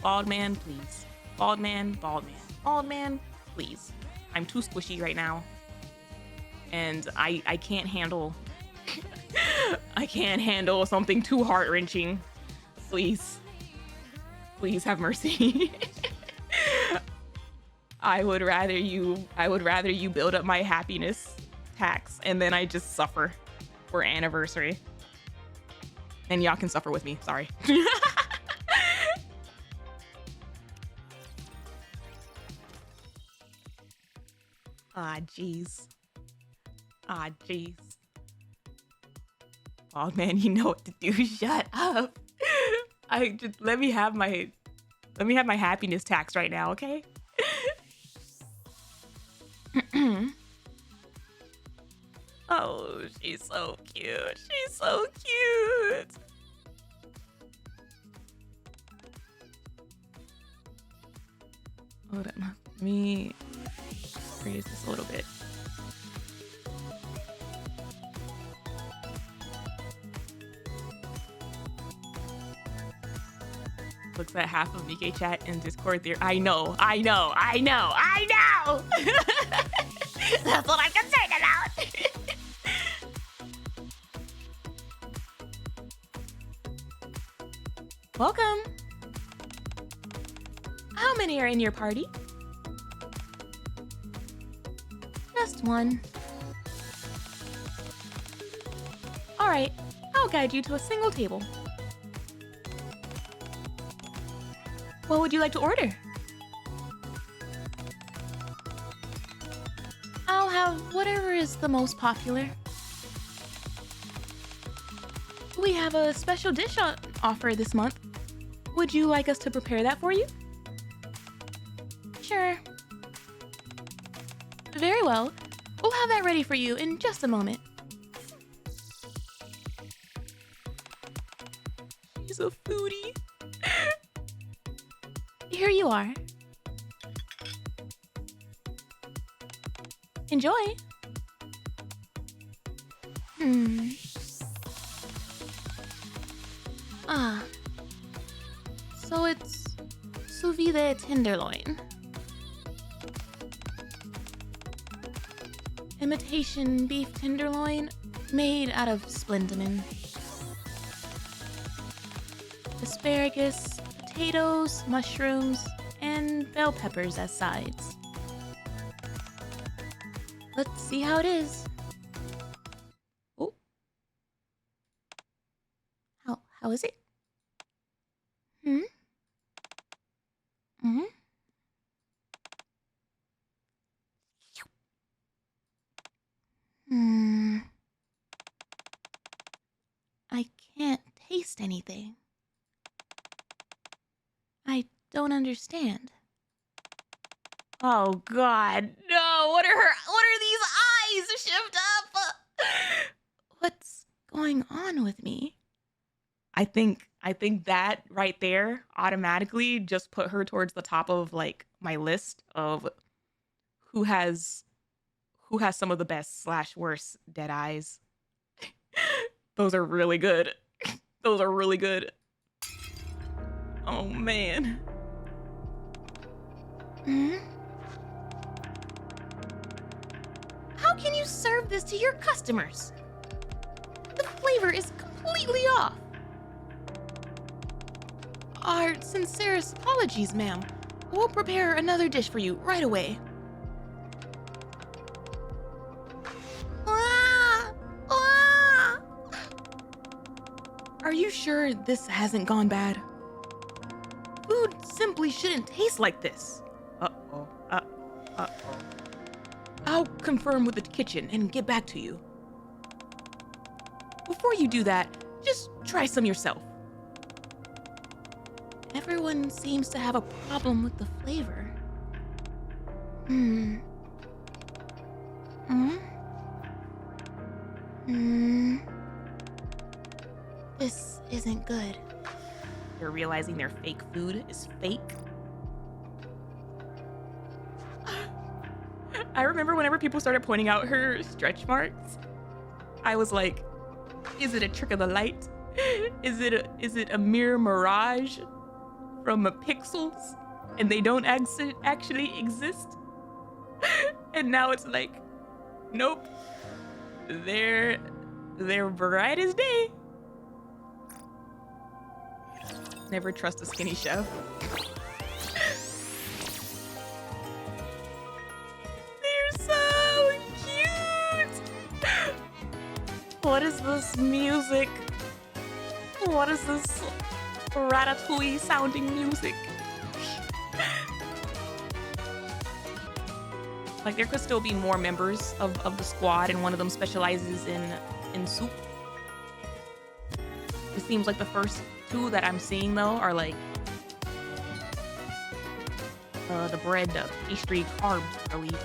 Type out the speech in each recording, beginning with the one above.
Bald man, please. Bald man, bald man. Bald man, please. I'm too squishy right now. And I can't handle I can't handle something too heart-wrenching. Please. Please have mercy. I would rather you build up my happiness tax and then I just suffer for anniversary. And y'all can suffer with me, sorry. Ah, jeez. Ah, jeez. Oh man, you know what to do. Shut up. Let me have my happiness tax right now, okay? Oh, she's so cute. She's so cute. Hold on. Let me raise this a little bit. Looks at half of NIKKE chat in Discord there. I know. That's what I'm concerned about. Welcome. How many are in your party? Just one. All right, I'll guide you to a single table. What would you like to order? I'll have whatever is the most popular. We have a special dish offer this month. Would you like us to prepare that for you? Sure. Very well. We'll have that ready for you in just a moment. She's a foodie. Here you are. Enjoy. Ah. So it's sous vide tenderloin. Imitation beef tenderloin made out of Splendamin. Asparagus, potatoes, mushrooms, and bell peppers as sides. Let's see how it is. Oh. How is it? I can't taste anything. I don't understand. Oh God, no! What are these eyes? Shift up! What's going on with me? I think that right there automatically just put her towards the top of like my list of who has some of the best / worst dead eyes. Those are really good. Those are really good. Oh man. How can you serve this to your customers? The flavor is completely off. Our sincerest apologies, ma'am. We'll prepare another dish for you right away. Are you sure this hasn't gone bad? Food simply shouldn't taste like this. Uh-oh. I'll confirm with the kitchen and get back to you. Before you do that, just try some yourself. Everyone seems to have a problem with the flavor. This isn't good. They're realizing their fake food is fake. I remember whenever people started pointing out her stretch marks, I was like, is it a trick of the light? Is it a mere mirage from pixels and they don't actually exist. And now it's like, nope, they're bright as day. Never trust a skinny chef. They're so cute. What is this music? What is this ratatouille sounding music? Like, there could still be more members of the squad, and one of them specializes in soup. It seems like the first two that I'm seeing, though, are like the bread, the pastry, carbs relief.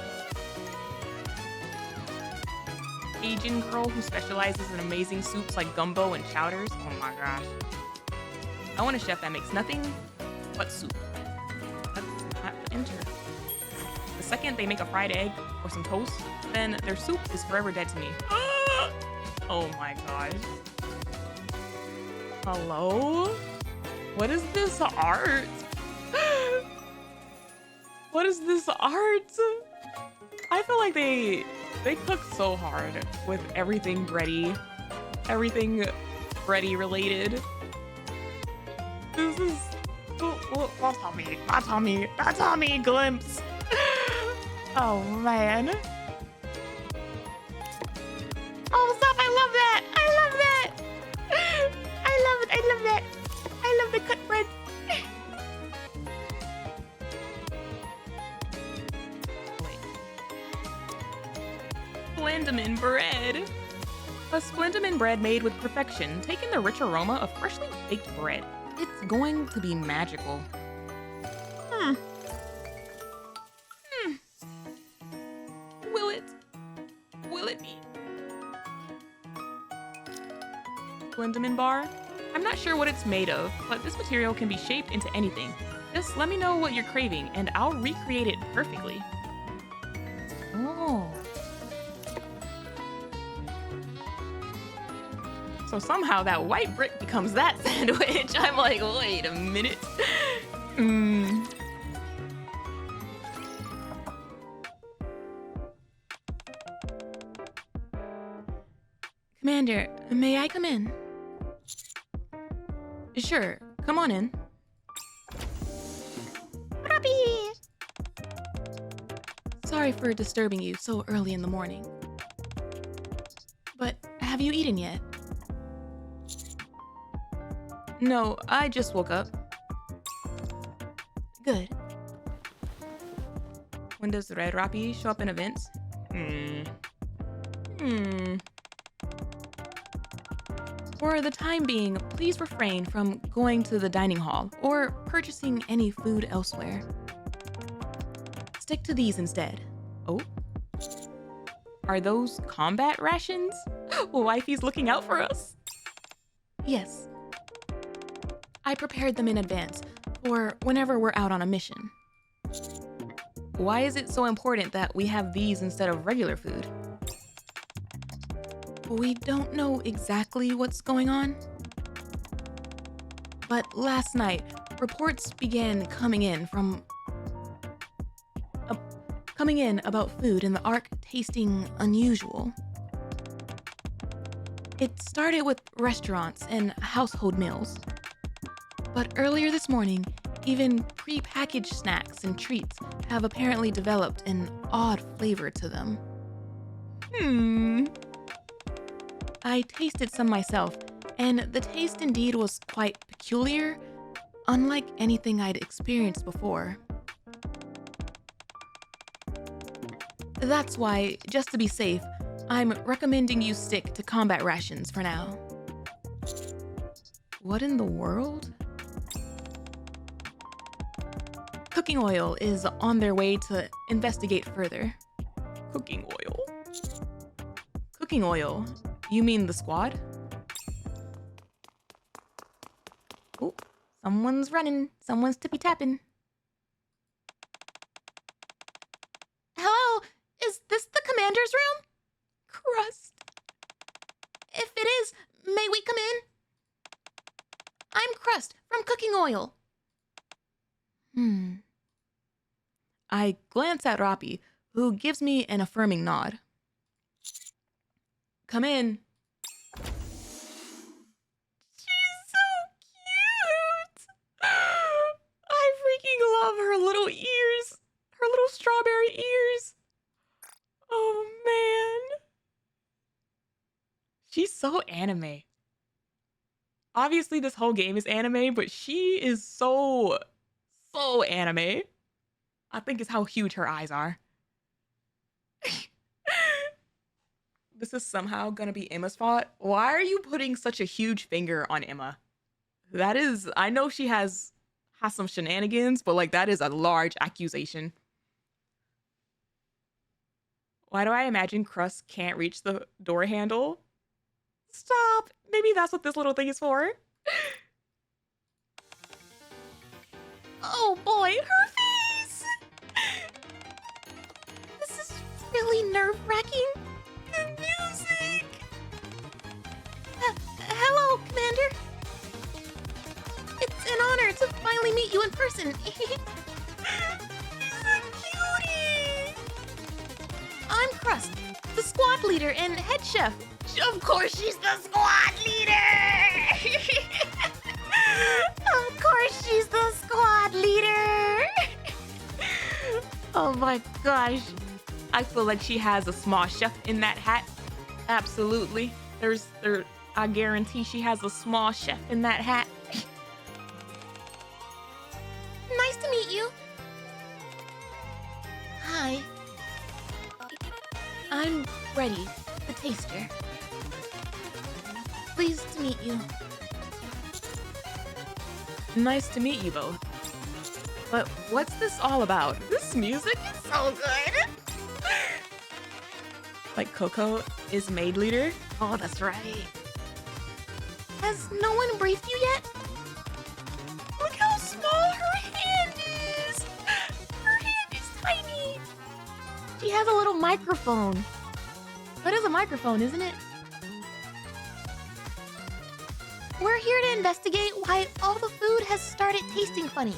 Asian girl who specializes in amazing soups like gumbo and chowders. Oh my gosh. I want a chef that makes nothing but soup. That's not enter. The second they make a fried egg or some toast, then their soup is forever dead to me. Oh my gosh. Hello? What is this art? What is this art? I feel like they cooked so hard with everything Bready. Everything Bready related. This is... That's on me, glimpse. Oh, man. Oh, stop, I love that. I love that. I love it, I love that. I love the cut bread. Wait. Splendamin bread. A Splendamin bread made with perfection, taking the rich aroma of freshly baked bread. It's going to be magical. Will it be? Splendamin bar? I'm not sure what it's made of, but this material can be shaped into anything. Just let me know what you're craving, and I'll recreate it perfectly. Oh. So somehow that white brick becomes that sandwich. I'm like, wait a minute. Commander, may I come in? Sure, come on in. Puppy! Sorry for disturbing you so early in the morning. But have you eaten yet? No, I just woke up. Good. When does Red Rappy show up in events? For the time being, please refrain from going to the dining hall or purchasing any food elsewhere. Stick to these instead. Oh? Are those combat rations? Wifey's looking out for us. Yes. I prepared them in advance for whenever we're out on a mission. Why is it so important that we have these instead of regular food? We don't know exactly what's going on. But last night, reports began coming in about food in the Ark tasting unusual. It started with restaurants and household meals. But earlier this morning, even pre-packaged snacks and treats have apparently developed an odd flavor to them. I tasted some myself, and the taste indeed was quite peculiar, unlike anything I'd experienced before. That's why, just to be safe, I'm recommending you stick to combat rations for now. What in the world? Cooking oil is on their way to investigate further. Cooking oil? Cooking oil? You mean the squad? Oh, someone's running. Someone's tippy-tapping. Hello? Is this the commander's room? CRUST. If it is, may we come in? I'm CRUST from Cooking Oil. I glance at Roppy, who gives me an affirming nod. Come in. She's so cute. I freaking love her little ears. Her little strawberry ears. Oh, man. She's so anime. Obviously, this whole game is anime, but she is so anime. I think it's how huge her eyes are. This is somehow gonna be Emma's fault. Why are you putting such a huge finger on Emma? That is, I know she has some shenanigans, but like that is a large accusation. Why do I imagine CRUST can't reach the door handle? Stop. Maybe that's what this little thing is for. Oh boy, her face! This is really nerve-wracking. The music! Hello, Commander. It's an honor to finally meet you in person. She's a cutie! I'm CRUST, the squad leader and head chef. Of course she's the squad leader! Of course she's the squad leader! Oh my gosh. I feel like she has a small chef in that hat. Absolutely. I guarantee she has a small chef in that hat. Nice to meet you. Hi. I'm Bready, the taster. Pleased to meet you. Nice to meet you both. But what's this all about? This music is so good! Like Coco is Maid leader? Oh, that's right. Has no one briefed you yet? Look how small her hand is! Her hand is tiny! She has a little microphone. That is a microphone, isn't it? We're here to investigate why all the food has started tasting funny.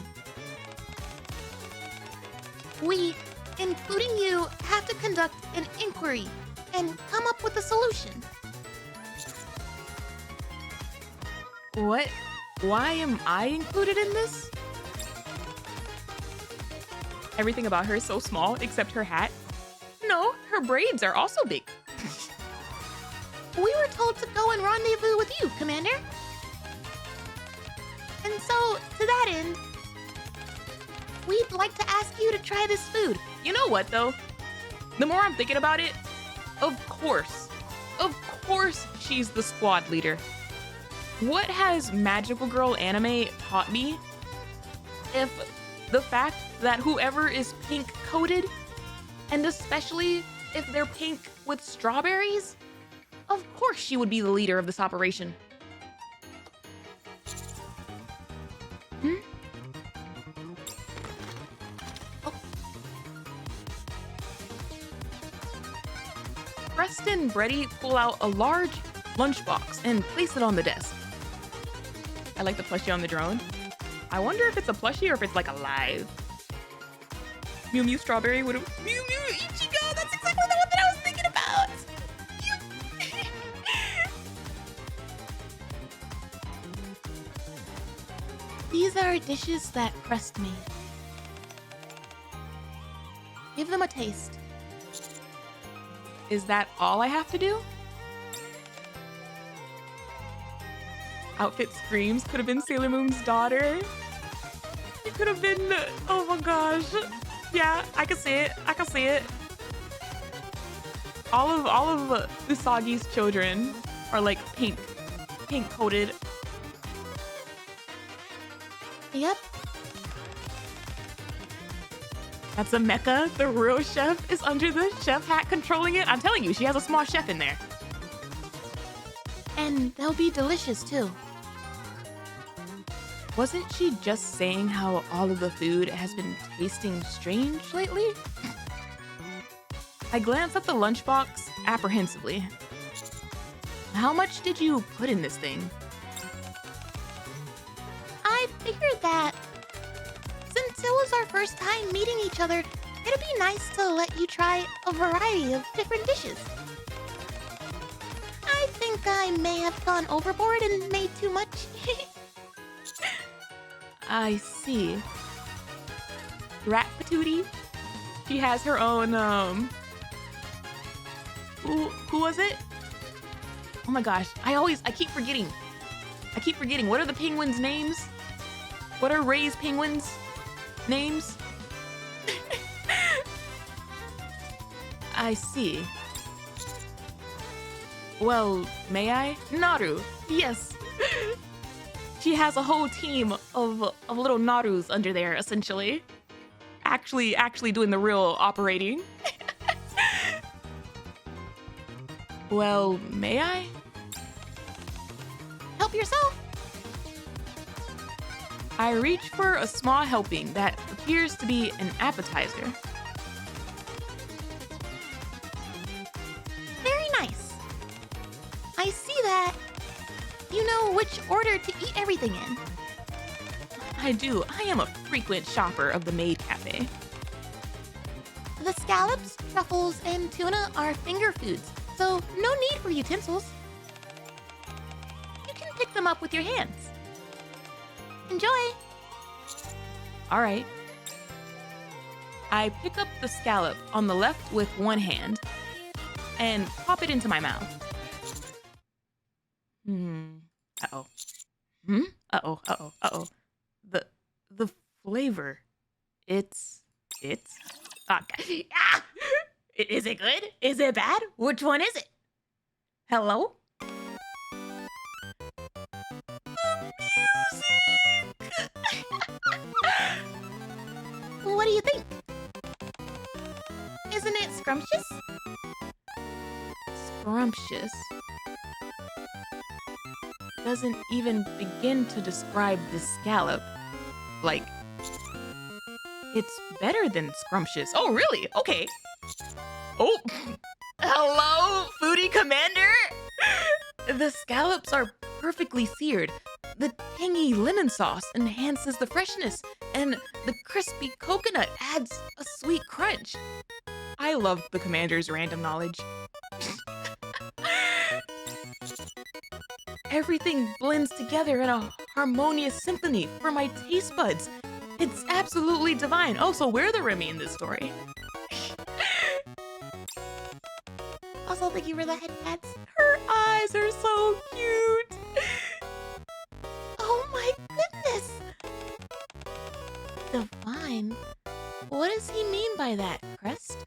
We, including you, have to conduct an inquiry and come up with a solution. What? Why am I included in this? Everything about her is so small except her hat. No, her braids are also big. We were told to go and rendezvous with you, Commander. And so, to that end, we'd like to ask you to try this food. You know what, though? The more I'm thinking about it, of course she's the squad leader. What has Magical Girl anime taught me? If the fact that whoever is pink-coated, and especially if they're pink with strawberries, of course she would be the leader of this operation. CRUST and Bready pull out a large lunchbox and place it on the desk. I like the plushie on the drone. I wonder if it's a plushie or if it's like alive. Mew Mew Strawberry would have... Mew Mew Ichigo! That's exactly the one that I was thinking about! These are dishes that CRUST made. Give them a taste. Is that all I have to do? Outfit screams. Could have been Sailor Moon's daughter. It could have been... Oh my gosh. Yeah, I can see it. I can see it. All of Usagi's children are like pink coated. Yep. That's a mecha. The real chef is under the chef hat controlling it. I'm telling you, she has a small chef in there. And they'll be delicious too. Wasn't she just saying how all of the food has been tasting strange lately? I glance at the lunchbox apprehensively. How much did you put in this thing? I figured that since it was our first time meeting each other, it'd be nice to let you try a variety of different dishes. I think I may have gone overboard and made too much. I see. Rat Patootie? She has her own, Who was it? Oh my gosh, I keep forgetting. What are the penguins' names? What are Ray's penguins' names? I see. Well, may I? Naru, yes. She has a whole team of little Narus under there, essentially. Actually doing the real operating. Well, may I? Help yourself. I reach for a small helping that appears to be an appetizer. Very nice. I see that you know which order to eat everything in. I do. I am a frequent shopper of the Maid Cafe. The scallops, truffles, and tuna are finger foods, so no need for utensils. You can pick them up with your hands. Enjoy! Alright. I pick up the scallop on the left with one hand and pop it into my mouth. Uh-oh. Uh-oh. The flavor. It's... Okay. Ah! Is it good? Is it bad? Which one is it? Hello? What do you think? Isn't it scrumptious? Scrumptious? Doesn't even begin to describe the scallop. Like, it's better than scrumptious. Oh, really? Okay. Oh, hello, Foodie Commander? The scallops are perfectly seared. The tangy lemon sauce enhances the freshness, and the crispy coconut adds a sweet crunch. I love the Commander's random knowledge. Everything blends together in a harmonious symphony for my taste buds. It's absolutely divine. Oh, so we're the Remy in this story. Also, thank you for the head pats. Her eyes are so cute. Oh my goodness. Divine? What does he mean by that, CRUST?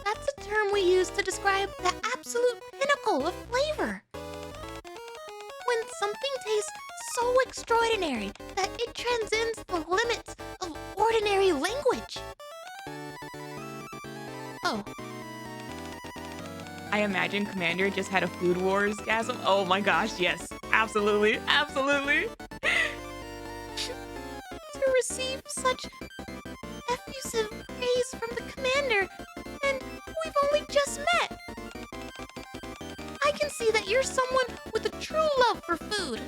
That's a term we use to describe the absolute pinnacle of flavor. When something tastes so extraordinary that it transcends the limits of ordinary language. Oh. I imagine Commander just had a Food Wars-gasm. Oh my gosh, yes. Absolutely. Absolutely. To receive such effusive praise from the Commander, and we've only just met. I can see that you're someone with a true love for food.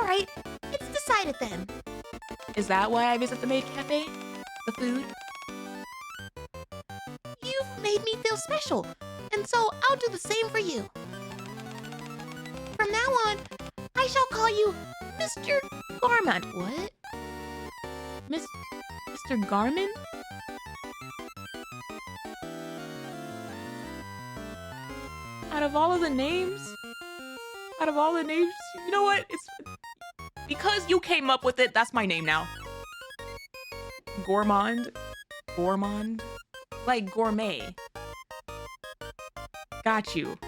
Alright, it's decided then. Is that why I visit the Maid Cafe? The food? You've made me feel special, and so I'll do the same for you. From now on, I shall call you Mr. Garment. What? Mr. Garmin? Out of all the names, you know what? It's because you came up with it, that's my name now. Gourmand? Like gourmet. Got you.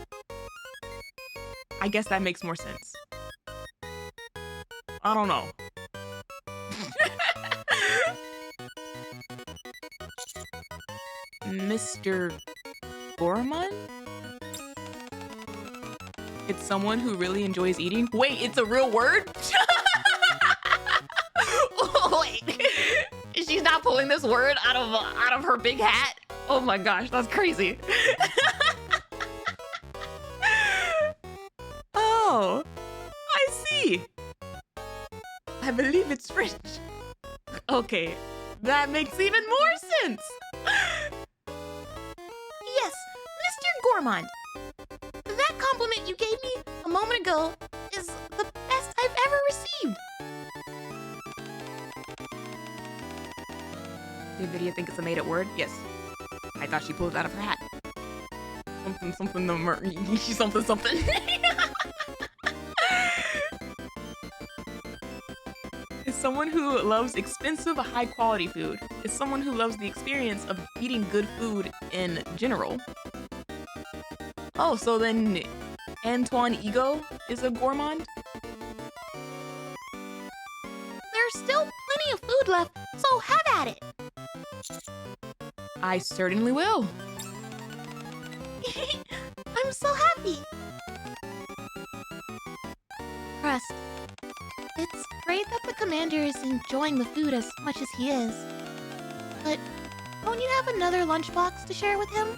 I guess that makes more sense. I don't know. Mr. Gourmand? It's someone who really enjoys eating. Wait, it's a real word? Wait, she's not pulling this word out of her big hat? Oh my gosh, that's crazy. Oh, I see. I believe it's French. Okay, that makes even more sense. Yes, Mr. Gourmand. That compliment you gave me a moment ago is the best I've ever received. Did Vidya think it's a made-up word? Yes. I thought she pulled it out of her hat. Something, something. Is someone who loves expensive, high-quality food. Is someone who loves the experience of eating good food in general. Oh, so then Antoine Ego is a gourmand? There's still plenty of food left, so have at it. I certainly will. I'm so happy. CRUST. It's great that the commander is enjoying the food as much as he is. But don't you have another lunchbox to share with him?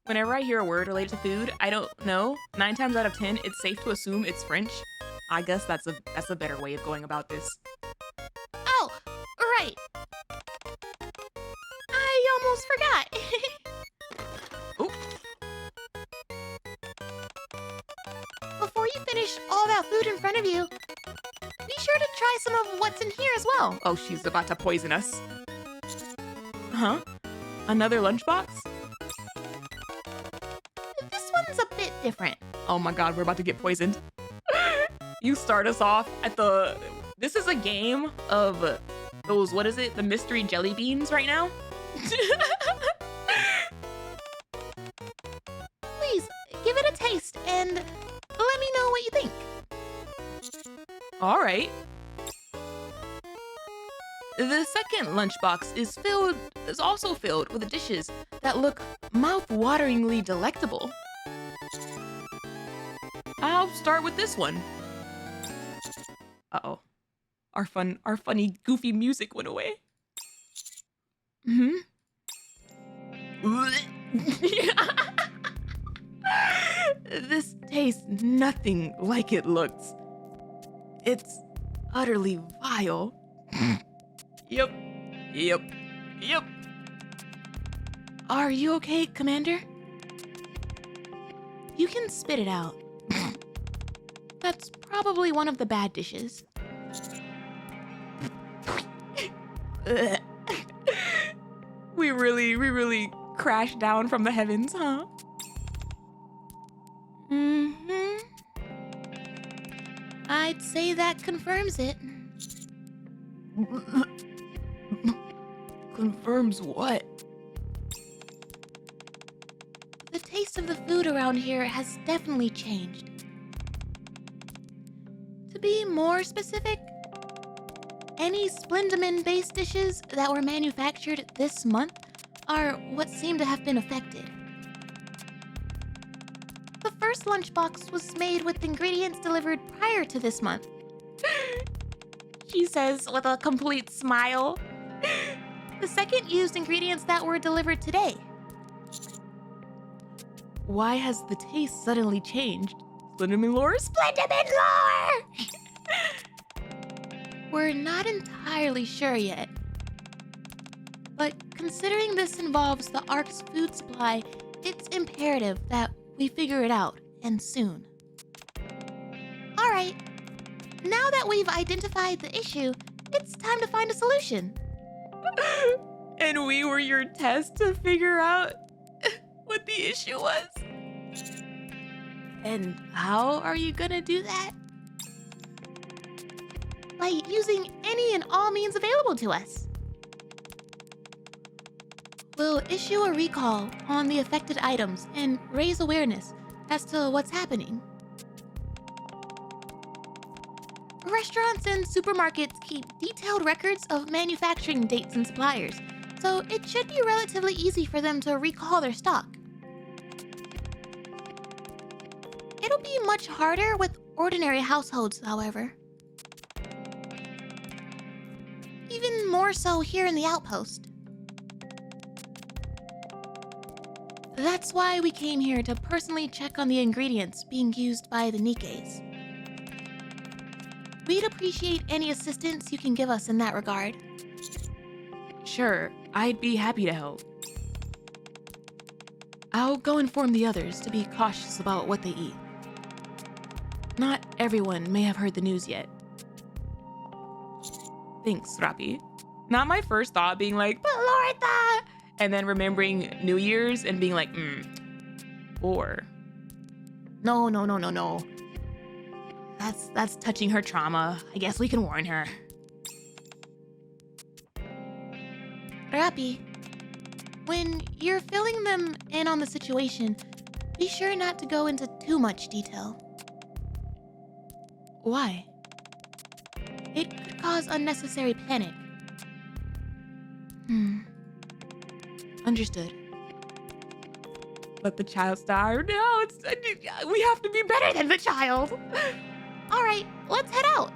Whenever I hear a word related to food, I don't know. 9 times out of 10, it's safe to assume it's French. I guess that's a better way of going about this. Oh, right. I almost forgot. Oh. Before you finish all that food in front of you, be sure to try some of what's in here as well. Oh, she's about to poison us. Huh? Another lunchbox? This one's a bit different. Oh my god, we're about to get poisoned. You start us off at the... This is a game of those, what is it? The mystery jelly beans right now? Please, give it a taste and let me know what you think. All right. The second lunchbox is also filled with dishes that look mouth-wateringly delectable. I'll start with this one. Uh-oh. Our funny, goofy music went away. This tastes nothing like it looks. It's utterly vile. Yep. Are you okay, Commander? You can spit it out. That's probably one of the bad dishes. We really crashed down from the heavens, huh? I'd say that confirms it. Confirms what? The taste of the food around here has definitely changed. To be more specific, any Splendamin-based dishes that were manufactured this month are what seem to have been affected. The first lunchbox was made with ingredients delivered prior to this month. She says with a complete smile. The second used ingredients that were delivered today. Why has the taste suddenly changed? Splendamin lore? Splendamin lore! We're not entirely sure yet. But considering this involves the Ark's food supply, it's imperative that we figure it out, and soon. Alright, now that we've identified the issue, it's time to find a solution. And we were your test to figure out what the issue was? And how are you gonna do that? By using any and all means available to us. We'll issue a recall on the affected items and raise awareness as to what's happening. Restaurants and supermarkets keep detailed records of manufacturing dates and suppliers, so it should be relatively easy for them to recall their stock. It'll be much harder with ordinary households, however. Even more so here in the outpost. That's why we came here to personally check on the ingredients being used by the NIKKEs. We'd appreciate any assistance you can give us in that regard. Sure, I'd be happy to help. I'll go inform the others to be cautious about what they eat. Not everyone may have heard the news yet. Thanks, Rapi. Not my first thought being like, but Loretta! And then remembering New Year's and being like, or. No. That's touching her trauma. I guess we can warn her. Rapi, when you're filling them in on the situation, be sure not to go into too much detail. Why? It could cause unnecessary panic. Understood. Let the child starve? No, we have to be better than the child. All right, let's head out.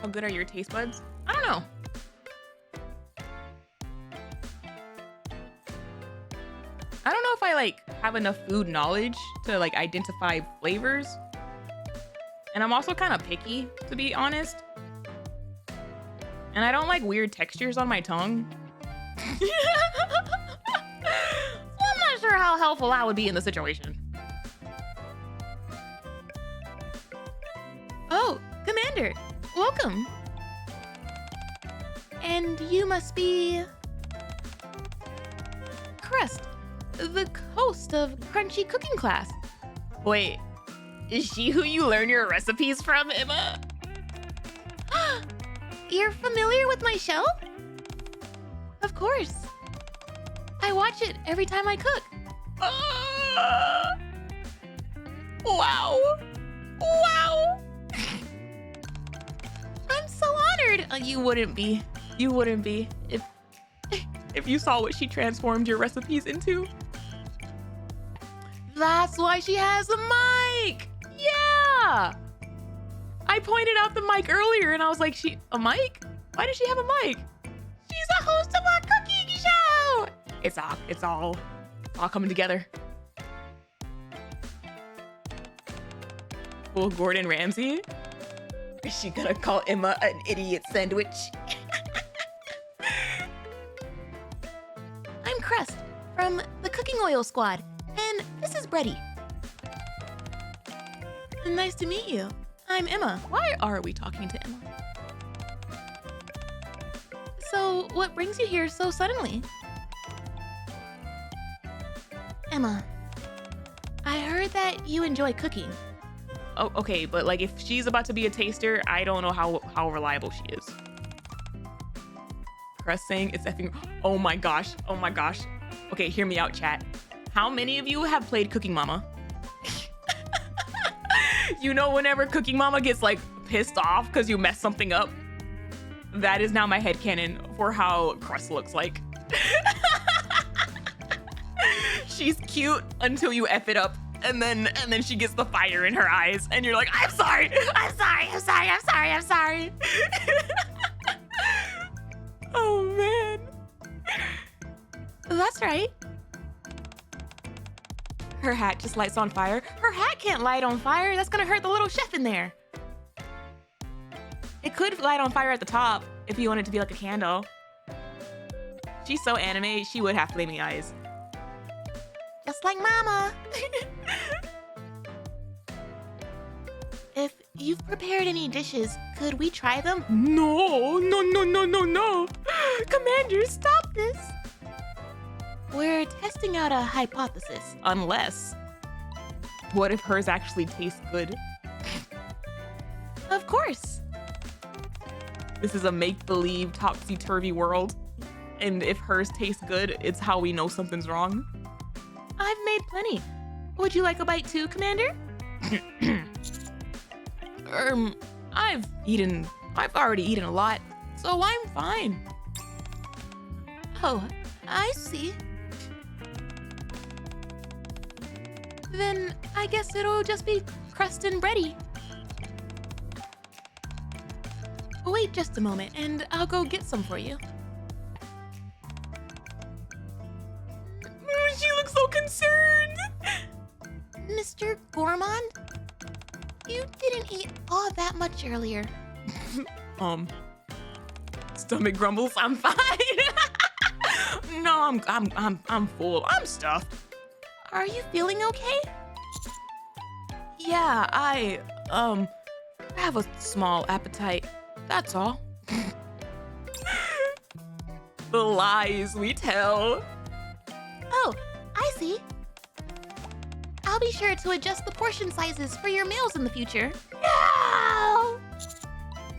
How good are your taste buds? I don't know. I don't know if I have enough food knowledge to identify flavors. And I'm also kind of picky, to be honest. And I don't like weird textures on my tongue. So I'm not sure how helpful I would be in the situation. Oh, Commander, welcome. And you must be CRUST, the host of Crunchy Cooking Class. Wait, is she who you learn your recipes from, Emma? You're familiar with my show? Of course. I watch it every time I cook. Wow. I'm so honored. You wouldn't be if you saw what she transformed your recipes into. That's why she has a mic. Yeah. I pointed out the mic earlier and I was like, a mic? Why does she have a mic? She's a host of a cooking show. It's all coming together. Full Gordon Ramsay? Is she gonna call Emma an idiot sandwich? I'm CRUST from the Cooking Oil Squad, and this is Bready. Nice to meet you. I'm Emma. Why are we talking to Emma? So, what brings you here so suddenly? Emma, I heard that you enjoy cooking. Oh, okay, but if she's about to be a taster, I don't know how reliable she is. CRUST saying it's effing. Oh my gosh. Okay, hear me out, chat. How many of you have played Cooking Mama? You know, whenever Cooking Mama gets pissed off because you messed something up, that is now my headcanon for how CRUST looks like. She's cute until you F it up, and then she gets the fire in her eyes, and you're like, I'm sorry. Oh man. That's right. Her hat just lights on fire. Her hat can't light on fire. That's gonna hurt the little chef in there. It could light on fire at the top if you want it to be like a candle. She's so anime, she would have flaming eyes. Just like Mama. If you've prepared any dishes, could we try them? No. Commander, stop this. We're testing out a hypothesis. Unless, what if hers actually tastes good? Of course. This is a make-believe, topsy-turvy world. And if hers tastes good, it's how we know something's wrong. I've made plenty. Would you like a bite too, Commander? I've already eaten a lot, so I'm fine. Oh, I see. Then I guess it'll just be CRUST and Bready. Wait just a moment, and I'll go get some for you. She looks so concerned. Mr. Gourmand? You didn't eat all that much earlier. Stomach grumbles, I'm fine. No, I'm full. I'm stuffed. Are you feeling okay? Yeah, I have a small appetite. That's all. The lies we tell. Oh, I see. I'll be sure to adjust the portion sizes for your meals in the future. No!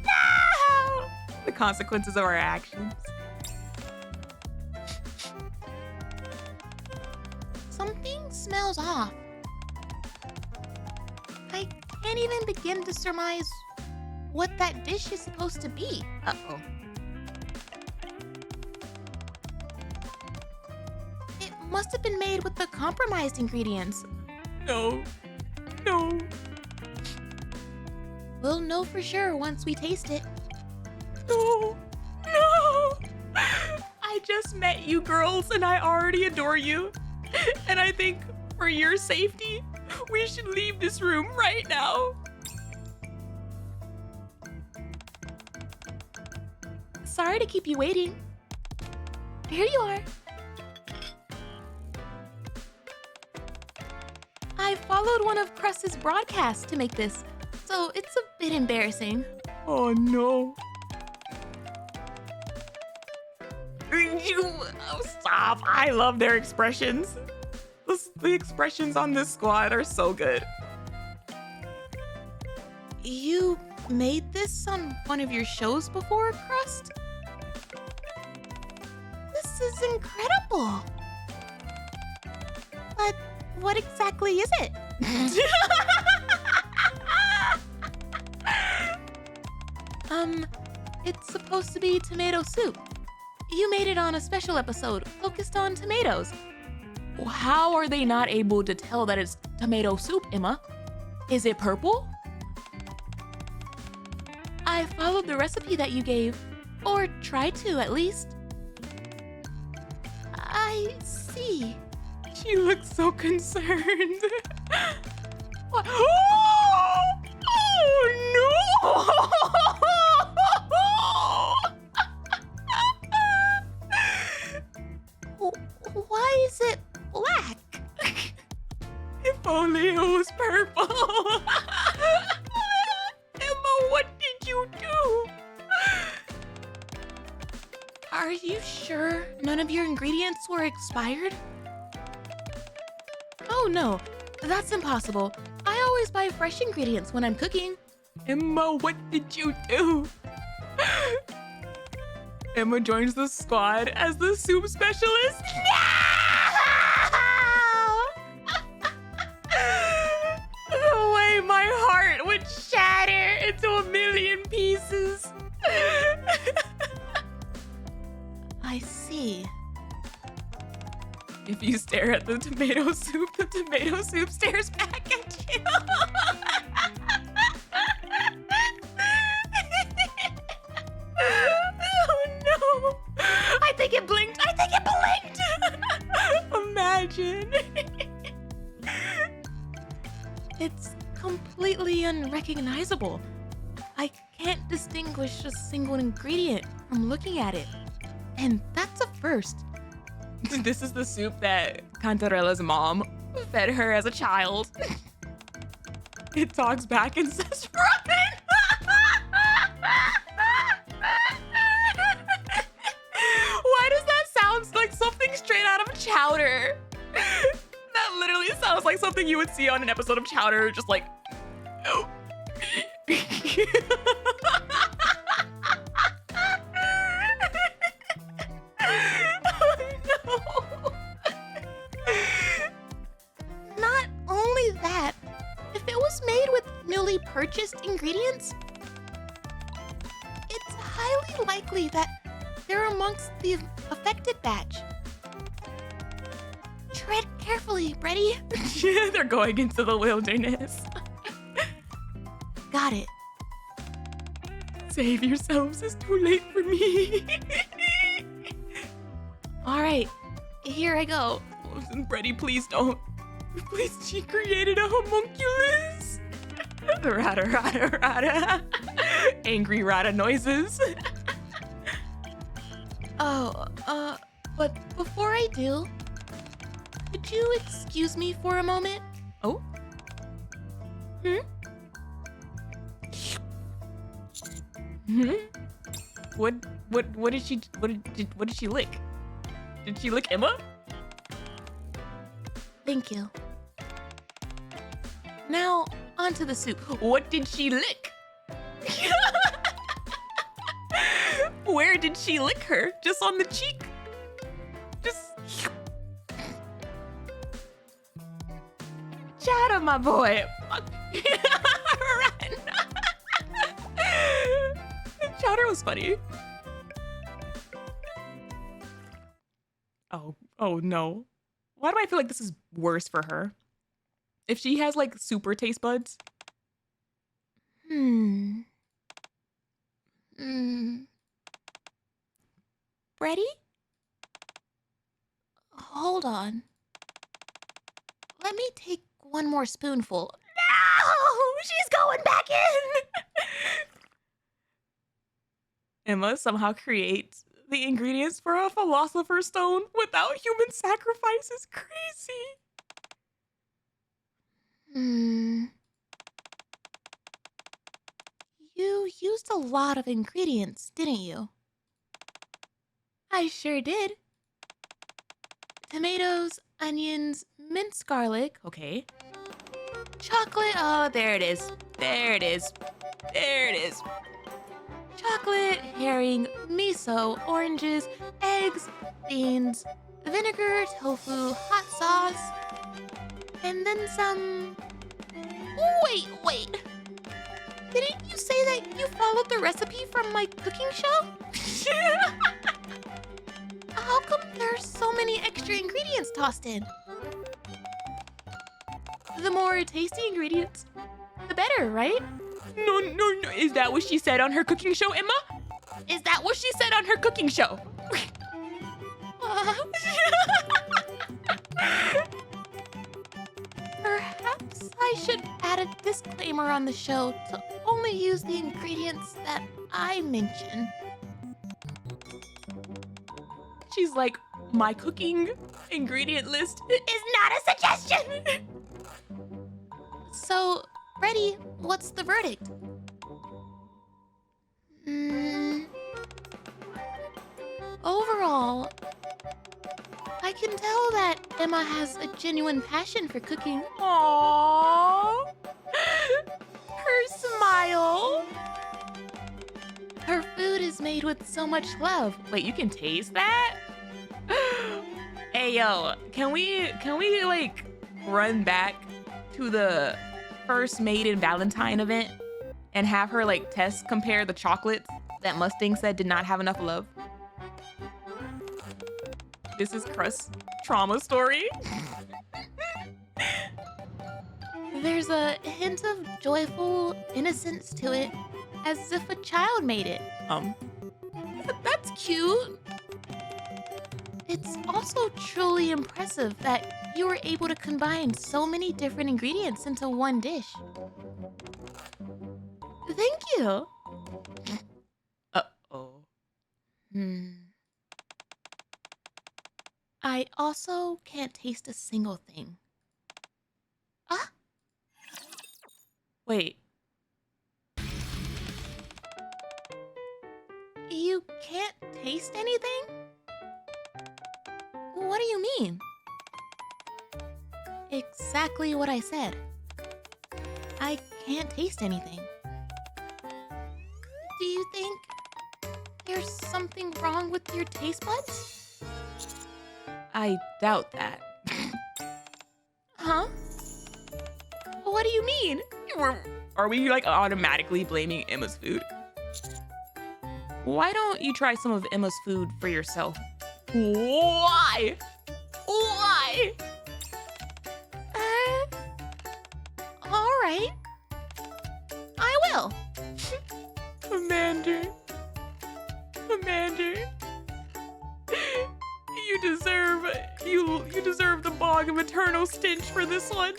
No! The consequences of our actions. Something smells off. I can't even begin to surmise what that dish is supposed to be. Uh-oh. It must have been made with the compromised ingredients. No. No. We'll know for sure once we taste it. No. No. I just met you girls and I already adore you. And I think for your safety, we should leave this room right now. Sorry to keep you waiting. Here you are. I followed one of CRUST's broadcasts to make this, so it's a bit embarrassing. Oh no. Stop. I love their expressions. The expressions on this squad are so good. You made this on one of your shows before, CRUST? This is incredible. But what exactly is it? It's supposed to be tomato soup. You made it on a special episode focused on tomatoes. How are they not able to tell that it's tomato soup, Emma? Is it purple? I followed the recipe that you gave, or tried to at least. I see. She looks so concerned. What? Oh no! Why is it black? If only it was purple. Emma, what did you do? Are you sure none of your ingredients were expired? Oh no, that's impossible. I always buy fresh ingredients when I'm cooking. Emma, what did you do? Emma joins the squad as the soup specialist. The way my heart would shatter into a million pieces. I see. If you stare at the tomato soup stares back at you. Oh no! I think it blinked! Imagine! It's completely unrecognizable. I can't distinguish a single ingredient from looking at it. And that's a first. This is the soup that Cantarella's mom fed her as a child. It talks back and says, "Run!" Why does that sound like something straight out of Chowder? That literally sounds like something you would see on an episode of Chowder, just like, Not only that, if it was made with newly purchased ingredients, it's highly likely that they're amongst the affected batch. Tread carefully, Bready. Yeah, they're going into the wilderness. Got it. Save yourselves, it's too late for me. All right, here I go. Bready, please don't. Please, she created a homunculus. Rata, rata, rata. Angry rata noises. Oh, but before I do, could you excuse me for a moment? Oh? Hmm? What did she lick? Did she lick Emma? Thank you. Now, onto the soup. What did she lick? Where did she lick her? Just on the cheek? Just Chatter, my boy. Run. Chowder was funny. Oh no. Why do I feel like this is worse for her? If she has like super taste buds. Bready? Hold on. Let me take one more spoonful. No! She's going back in! Emma somehow creates the ingredients for a philosopher's stone without human sacrifice is crazy. You used a lot of ingredients, didn't you? I sure did. Tomatoes, onions, minced garlic. Okay. Chocolate. Oh, there it is. There it is. There it is. Chocolate, herring, miso, oranges, eggs, beans, vinegar, tofu, hot sauce, and then some... Wait. Didn't you say that you followed the recipe from my cooking show? How come there's so many extra ingredients tossed in? The more tasty ingredients, the better, right? No. Is that what she said on her cooking show, Emma? Is that what she said on her cooking show? Perhaps I should add a disclaimer on the show to only use the ingredients that I mention. She's like, my cooking ingredient list Is not a suggestion! So, Bready, what's the verdict? Overall, I can tell that Emma has a genuine passion for cooking. Aww. Her smile. Her food is made with so much love. Wait, you can taste that? Hey, yo, can we like run back to the first Maid and Valentine event and have her like compare the chocolates that Mustang said did not have enough love? This is CRUST trauma story. There's a hint of joyful innocence to it, as if a child made it. That's cute. It's also truly impressive that you were able to combine so many different ingredients into one dish. Thank you. Uh-oh. I also can't taste a single thing. Wait. You can't taste anything? What do you mean? Exactly what I said. I can't taste anything. Do you think there's something wrong with your taste buds? I doubt that. Huh? What do you mean? Are we like automatically blaming Emma's food? Why don't you try some of Emma's food for yourself? Why? Why? All right. I will. Amanda. You deserve the bog of eternal stench for this one.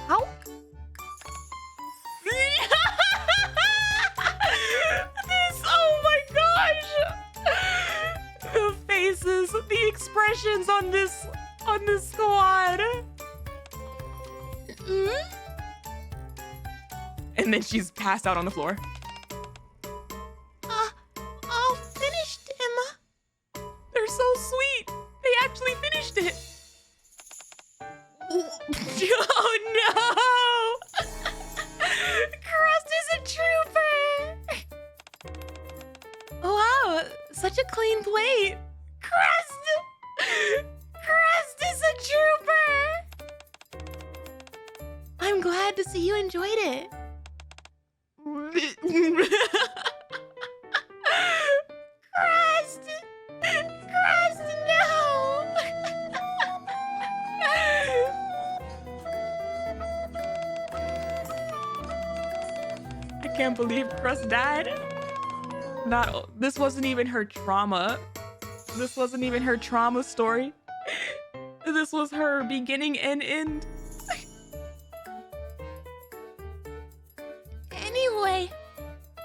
How? on this squad. And then she's passed out on the floor. All finished, Emma. They're so sweet. They actually finished it. Oh no! Crust is a trooper. Wow, such a clean plate. Crust is a trooper. I'm glad to see you enjoyed it. Crust, no. I can't believe Crust died. This wasn't even her trauma. This wasn't even her trauma story. This was her beginning and end. Anyway,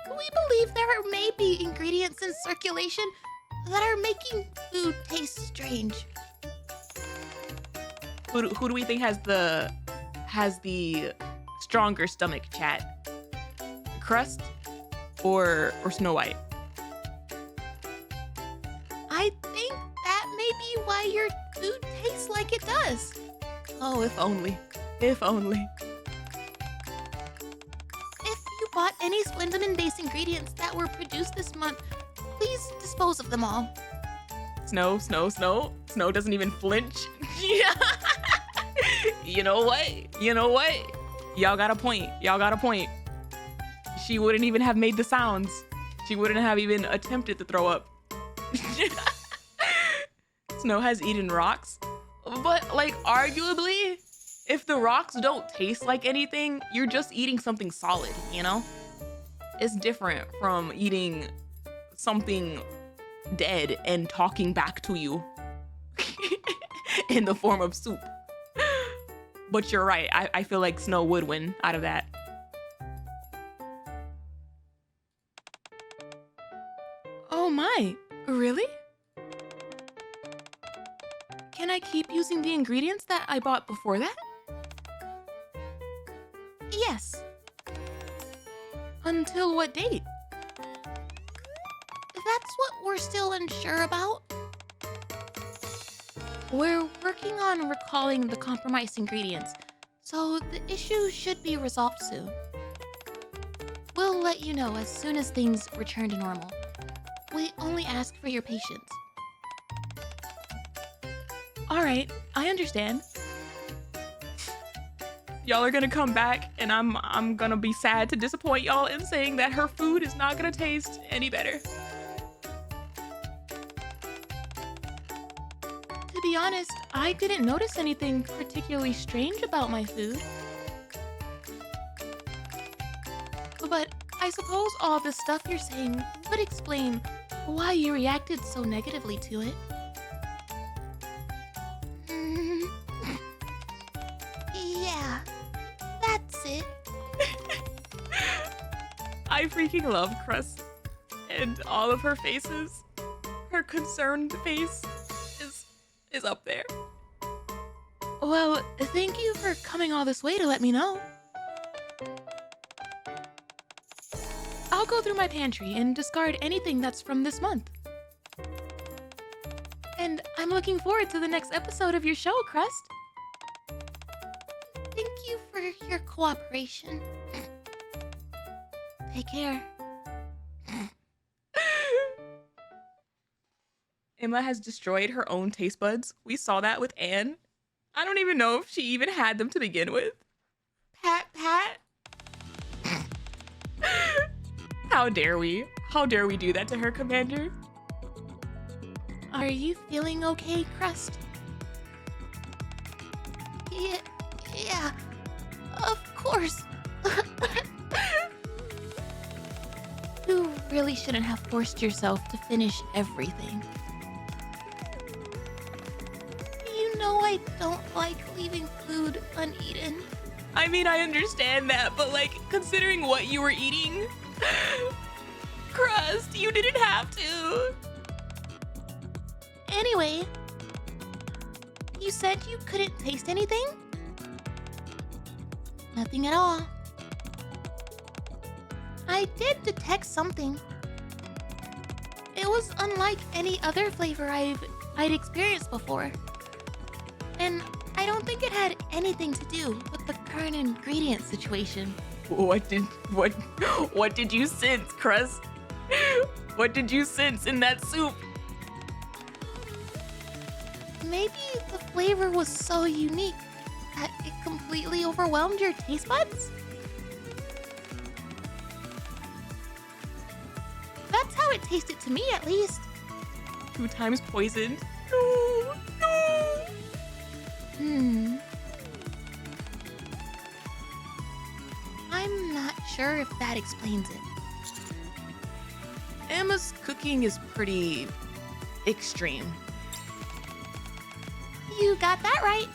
we believe there may be ingredients in circulation that are making food taste strange. Who do we think has the stronger stomach, chat? Crust or Snow White? I think that may be why your food tastes like it does. Oh, if only. If only. If you bought any Splendamin-based ingredients that were produced this month, please dispose of them all. Snow doesn't even flinch. You know what? Y'all got a point. She wouldn't even have made the sounds. She wouldn't have even attempted to throw up. Snow has eaten rocks, but like arguably, if the rocks don't taste like anything, you're just eating something solid, you know? It's different from eating something dead and talking back to you in the form of soup. But you're right, I feel like Snow would win out of that. Oh my, really? Can I keep using the ingredients that I bought before that? Yes. Until what date? That's what we're still unsure about. We're working on recalling the compromised ingredients, so the issue should be resolved soon. We'll let you know as soon as things return to normal. We only ask for your patience. All right, I understand. Y'all are gonna come back, and I'm gonna be sad to disappoint y'all in saying that her food is not gonna taste any better. To be honest, I didn't notice anything particularly strange about my food. But I suppose all the stuff you're saying would explain why you reacted so negatively to it. Yeah, that's it. I freaking love Crust and all of her faces. Her concerned face is up there. Well, thank you for coming all this way to let me know. I'll go through my pantry and discard anything that's from this month. And I'm looking forward to the next episode of your show, Crust. Thank you for your cooperation. Take care. Emma has destroyed her own taste buds. We saw that with Anne. I don't even know if she even had them to begin with. Pat. How dare we? How dare we do that to her, Commander? Are you feeling okay, Crust? Yeah, of course. You really shouldn't have forced yourself to finish everything. You know I don't like leaving food uneaten. I mean, I understand that, but like, considering what you were eating, Crust, you didn't have to. Anyway, You said you couldn't taste anything? Nothing at all. I did detect something. It was unlike any other flavor I'd experienced before. And I don't think it had anything to do with the current ingredient situation. What did you sense, Crust? What did you sense in that soup? Maybe the flavor was so unique that it completely overwhelmed your taste buds? That's how it tasted to me, at least. 2 times poisoned. No, no. I'm not sure if that explains it. Emma's cooking is pretty extreme. You got that right.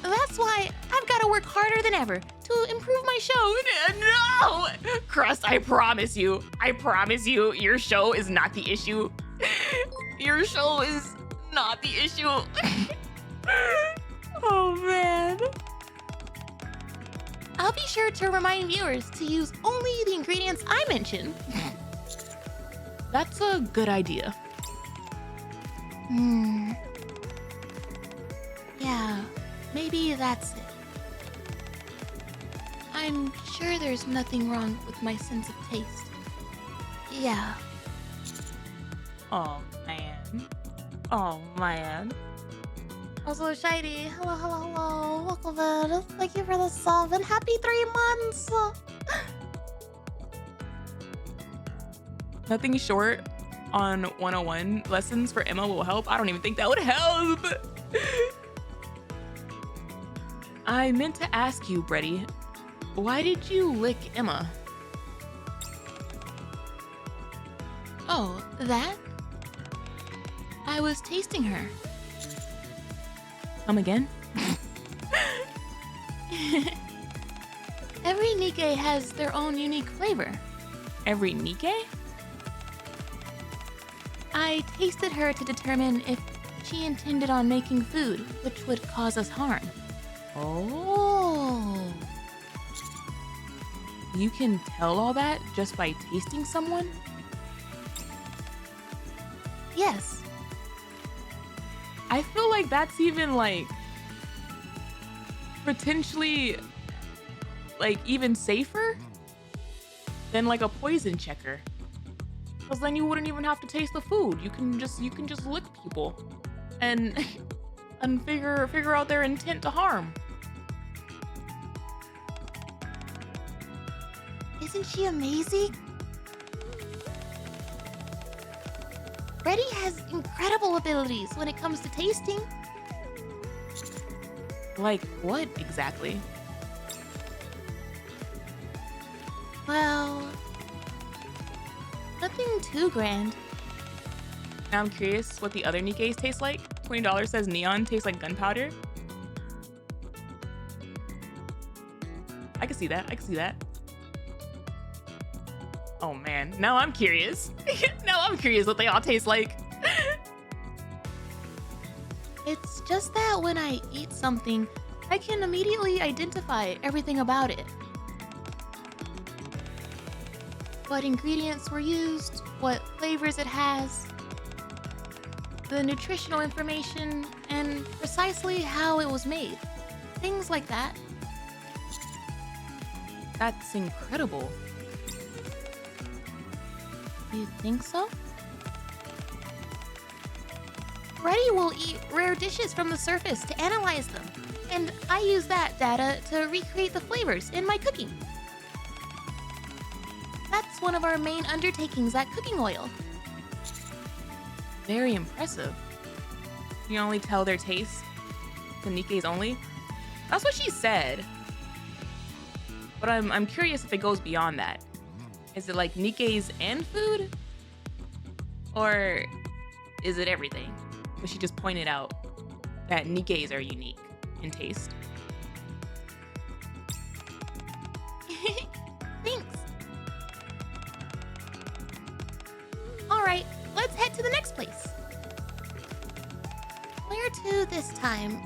That's why I've got to work harder than ever to improve my show. No! Crust, I promise you, your show is not the issue. Your show is not the issue. Oh, man. I'll be sure to remind viewers to use only the ingredients I mentioned. That's a good idea. Yeah, maybe that's it. I'm sure there's nothing wrong with my sense of taste. Yeah. Oh, man. Oh, man. Also, Shiny, hello. Welcome in. Thank you for the sub and happy 3 months. Nothing short on 101 lessons for Emma will help. I don't even think that would help. I meant to ask you, Bready, why did you lick Emma? Oh, that? I was tasting her. Come again? Every NIKKE has their own unique flavor. Every NIKKE? I tasted her to determine if she intended on making food which would cause us harm. Oh. You can tell all that just by tasting someone? Yes. I feel like that's even like potentially like even safer than like a poison checker. Because then you wouldn't even have to taste the food. You can just lick people and figure out their intent to harm. Isn't she amazing? Bready has incredible abilities when it comes to tasting. Like what exactly? Well, nothing too grand. Now I'm curious what the other NIKKEs taste like. $20 says neon tastes like gunpowder. I can see that. Oh man, now I'm curious. Now I'm curious what they all taste like. It's just that when I eat something, I can immediately identify everything about it. What ingredients were used, what flavors it has, the nutritional information, and precisely how it was made. Things like that. That's incredible. You think so? Bready will eat rare dishes from the surface to analyze them, and I use that data to recreate the flavors in my cooking. That's one of our main undertakings at Cooking Oil. Very impressive. You only tell their taste? The NIKKEs only? That's what she said. But I'm curious if it goes beyond that. Is it like NIKKEs and food? Or is it everything? But she just pointed out that NIKKEs are unique in taste. Thanks. Alright, let's head to the next place. Where 2 this time.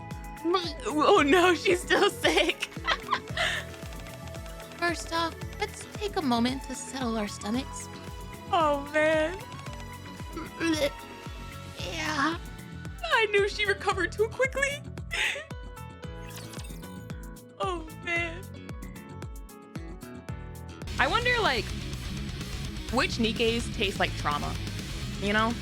Oh no, she's still sick. First off, let's take a moment to settle our stomachs. Oh man. Yeah. I knew she recovered too quickly. Oh man. I wonder, like, which Nikkes taste like trauma, you know?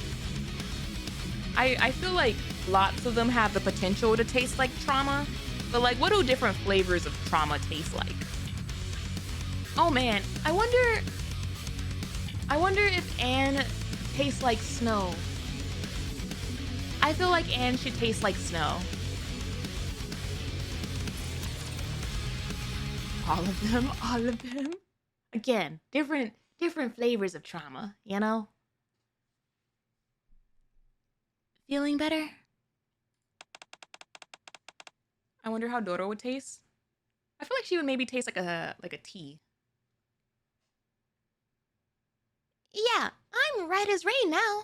I feel like lots of them have the potential to taste like trauma, but like, what do different flavors of trauma taste like? Oh man, I wonder if Anne tastes like snow. I feel like Anne should taste like snow. All of them, all of them. Again, different flavors of trauma, you know? Feeling better? I wonder how Doro would taste. I feel like she would maybe taste like a tea. Yeah, I'm right as rain now.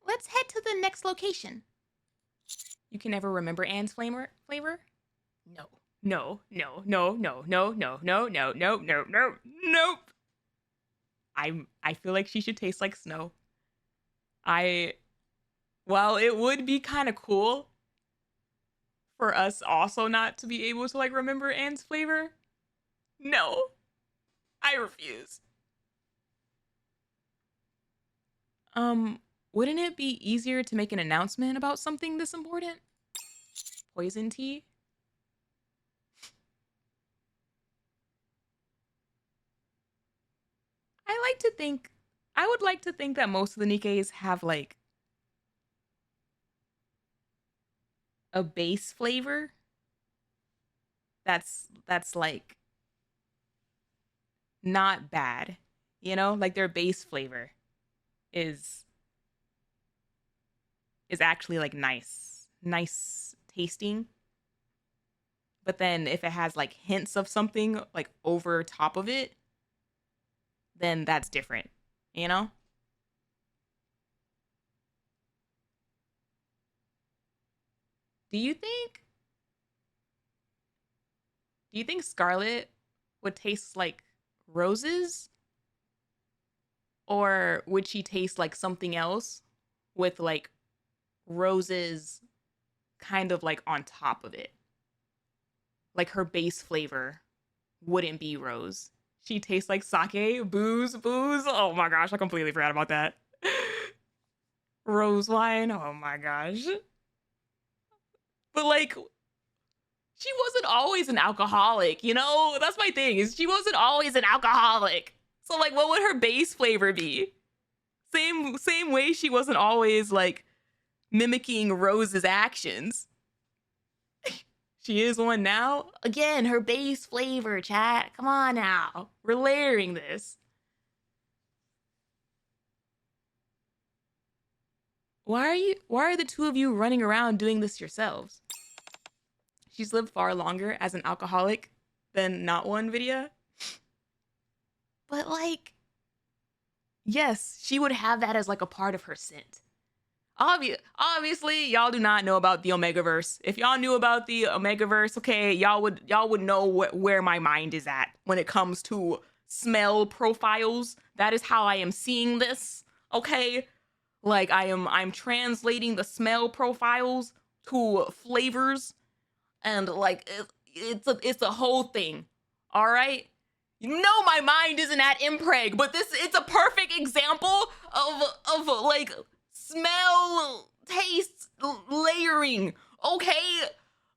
Let's head to the next location. You can never remember Anne's flavor? No. No, no, no, no, no, no, no, no, no, no, no, nope. I feel like she should taste like snow. While it would be kind of cool for us also not to be able to like remember Anne's flavor, no, I refuse. Wouldn't it be easier to make an announcement about something this important? Poison tea? I would like to think that most of the Nikkes have like a base flavor that's like not bad, you know? Like their base flavor is actually like nice tasting. But then if it has like hints of something like over top of it, then that's different, you know? Do you think Scarlet would taste like roses? Or would she taste like something else with like roses kind of like on top of it? Like her base flavor wouldn't be rose. She tastes like sake, booze. Oh my gosh, I completely forgot about that. Rose wine, oh my gosh. But like, she wasn't always an alcoholic, you know? That's my thing, is she wasn't always an alcoholic. So like, what would her base flavor be? Same way she wasn't always like mimicking Rose's actions. She is one now. Again, her base flavor, chat. Come on now. We're layering this. Why are the two of you running around doing this yourselves? She's lived far longer as an alcoholic than not one, Vidya. But like, yes, she would have that as like a part of her scent. Obviously, y'all do not know about the Omegaverse. If y'all knew about the Omegaverse, okay, y'all would know where my mind is at when it comes to smell profiles. That is how I am seeing this, okay? Like I'm translating the smell profiles to flavors, and like it's a whole thing. All right? You know my mind isn't at impreg, but it's a perfect example of like smell, taste, layering, okay?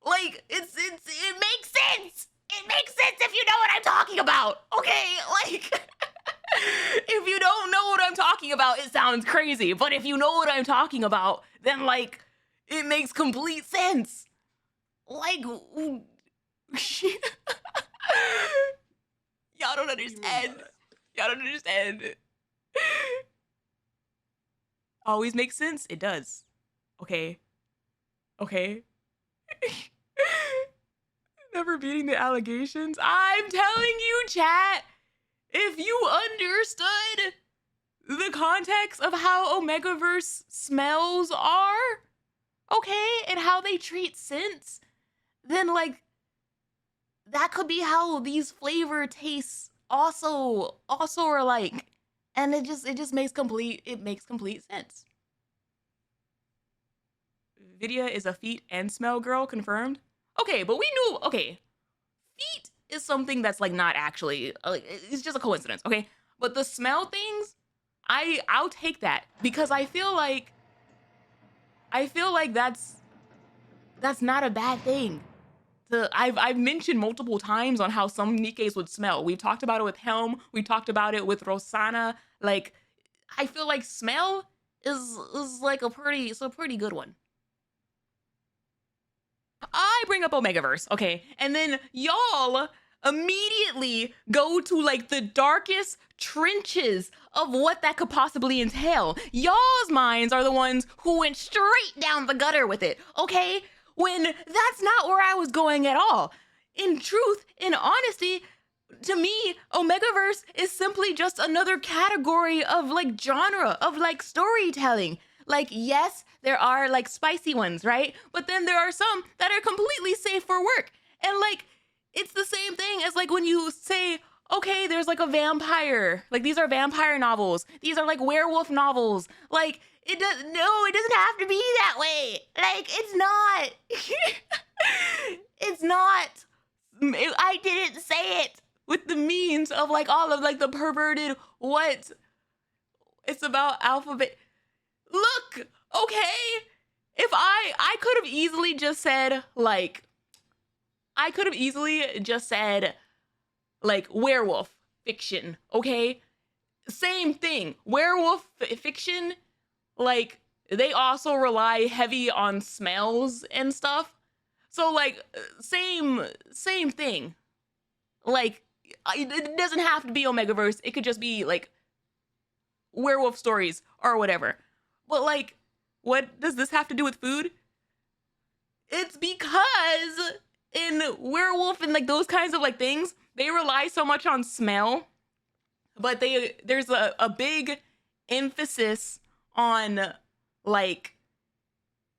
Like, it makes sense! It makes sense if you know what I'm talking about, okay? Like, if you don't know what I'm talking about, it sounds crazy, but if you know what I'm talking about, then, like, it makes complete sense. Like, y'all don't understand. Y'all don't understand. Always makes sense? It does. Okay. Never beating the allegations. I'm telling you, chat, if you understood the context of how Omegaverse smells are, okay, and how they treat scents, then like that could be how these flavor tastes also are like, and it just makes complete sense. Vidya is a feet and smell girl, confirmed. Okay, but we knew, okay, feet is something that's like not actually, like, it's just a coincidence, okay? But the smell things, I'll take that, because I feel like that's not a bad thing. I've mentioned multiple times on how some Nikkes would smell. We've talked about it with Helm, we talked about it with Rosanna. Like, I feel like smell is like a pretty good one. I bring up Omegaverse, okay, and then y'all immediately go to like the darkest trenches of what that could possibly entail. Y'all's minds are the ones who went straight down the gutter with it, okay? When that's not where I was going at all. In truth, in honesty, to me, Omegaverse is simply just another category of like genre, of like storytelling. Like, yes, there are like spicy ones, right? But then there are some that are completely safe for work. And like, it's the same thing as like when you say, okay, there's like a vampire. Like, these are vampire novels. These are like werewolf novels. Like, it doesn't have to be that way. Like, it's not. It's not. I didn't say it with the means of like all of like the perverted what. It's about alphabet. Look, okay, if I could have easily just said like, werewolf fiction, okay? Same thing, werewolf fiction, like, they also rely heavy on smells and stuff. So like, same thing. Like, it doesn't have to be Omegaverse, it could just be like werewolf stories or whatever. But like, what does this have to do with food? It's because in werewolf and like those kinds of like things, they rely so much on smell, but there's a big emphasis on like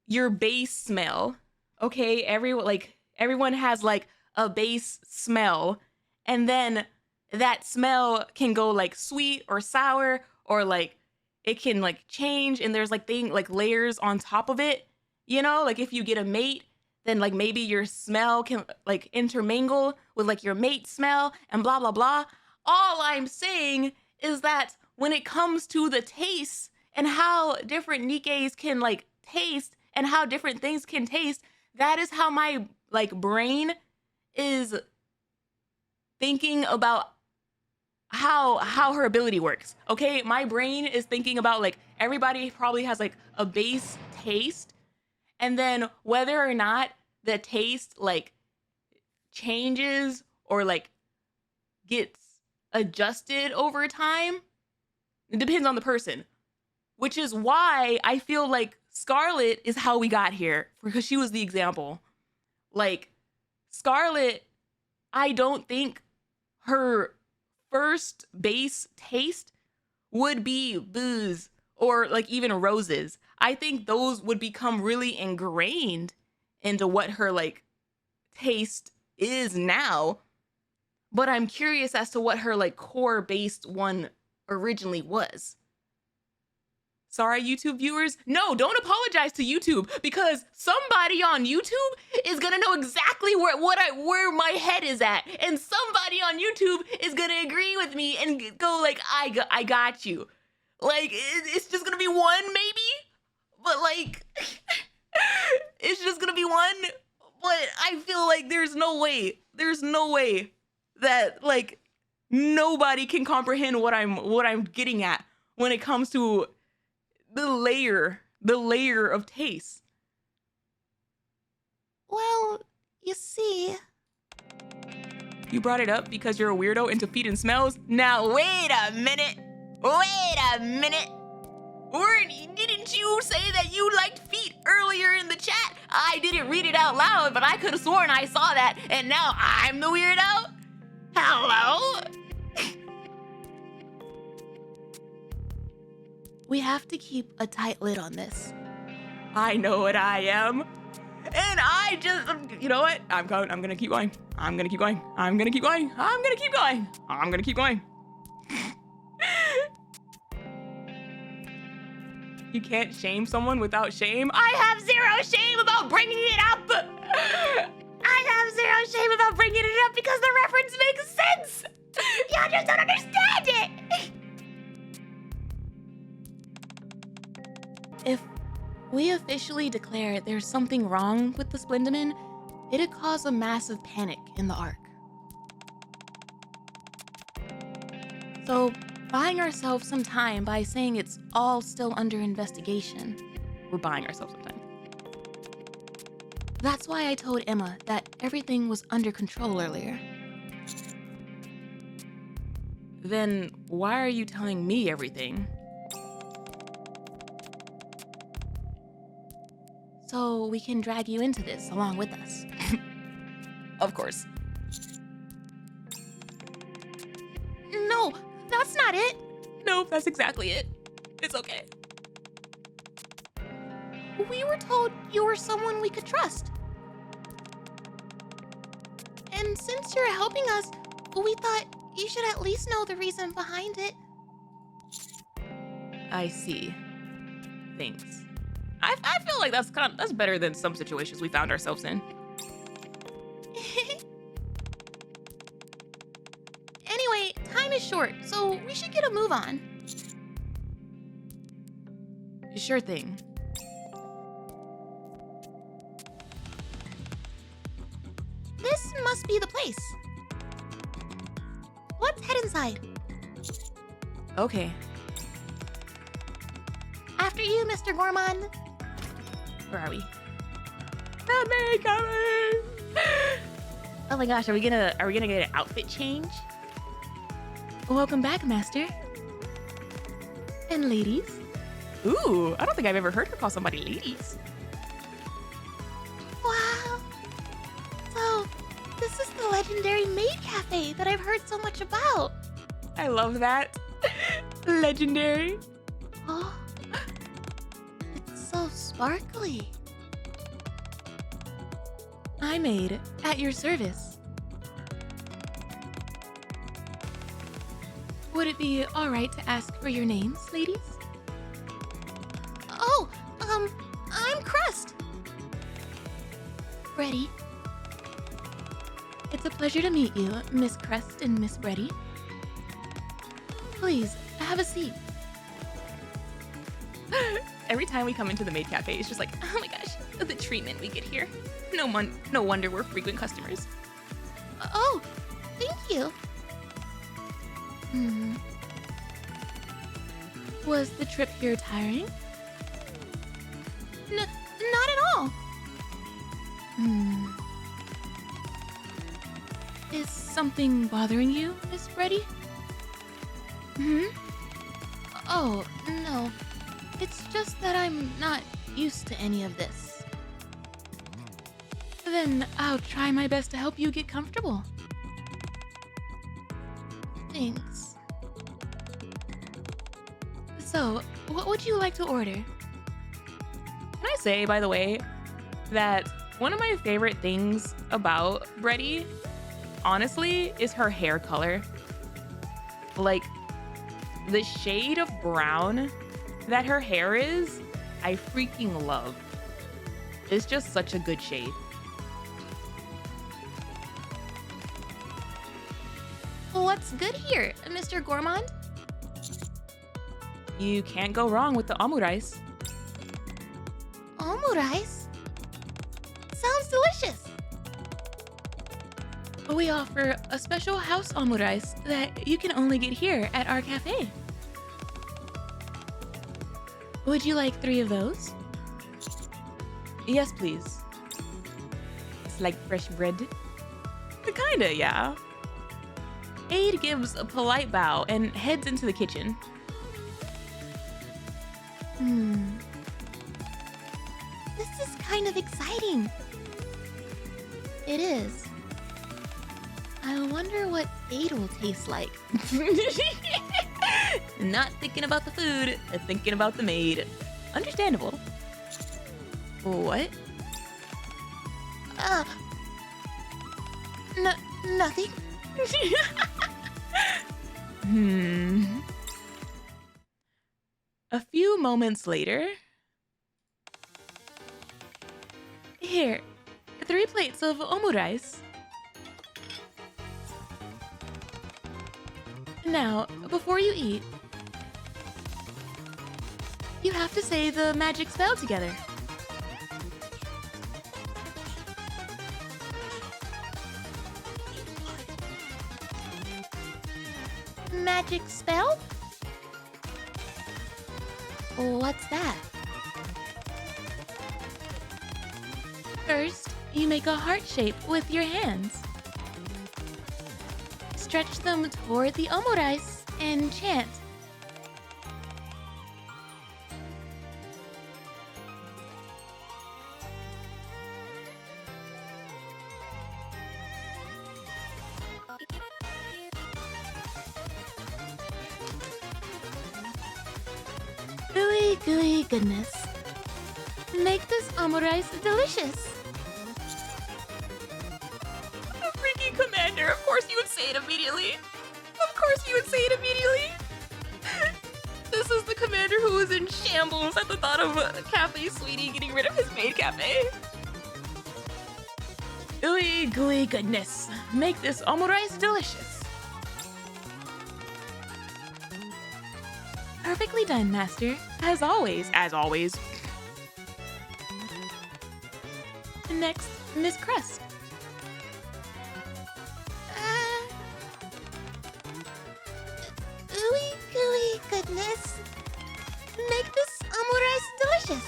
your base smell. Okay, everyone has like a base smell, and then that smell can go like sweet or sour, or like it can like change, and there's like layers on top of it, you know? Like, if you get a mate, then like maybe your smell can like intermingle with like your mate smell and blah blah blah. All I'm saying is that when it comes to the taste and how different Nikkes can like taste and how different things can taste, that is how my like brain is thinking about how her ability works. Okay, my brain is thinking about like, everybody probably has like a base taste, and then whether or not the taste like changes or like gets adjusted over time, it depends on the person. Which is why I feel like Scarlet is how we got here, because she was the example. Like, Scarlet, I don't think her first base taste would be booze or like even roses. I think those would become really ingrained into what her like taste is now. But I'm curious as to what her like core based one originally was. Sorry, YouTube viewers. No, don't apologize to YouTube, because somebody on YouTube is gonna know exactly where my head is at, and somebody on YouTube is gonna agree with me and go like, I got you. Like, it's just gonna be one, maybe, but like, it's just gonna be one. But I feel like there's no way that like nobody can comprehend what I'm getting at when it comes to the layer of taste. Well, you see, You brought it up because you're a weirdo into feet and smells? Now wait a minute. Didn't you say that you liked feet earlier in the chat? I didn't read it out loud, but I could have sworn I saw that, and now I'm the weirdo? Hello? We have to keep a tight lid on this. I know what I am. And I just, you know what? I'm gonna keep going. I'm gonna keep going. I'm gonna keep going. I'm gonna keep going. I'm gonna keep going. You can't shame someone without shame. I have zero shame about bringing it up. I have zero shame about bringing it up because the reference makes sense. Y'all just don't understand it. If we officially declare there's something wrong with the Splendamin, it'd cause a massive panic in the Ark. So, buying ourselves some time by saying it's all still under investigation. We're buying ourselves some time. That's why I told Emma that everything was under control earlier. Then why are you telling me everything? So we can drag you into this along with us. Of course. No, that's not it. Nope, that's exactly it. It's okay. We were told you were someone we could trust. And since you're helping us, we thought you should at least know the reason behind it. I see. Thanks. I feel like that's better than some situations we found ourselves in. Anyway, time is short, so we should get a move on. Sure thing. This must be the place. Let's head inside. Okay. After you, Mr. Gourmand. Where are we? The Maid coming! Oh my gosh, are we gonna get an outfit change? Welcome back, Master. And ladies. Ooh, I don't think I've ever heard her call somebody ladies. Wow. So, this is the legendary Maid Cafe that I've heard so much about. I love that. Legendary. Oh, it's so sparkly. I'm Maid, at your service. Would it be alright to ask for your names, ladies? Oh, I'm CRUST. Bready. It's a pleasure to meet you, Miss CRUST and Miss Bready. Please, have a seat. Every time we come into the Maid Cafe, it's just like, oh my gosh, the treatment we get here. No wonder we're frequent customers. Oh, thank you. Was the trip here tiring? Not at all. Is something bothering you, Miss Bready? Oh, no. It's just that I'm not used to any of this. Then I'll try my best to help you get comfortable. Thanks. So, what would you like to order? Can I say, by the way, that one of my favorite things about Bready, honestly, is her hair color. Like, the shade of brown that her hair is, I freaking love. It's just such a good shade. What's good here, Mr. Gourmand? You can't go wrong with the omurice. Omurice? Sounds delicious. We offer a special house omurice that you can only get here at our cafe. Would you like 3 of those? Yes, please. It's like fresh bread. Kinda, yeah. Aid gives a polite bow and heads into the kitchen. This is kind of exciting. It is. I wonder what Aid will taste like. Not thinking about the food, thinking about the maid. Understandable. What? Nothing. A few moments later. Here, 3 plates of omu rice. Now, before you eat, you have to say the magic spell together. Magic spell? What's that? First, you make a heart shape with your hands. Stretch them toward the omu rice and chant. Gooey, gooey goodness. Make this omu rice delicious. A freaking commander. Of course you would say it immediately. Of course you would say it immediately. This is the commander who was in shambles at the thought of Cafe Sweetie getting rid of his maid cafe. Ooey gooey goodness. Make this omu rice delicious. Perfectly done, Master. As always, as always. Next, Miss CRUST. Ooey gooey goodness. Make this omu rice delicious.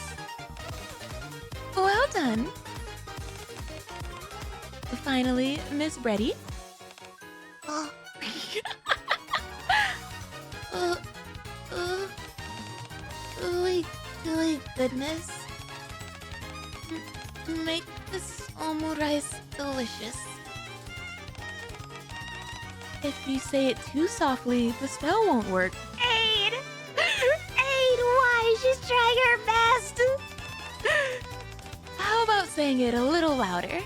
Well done. Finally, Miss Bready. Ooey gooey goodness. Make this omu rice delicious. If you say it too softly, the spell won't work. Aid! Aid, why? She's trying her best. How about saying it a little louder?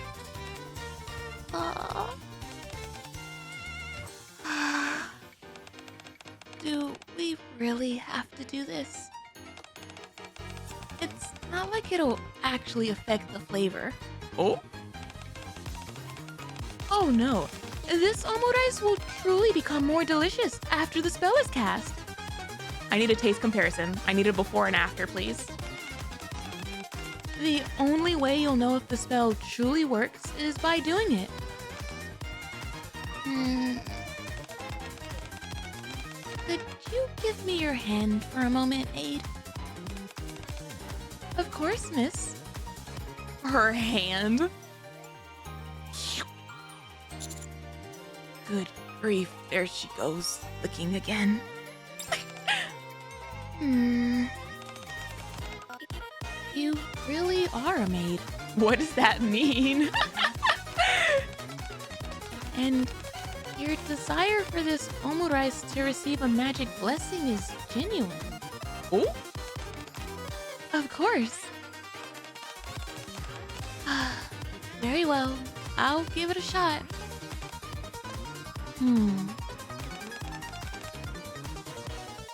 Do we really have to do this? It's not like it'll actually affect the flavor. Oh? Oh no. This omu rice will truly become more delicious after the spell is cast. I need a taste comparison. I need a before and after, please. The only way you'll know if the spell truly works is by doing it. Could you give me your hand for a moment, Aid? Of course, miss. Her hand? Good grief, there she goes, licking again. You really are a maid. What does that mean? And your desire for this omu rice to receive a magic blessing is genuine. Oh? Of course. Very well. I'll give it a shot.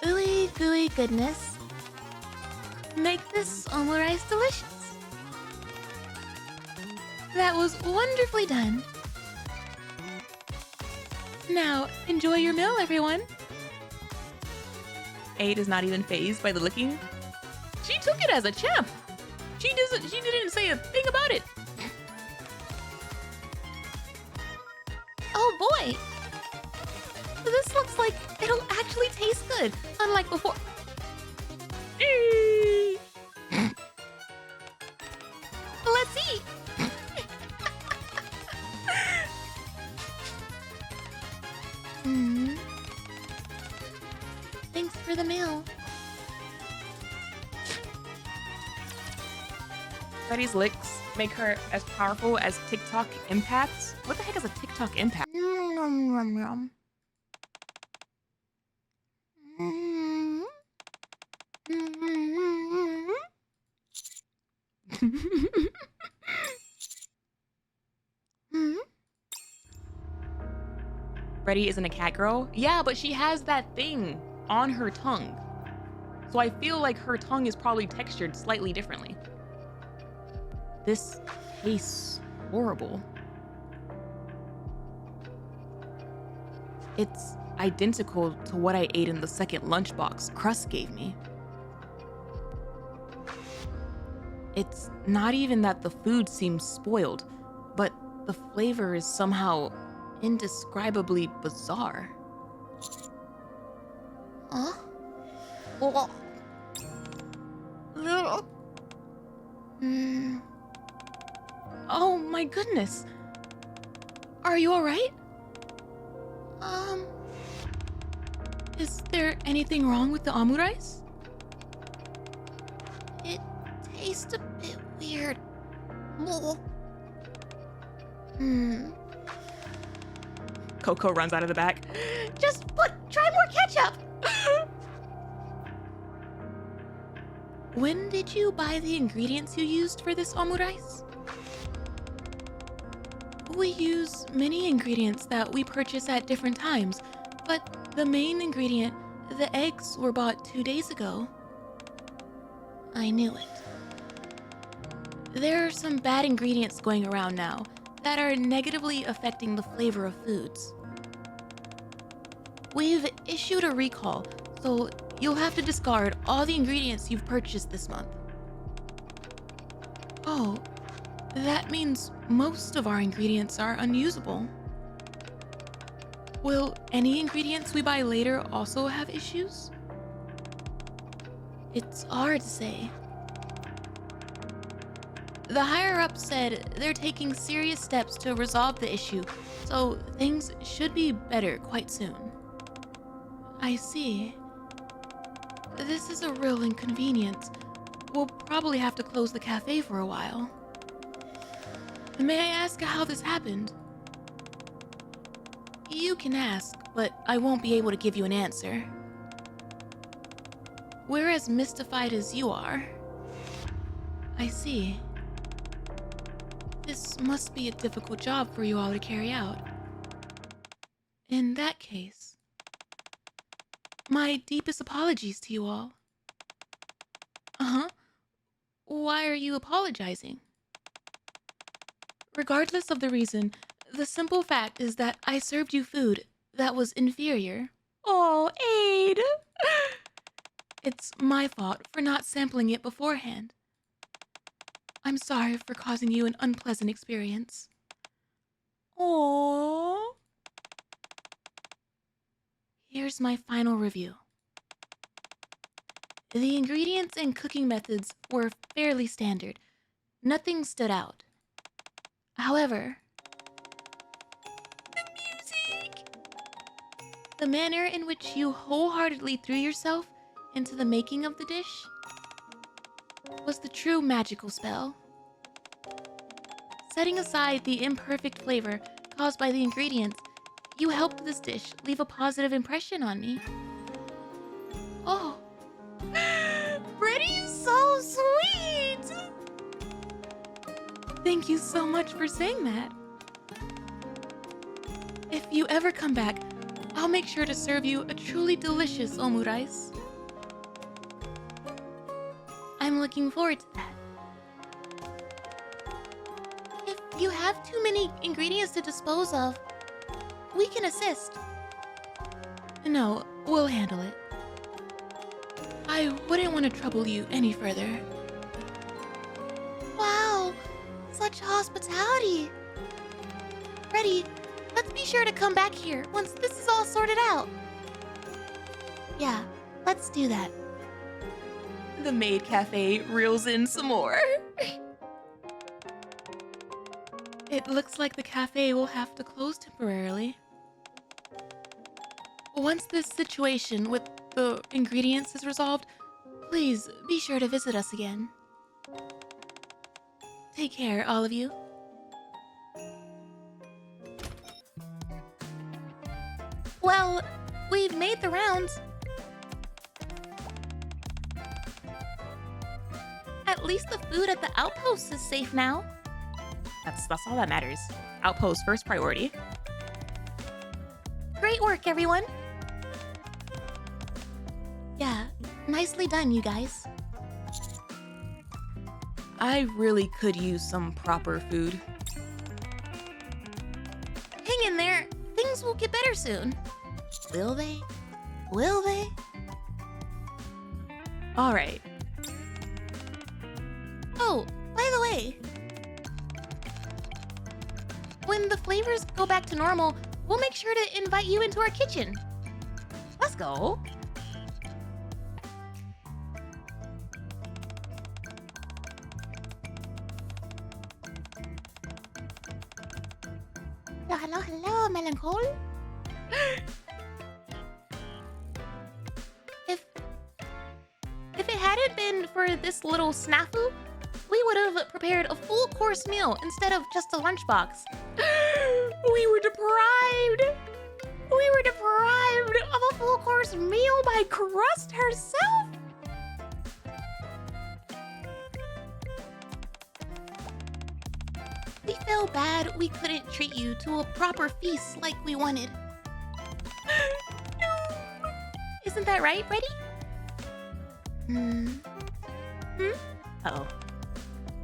Ooey gooey goodness. Make this omu rice delicious. That was wonderfully done. Now, enjoy your meal, everyone. Aid is not even fazed by the licking. She took it as a champ. She didn't say a thing about it. Oh boy. This looks like it'll actually taste good, unlike before. Let's eat. Thanks for the meal. Betty's licks make her as powerful as TikTok empaths. What the heck is a TikTok empath? Nom nom nom nom. Bready isn't a cat girl? Yeah, but she has that thing on her tongue. So I feel like her tongue is probably textured slightly differently. This tastes horrible. It's identical to what I ate in the second lunchbox CRUST gave me. It's not even that the food seems spoiled, but the flavor is somehow indescribably bizarre. Huh? Oh my goodness. Are you alright? Is there anything wrong with the omurice? It tastes a bit weird. Coco runs out of the back. Try more ketchup. When did you buy the ingredients you used for this omurice? We use many ingredients that we purchase at different times, but the main ingredient, the eggs, were bought 2 days ago. I knew it. There are some bad ingredients going around now that are negatively affecting the flavor of foods. We've issued a recall, so you'll have to discard all the ingredients you've purchased this month. Oh, that means most of our ingredients are unusable. Will any ingredients we buy later also have issues? It's hard to say. The higher-ups said they're taking serious steps to resolve the issue, so things should be better quite soon. I see. This is a real inconvenience. We'll probably have to close the cafe for a while. May I ask how this happened? You can ask, but I won't be able to give you an answer. We're as mystified as you are. I see. This must be a difficult job for you all to carry out. In that case, my deepest apologies to you all. Uh-huh. Why are you apologizing? Regardless of the reason, the simple fact is that I served you food that was inferior. Oh, Aid! It's my fault for not sampling it beforehand. I'm sorry for causing you an unpleasant experience. Aww. Here's my final review. The ingredients and cooking methods were fairly standard. Nothing stood out. However, the music! The manner in which you wholeheartedly threw yourself into the making of the dish was the true magical spell. Setting aside the imperfect flavor caused by the ingredients, you helped this dish leave a positive impression on me. Oh, Bready's so sweet. thank you so much for saying that. If you ever come back, I'll make sure to serve you a truly delicious omurice. I'm looking forward to that. If you have too many ingredients to dispose of, we can assist. No, we'll handle it. I wouldn't want to trouble you any further. Wow, such hospitality. Bready, let's be sure to come back here once this is all sorted out. Yeah, let's do that. The Maid Cafe reels in some more. It looks like the cafe will have to close temporarily. Once this situation with the ingredients is resolved, please be sure to visit us again. Take care, all of you. Well, we've made the rounds. At least the food at the outpost is safe now. That's all that matters. Outpost first priority. Great work, everyone. Yeah, nicely done, you guys. I really could use some proper food. Hang in there. Things will get better soon. Will they? Will they? All right. Oh, by the way, when the flavors go back to normal, we'll make sure to invite you into our kitchen. Let's go. Hello, Melancholy. If it hadn't been for this little snafu, we would have prepared a full course meal instead of just a lunchbox. We were deprived. We were deprived of a full course meal by CRUST herself. We feel bad we couldn't treat you to a proper feast like we wanted. Isn't that right, Bready? Uh-oh.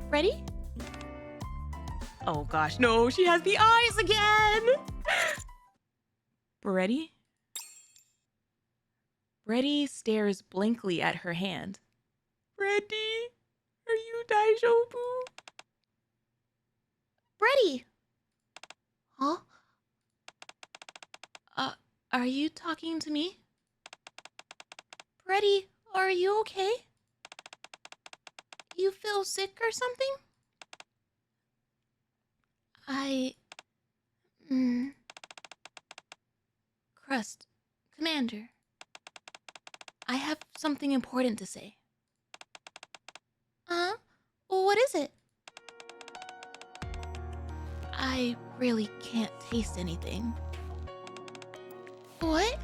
Ready? Oh gosh, no, she has the eyes again. Bready? Bready stares blankly at her hand. Bready, are you daijoubu? Bready! Huh? Are you talking to me? Bready, are you okay? You feel sick or something? CRUST, Commander. I have something important to say. Well, what is it? I really can't taste anything. What?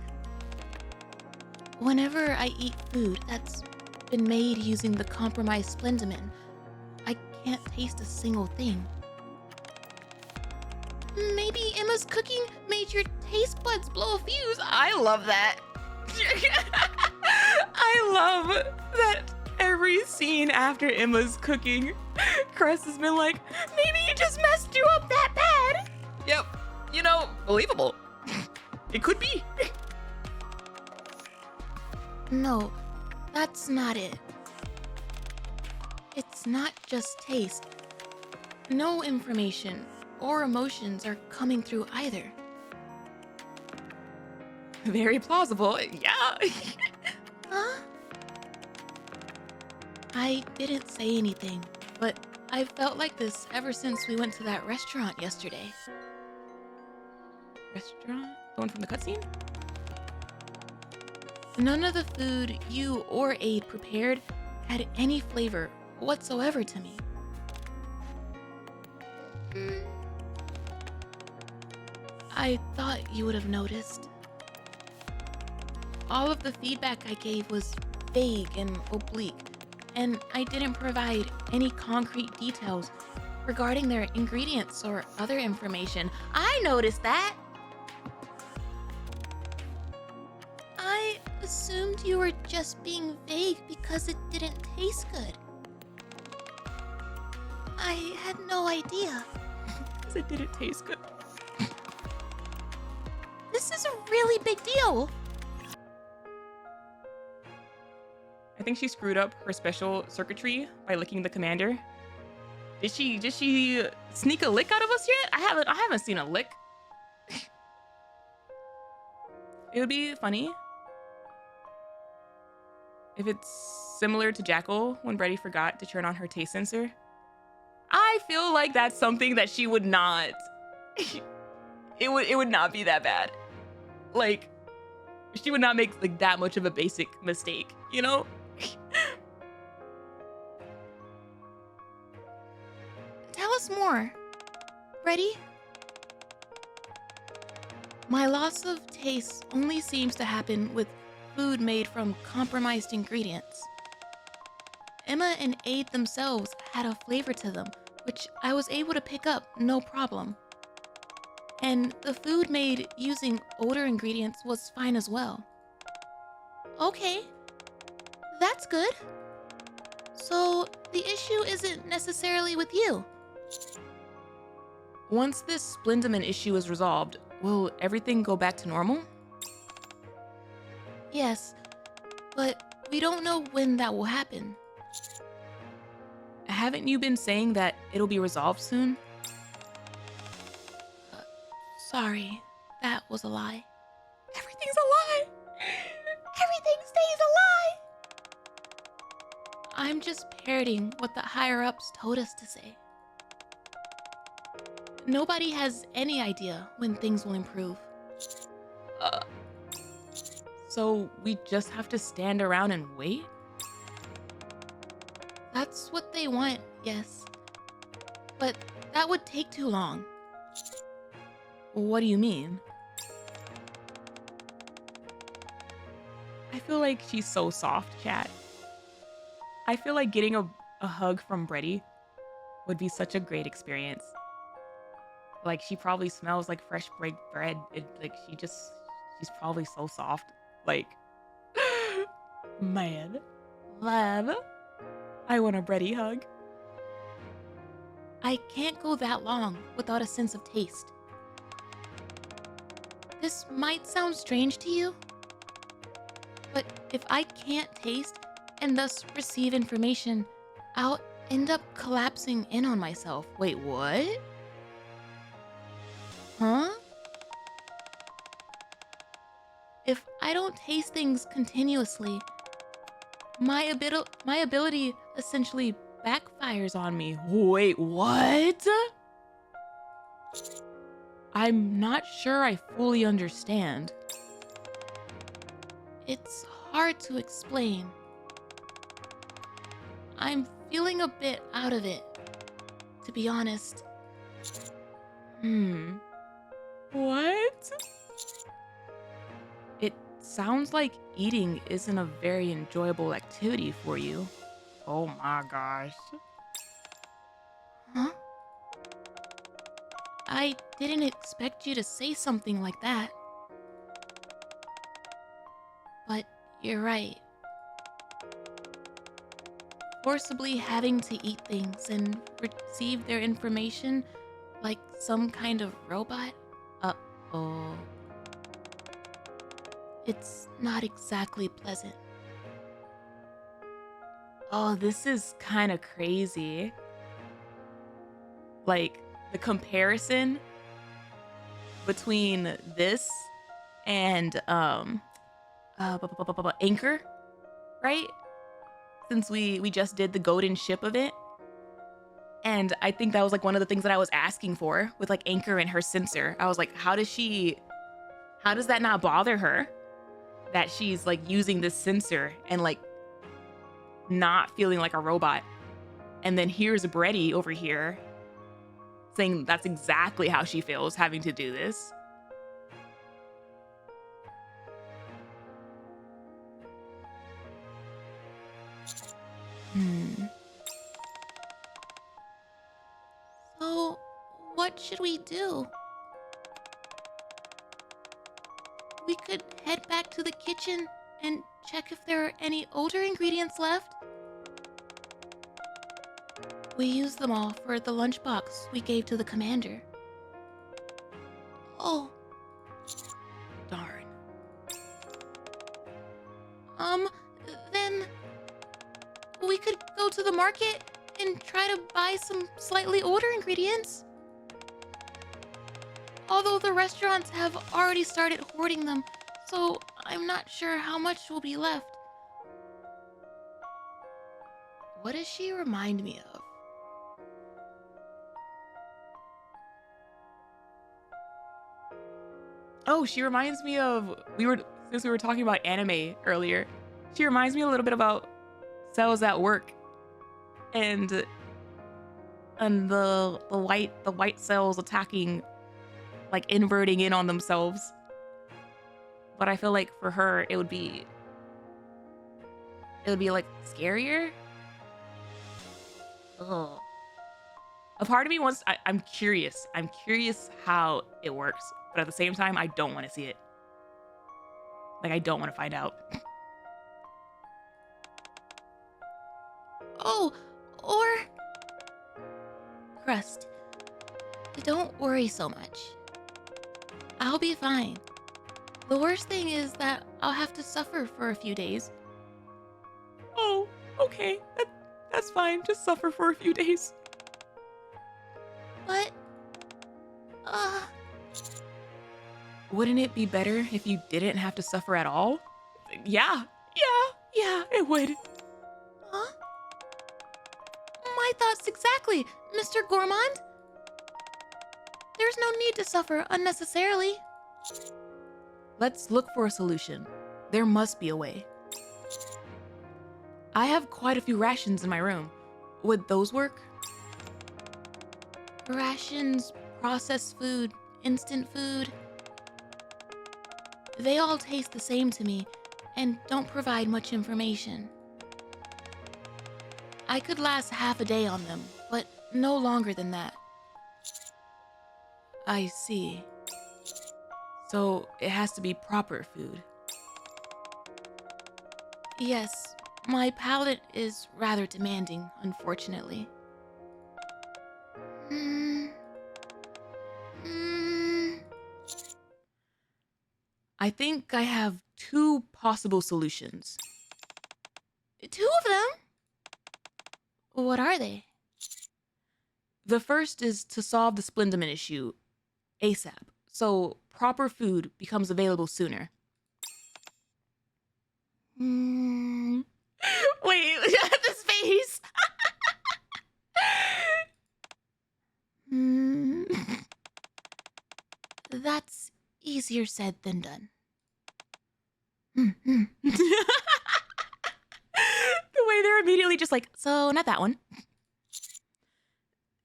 Whenever I eat food that's been made using the compromised Splendamin, I can't taste a single thing. Maybe Emma's cooking made your taste buds blow a fuse. I love that. I love that every scene after Emma's cooking, CRUST has been like, maybe it just messed you up that bad. Yep, you know, believable. It could be. No, that's not it. It's not just taste. No information or emotions are coming through either. Very plausible, yeah. Huh? I didn't say anything, but I've felt like this ever since we went to that restaurant yesterday. Restaurant? The one from the cutscene? None of the food you or Aid prepared had any flavor whatsoever to me. I thought you would have noticed. All of the feedback I gave was vague and oblique, and I didn't provide any concrete details regarding their ingredients or other information. I noticed that! I assumed you were just being vague because it didn't taste good. I had no idea. Because it didn't taste good. This is a really big deal. I think she screwed up her special circuitry by licking the commander. Did she sneak a lick out of us yet? I haven't seen a lick. It would be funny if it's similar to Jackal when Bready forgot to turn on her taste sensor. I feel like that's something that she would not. It would not be that bad. Like, she would not make like that much of a basic mistake, you know? Tell us more. Ready? My loss of taste only seems to happen with food made from compromised ingredients. Emma and Aid themselves had a flavor to them, which I was able to pick up no problem. And the food made using odor ingredients was fine as well. Okay, that's good. So the issue isn't necessarily with you. Once this Splendamin issue is resolved, will everything go back to normal? Yes, but we don't know when that will happen. Haven't you been saying that it'll be resolved soon? Sorry, that was a lie. Everything's a lie! Everything stays a lie! I'm just parroting what the higher-ups told us to say. Nobody has any idea when things will improve. So we just have to stand around and wait? That's what they want, yes. But that would take too long. What do you mean? I feel like she's so soft, chat. I feel like getting a hug from Bready would be such a great experience. Like, she probably smells like fresh baked bread. She's probably so soft. Like, man. Love. I want a Bready hug. I can't go that long without a sense of taste. This might sound strange to you, but if I can't taste and thus receive information, I'll end up collapsing in on myself. Wait, what? Huh? If I don't taste things continuously, my ability essentially backfires on me. Wait, what? I'm not sure I fully understand. It's hard to explain. I'm feeling a bit out of it, to be honest. What? It sounds like eating isn't a very enjoyable activity for you. Oh my gosh. Huh? I didn't expect you to say something like that. But you're right. Forcibly having to eat things and receive their information like some kind of robot? Uh-oh. It's not exactly pleasant. Oh, this is kind of crazy. Like, the comparison between this and Anchor, right? Since we just did the golden ship event. And I think that was like one of the things that I was asking for with like Anchor and her sensor. I was like, how does that not bother her that she's like using this sensor and like not feeling like a robot? And then here's Bready over here saying that's exactly how she feels having to do this. So, what should we do? We could head back to the kitchen and check if there are any older ingredients left. We used them all for the lunchbox we gave to the commander. Oh. Darn. Then we could go to the market and try to buy some slightly older ingredients. Although the restaurants have already started hoarding them, so I'm not sure how much will be left. What does she remind me of? Oh, she reminds me of since we were talking about anime earlier. She reminds me a little bit about cells at work, and the white cells attacking, like inverting in on themselves. But I feel like for her it would be like scarier. Ugh. A part of me wants, I'm curious. I'm curious how it works. But at the same time, I don't want to see it. Like, I don't want to find out. Oh, or... Crust, don't worry so much. I'll be fine. The worst thing is that I'll have to suffer for a few days. Oh, okay. That's fine. Just suffer for a few days. But... Wouldn't it be better if you didn't have to suffer at all? Yeah, it would. Huh? My thoughts exactly, Mr. Gourmand. There's no need to suffer unnecessarily. Let's look for a solution. There must be a way. I have quite a few rations in my room. Would those work? Rations, processed food, instant food. They all taste the same to me and don't provide much information. I could last half a day on them, but no longer than that. I see. So it has to be proper food. Yes, my palate is rather demanding, unfortunately. I think I have 2 possible solutions. 2 of them? What are they? The first is to solve the Splendamin issue ASAP, so proper food becomes available sooner. Wait, this face! That's easier said than done. The way they're immediately just like, so not that one.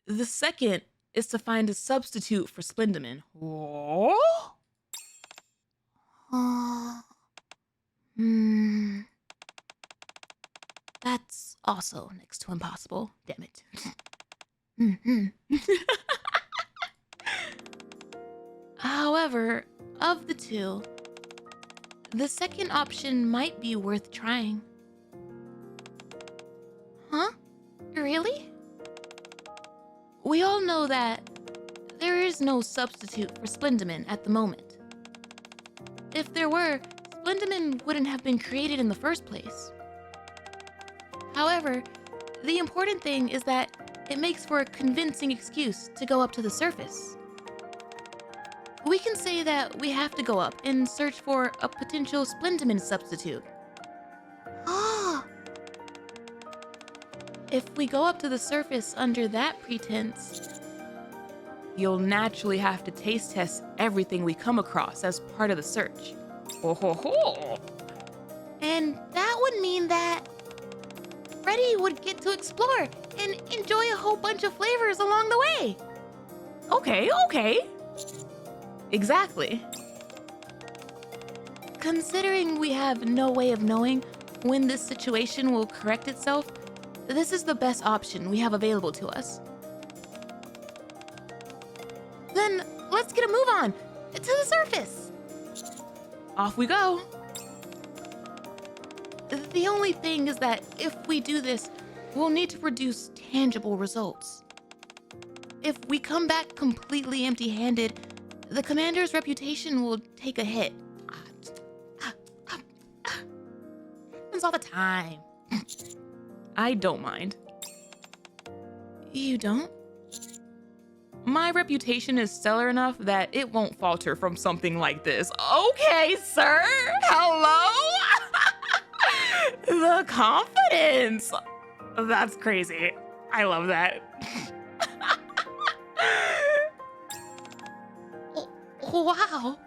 The second is to find a substitute for Splendamin. Oh? That's also next to impossible. Damn it. However, of the 2, the second option might be worth trying. Huh? Really? We all know that there is no substitute for Splendamin at the moment. If there were, Splendamin wouldn't have been created in the first place. However, the important thing is that it makes for a convincing excuse to go up to the surface. We can say that we have to go up and search for a potential Splendamin substitute. Ah! If we go up to the surface under that pretense, You'll naturally have to taste test everything we come across as part of the search. Oh ho ho! and that would mean that Bready would get to explore and enjoy a whole bunch of flavors along the way. Okay. Exactly. Considering we have no way of knowing when this situation will correct itself, this is the best option we have available to us. Then let's get a move on to the surface. Off we go. The only thing is that if we do this, we'll need to produce tangible results. If we come back completely empty-handed, the commander's reputation will take a hit. Happens all the time. I don't mind. You don't? My reputation is stellar enough that it won't falter from something like this. Okay, sir. Hello? The confidence. That's crazy. I love that. Wow.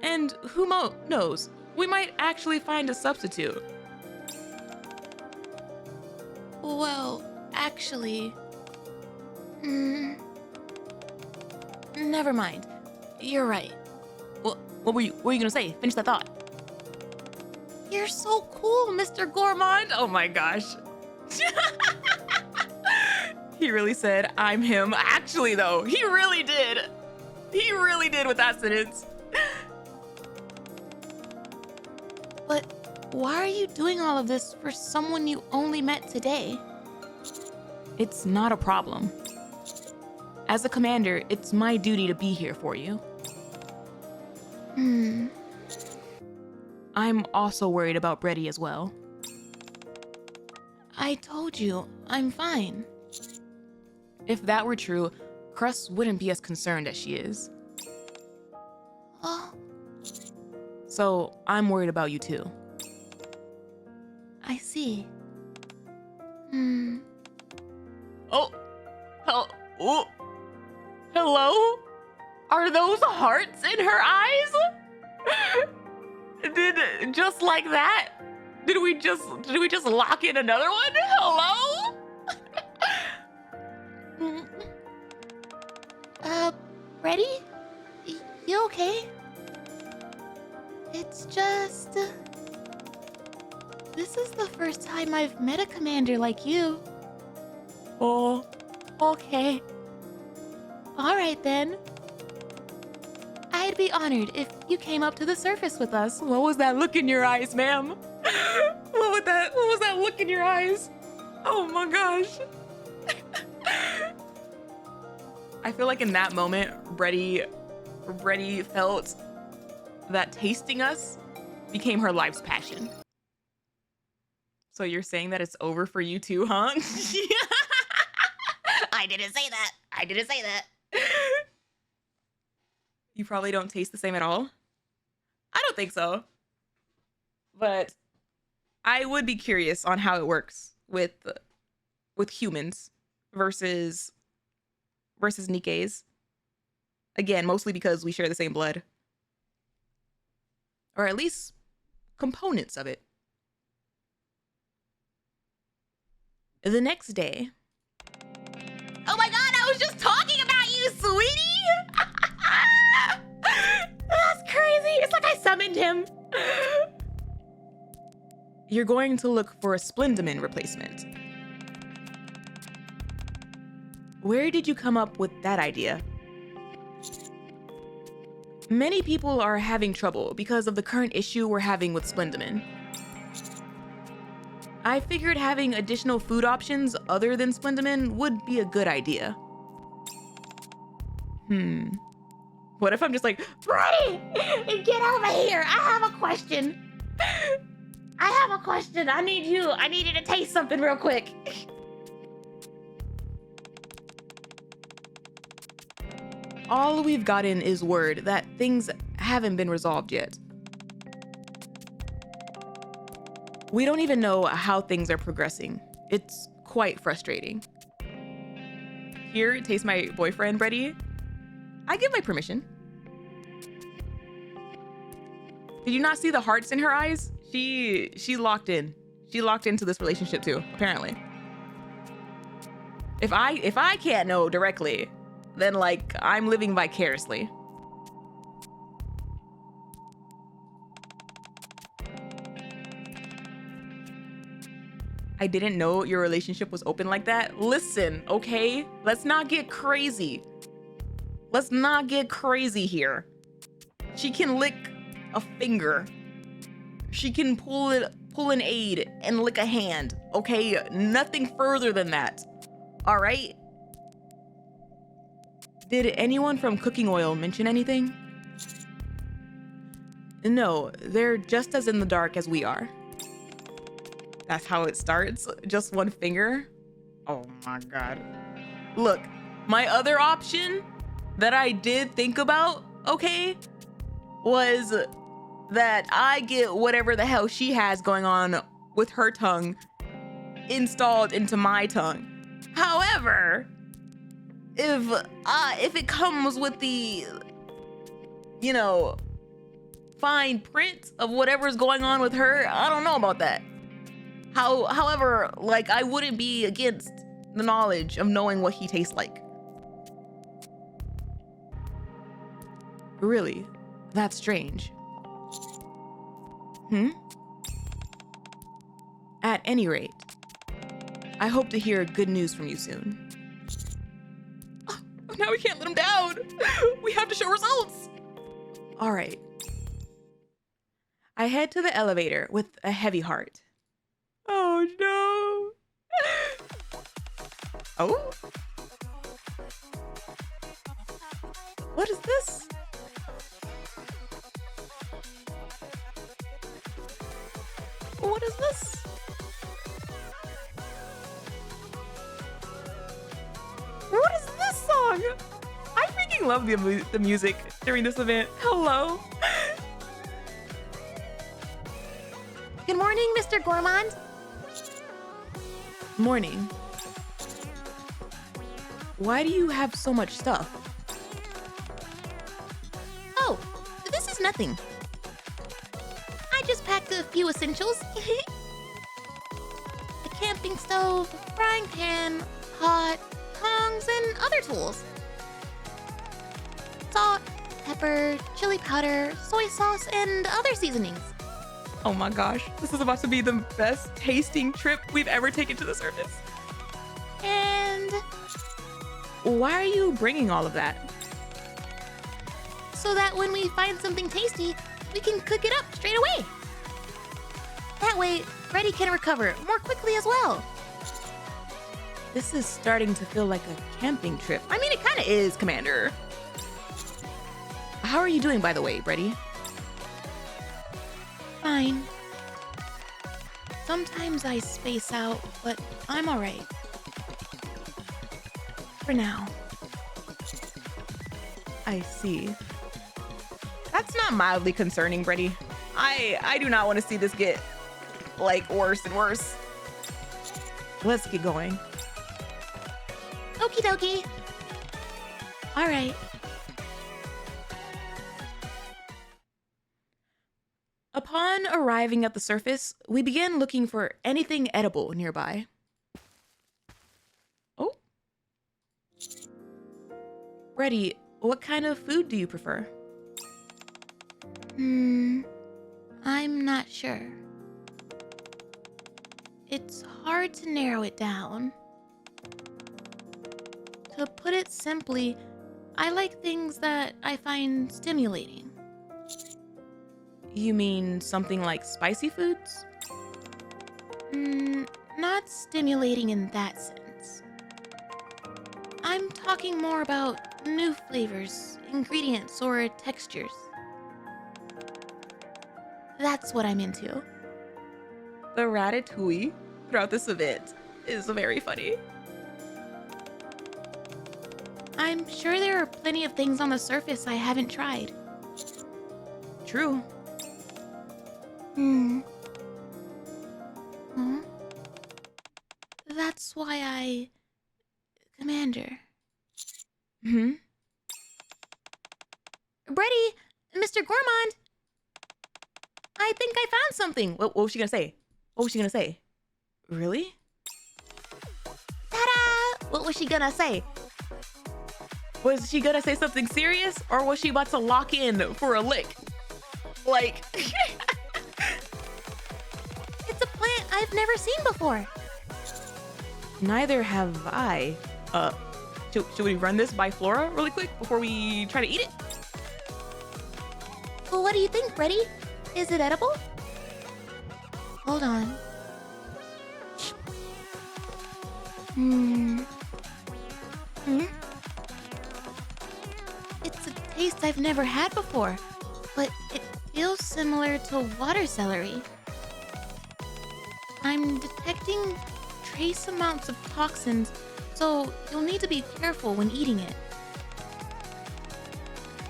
And who knows? We might actually find a substitute. Well, actually... never mind. You're right. What were you gonna say? Finish that thought. You're so cool, Mr. Gourmand. Oh my gosh. He really said, I'm him. Actually, though, he really did. He really did with that sentence. But why are you doing all of this for someone you only met today? It's not a problem. As a commander, it's my duty to be here for you. I'm also worried about Bready as well. I told you, I'm fine. If that were true, CRUST wouldn't be as concerned as she is. Oh. So I'm worried about you too. I see. Oh. Oh. Hello? Are those hearts in her eyes? Did just like that? Did we just lock in another one? Hello? Bready? You okay? It's just... This is the first time I've met a commander like you. Oh, okay. Alright then. I'd be honored if you came up to the surface with us. What was that look in your eyes, ma'am? What was that look in your eyes? Oh my gosh. I feel like in that moment, Bready felt that tasting us became her life's passion. So you're saying that it's over for you too, huh? I didn't say that. I didn't say that. You probably don't taste the same at all. I don't think so. But I would be curious on how it works with humans versus NIKKEs. Again, mostly because we share the same blood. Or at least components of it. The next day. Oh my god, I was just talking about you, sweetie! That's crazy. It's like I summoned him. You're going to look for a Splendamin replacement. Where did you come up with that idea? Many people are having trouble because of the current issue we're having with Splendamin. I figured having additional food options other than Splendamin would be a good idea. What if I'm just like, Bready, get over here. I have a question. I need you to taste something real quick. all we've gotten is word that things haven't been resolved yet. We don't even know how things are progressing. It's quite frustrating. Here, taste my boyfriend, Bready. I give my permission. Did you not see the hearts in her eyes? She locked in. She locked into this relationship too, apparently. If I can't know directly, then like I'm living vicariously. I didn't know your relationship was open like that. Listen, okay? Let's not get crazy. Let's not get crazy here. She can lick a finger. She can pull an aid and lick a hand, okay? Nothing further than that. All right? Did anyone from Cooking Oil mention anything? No, they're just as in the dark as we are. That's how it starts? Just one finger? Oh my God. Look, my other option that I did think about, okay, was that I get whatever the hell she has going on with her tongue installed into my tongue. However, if it comes with the, you know, fine print of whatever's going on with her, I don't know about that. However, like, I wouldn't be against the knowledge of knowing what he tastes like. Really? That's strange. At any rate, I hope to hear good news from you soon. Now we can't let him down. We have to show results. All right. I head to the elevator with a heavy heart. Oh no. Oh? What is this? What is this? What is this song? I freaking love the music during this event. Hello. Good morning, Mr. Gourmand. Morning. Why do you have so much stuff? Oh, this is nothing. I just packed a few essentials. A camping stove, frying pan, pot, tongs, and other tools. Salt, pepper, chili powder, soy sauce, and other seasonings. Oh my gosh, this is about to be the best tasting trip we've ever taken to the surface. And Why are you bringing all of that? so that when we find something tasty, we can cook it up straight away. That way, Bready can recover more quickly as well. This is starting to feel like a camping trip. I mean, it kind of is, Commander. How are you doing, by the way, Bready? Fine. Sometimes I space out, but I'm alright. For now. I see. That's not mildly concerning, Bready. I do not want to see this get, like, worse and worse. Let's get going. Okie dokie. Alright. Upon arriving at the surface, we began looking for anything edible nearby. Oh. Bready, what kind of food do you prefer? I'm not sure. It's hard to narrow it down. To put it simply, I like things that I find stimulating. You mean something like spicy foods? Not stimulating in that sense. I'm talking more about new flavors, ingredients, or textures. That's what I'm into. The ratatouille throughout this event is very funny. I'm sure there are plenty of things on the surface I haven't tried. True. That's why I... Commander. Hmm? Bready! Mr. Gourmand! I think I found something! What was she gonna say? What was she gonna say? Really? Ta-da! What was she gonna say? Was she gonna say something serious, or was she about to lock in for a lick? Like... It's a plant I've never seen before. Neither have I. Should we run this by Flora really quick before we try to eat it? Well, what do you think, Bready? Is it edible? Hold on. It's a taste I've never had before, but it feels similar to water celery. I'm detecting trace amounts of toxins, so you'll need to be careful when eating it.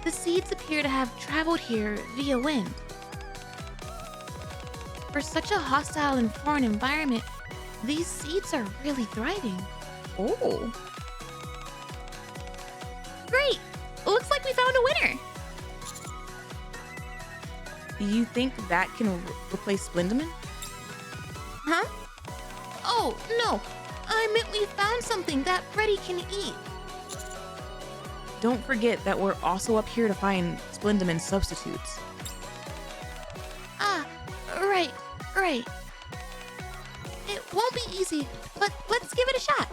The seeds appear to have traveled here via wind. For such a hostile and foreign environment, these seeds are really thriving. Oh. Great! Looks like we found a winner! You think that can replace Splendamin? Huh? Oh, no! I meant we found something that Bready can eat. Don't forget that we're also up here to find Splendamin substitutes. Ah, right. It won't be easy, but let's give it a shot.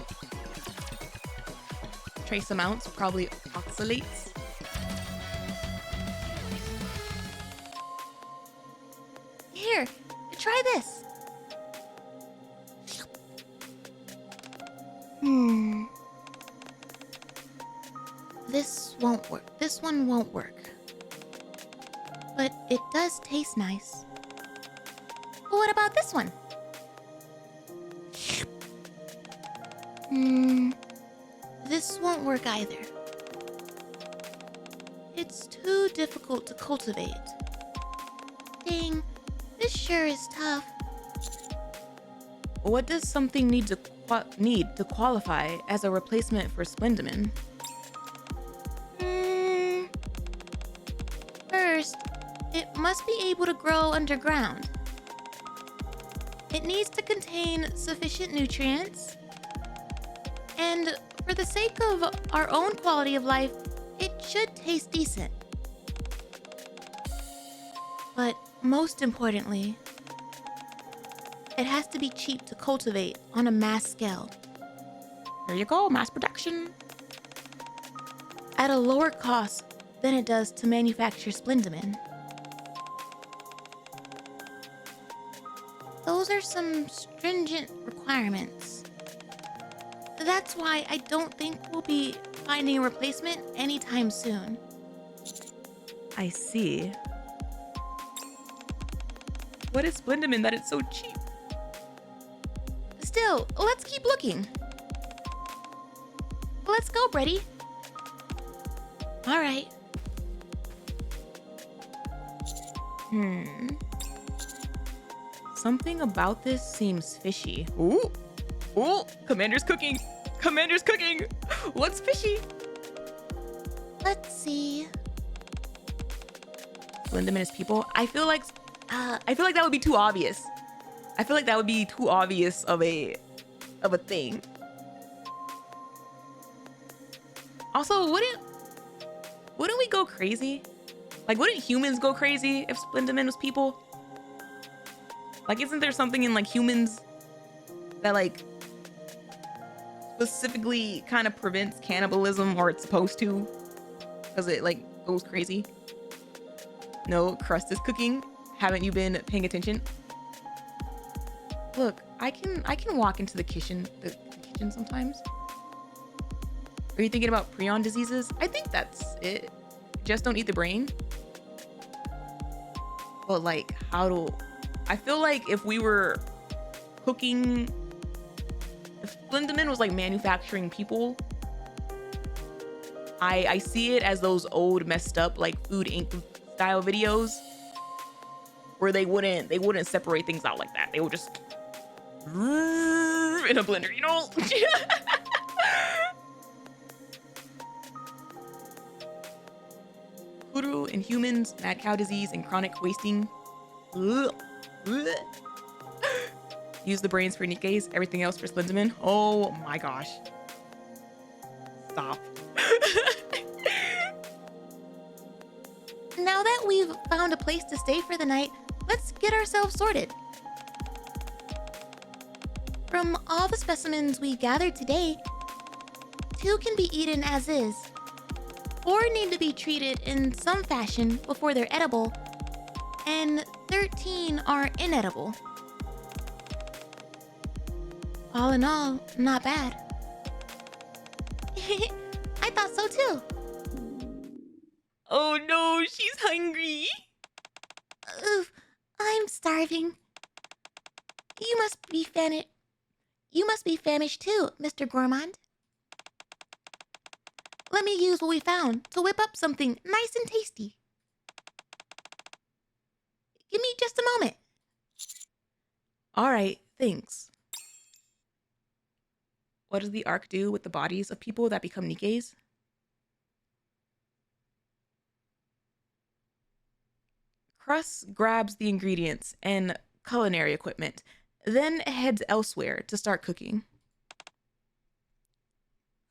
trace amounts, probably oxalates. Here, try this. This won't work. This one won't work. But it does taste nice. But what about this one? This won't work either. It's too difficult to cultivate. Dang, this sure is tough. What does something need to qualify as a replacement for Splendamin? First, it must be able to grow underground. It needs to contain sufficient nutrients. And for the sake of our own quality of life, it should taste decent. But most importantly, it has to be cheap to cultivate on a mass scale. There you go, mass production. At a lower cost than it does to manufacture Splendamin. Those are some stringent requirements. That's why I don't think we'll be finding a replacement anytime soon. I see. What is Splendamin that it's so cheap? Still, let's keep looking. Let's go, Bready. All right. Something about this seems fishy. Ooh! Ooh! Commander's cooking! Commander's cooking! What's fishy? Let's see. Splendamin is people? I feel like that would be too obvious. I feel like that would be too obvious of a thing. Also, wouldn't we go crazy? Like, wouldn't humans go crazy if Splendamin was people? Like, isn't there something in, like, humans that, like, specifically kind of prevents cannibalism, or it's supposed to? Because it, like, goes crazy? No, CRUST is cooking. Haven't you been paying attention? Look, I can walk into the kitchen sometimes. Are you thinking about prion diseases? I think that's it. Just don't eat the brain. But, like, I feel like if we were cooking, if Splendamin was like manufacturing people, I see it as those old messed up like Food Inc. style videos where they wouldn't separate things out like that. They would just in a blender, you know? Kuru in humans, mad cow disease, and chronic wasting. Ugh. Ugh. Use the brains for NIKKEs, everything else for Splendamin. Oh my gosh. Stop. Now that we've found a place to stay for the night, let's get ourselves sorted. From all the specimens we gathered today, 2 can be eaten as is. 4 need to be treated in some fashion before they're edible, and 13 are inedible. All in all, not bad. I thought so too. Oh no, she's hungry. Oof, I'm starving. You must be famished too, Mr. Gourmand. Let me use what we found to whip up something nice and tasty. Give me just a moment. All right, thanks. What does the Ark do with the bodies of people that become NIKKEs? CRUST grabs the ingredients and culinary equipment, then heads elsewhere to start cooking.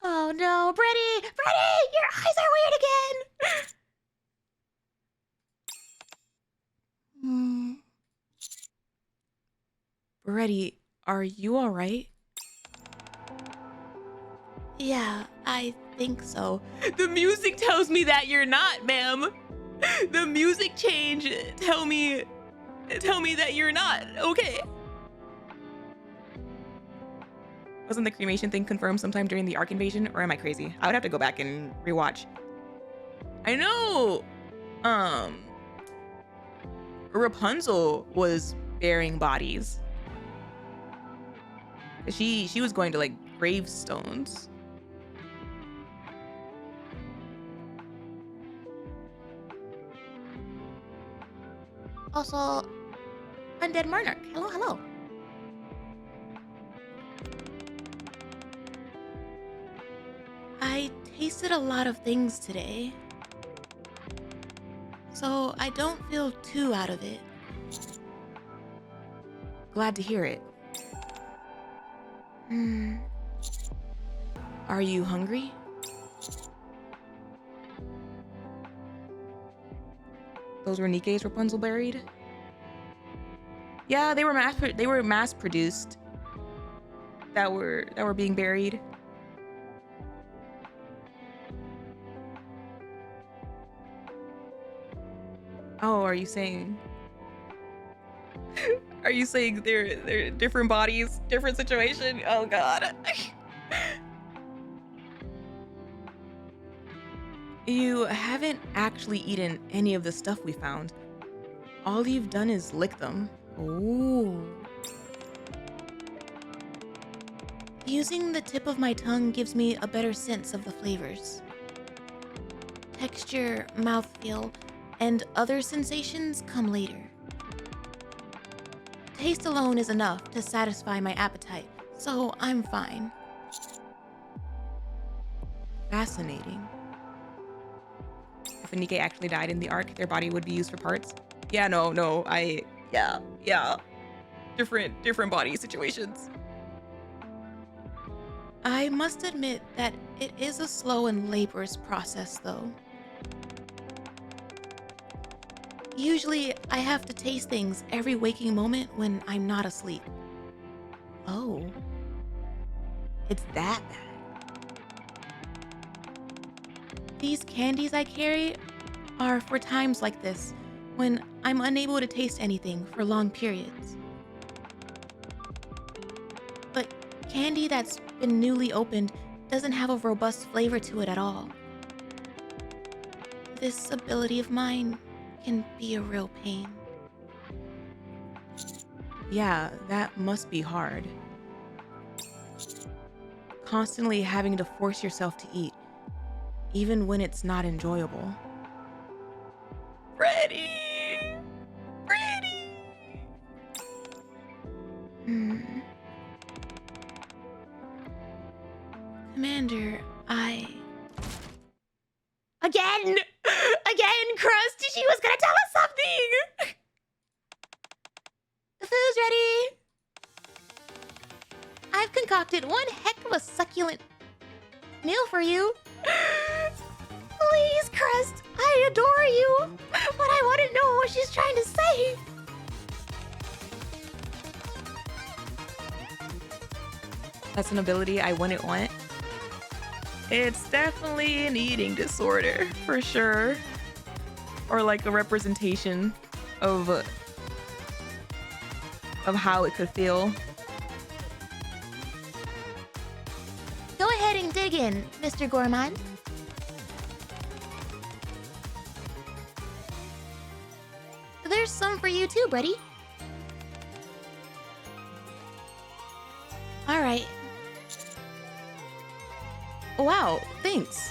Oh no, Bready! Bready! Your eyes are weird again! Bready, are you all right? Yeah, I think so. The music tells me that you're not, ma'am. The music change tell me that you're not. Okay. Wasn't the cremation thing confirmed sometime during the Ark invasion, or am I crazy? I would have to go back and rewatch. I know. Rapunzel was burying bodies. She was going to like gravestones. Also, Undead Monarch. Hello, hello. I tasted a lot of things today, so I don't feel too out of it. Glad to hear it. Are you hungry? Those were NIKKE's Rapunzel buried? Yeah, they were mass produced. That were being buried. Oh, are you saying? Are you saying they're different bodies, different situation? Oh God. You haven't actually eaten any of the stuff we found. All you've done is lick them. Ooh. Using the tip of my tongue gives me a better sense of the flavors. Texture, mouthfeel, and other sensations come later. Taste alone is enough to satisfy my appetite, so I'm fine. Fascinating. If a NIKKE actually died in the Ark, their body would be used for parts. Yeah, no, yeah. Different body situations. I must admit that it is a slow and laborious process, though. Usually, I have to taste things every waking moment when I'm not asleep. Oh. It's that bad. These candies I carry are for times like this, when I'm unable to taste anything for long periods. But candy that's been newly opened doesn't have a robust flavor to it at all. This ability of mine can be a real pain. Yeah, that must be hard. Constantly having to force yourself to eat, even when it's not enjoyable. Bready! Commander, Again, CRUST, she was gonna tell us something! The food's ready! I've concocted one heck of a succulent meal for you. Please, CRUST, I adore you, but I want to know what she's trying to say. That's an ability I wouldn't want. It's definitely an eating disorder, for sure. Or like a representation of how it could feel. Go ahead and dig in, Mr. Gourmand. There's some for you too, buddy. All right. Wow, thanks.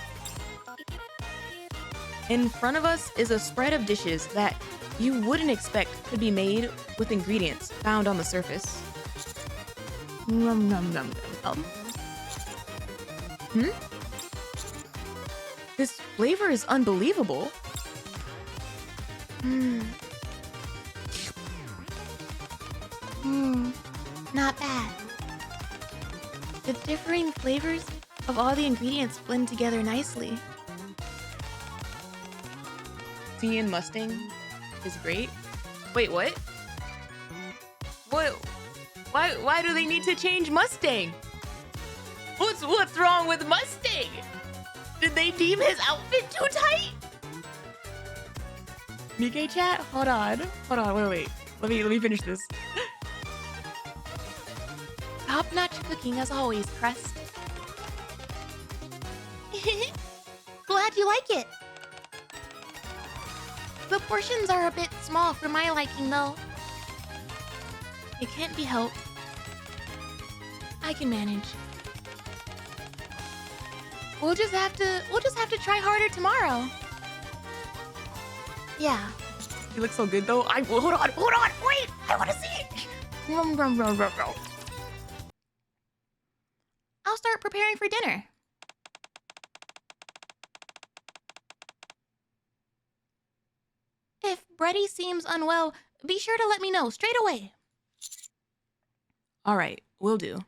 In front of us is a spread of dishes that you wouldn't expect could be made with ingredients found on the surface. Nom nom nom nom nom. This flavor is unbelievable. Not bad. The differing flavors of all the ingredients blend together nicely. Tea and Mustang is great. Wait, what? What? Why do they need to change Mustang? What's What's wrong with Mustang? Did they deem his outfit too tight? NIKKE chat? Hold on, wait. Let me finish this. Top-notch cooking as always, Crust. Glad you like it. The portions are a bit small for my liking, though. It can't be helped. I can manage. We'll just have to try harder tomorrow. Yeah. You look so good though. Hold on, wait, I want to see it. I'll start preparing for dinner. If Bready seems unwell, be sure to let me know straight away. All right, will do.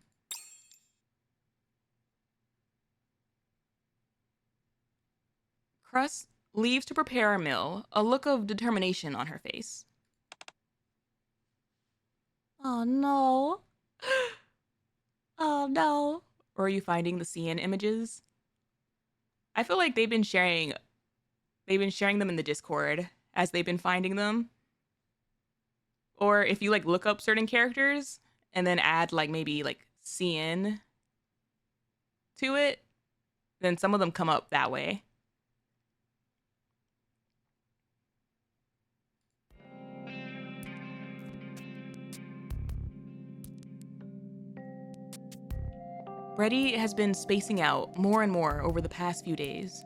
CRUST leaves to prepare a meal, a look of determination on her face. Oh no. Oh no. Or are you finding the CN images? I feel like they've been sharing them in the Discord as they've been finding them. Or if you like look up certain characters and then add like maybe like CN to it, then some of them come up that way. Bready has been spacing out more and more over the past few days.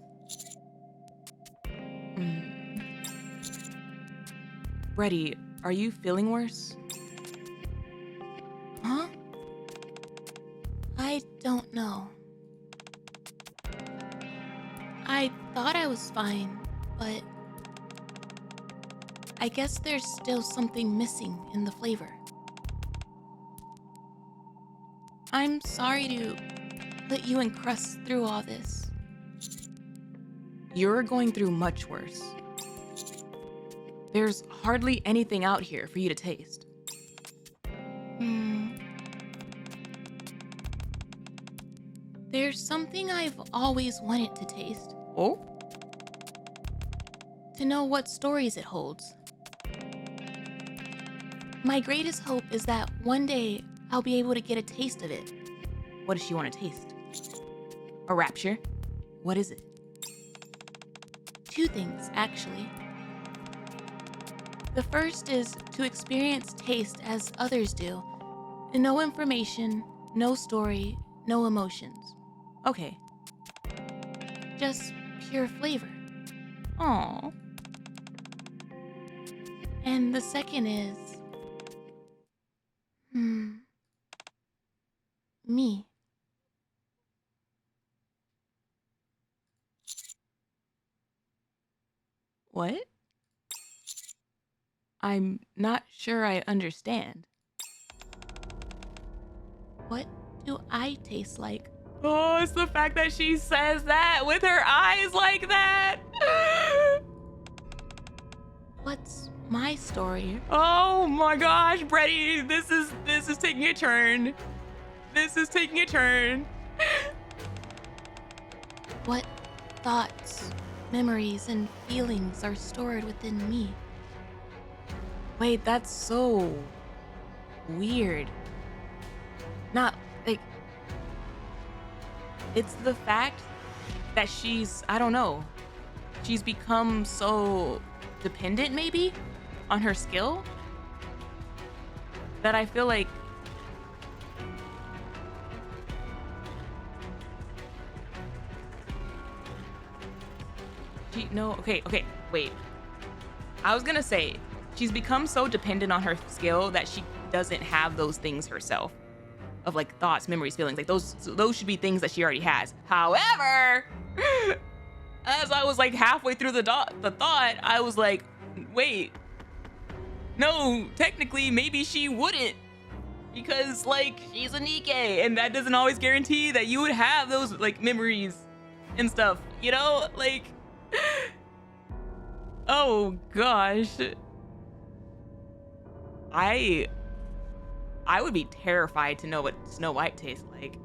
Bready, are you feeling worse? Huh? I don't know. I thought I was fine, but I guess there's still something missing in the flavor. I'm sorry to put you and CRUST through all this. You're going through much worse. There's hardly anything out here for you to taste. There's something I've always wanted to taste. Oh? To know what stories it holds. My greatest hope is that one day I'll be able to get a taste of it. What does she want to taste? A rapture? What is it? Two things, actually. The first is to experience taste as others do. No information, no story, no emotions. Okay. Just pure flavor. Aww. And the second is... me. What? I'm not sure I understand. What do I taste like? Oh, it's the fact that she says that with her eyes like that. What's my story? Oh my gosh, Bready, this is taking a turn. This is taking a turn. What thoughts, memories, and feelings are stored within me? Wait, that's so weird. Not like it's the fact that she's, I don't know, she's become so dependent maybe on her skill that I feel like okay, wait. I was gonna say, she's become so dependent on her skill that she doesn't have those things herself. Of like thoughts, memories, feelings. Like those should be things that she already has. However, as I was like halfway through the thought, I was like, wait. No, technically, maybe she wouldn't. Because like, she's a NIKKE, and that doesn't always guarantee that you would have those like memories and stuff, you know? Like, oh gosh. I would be terrified to know what Snow White tastes like.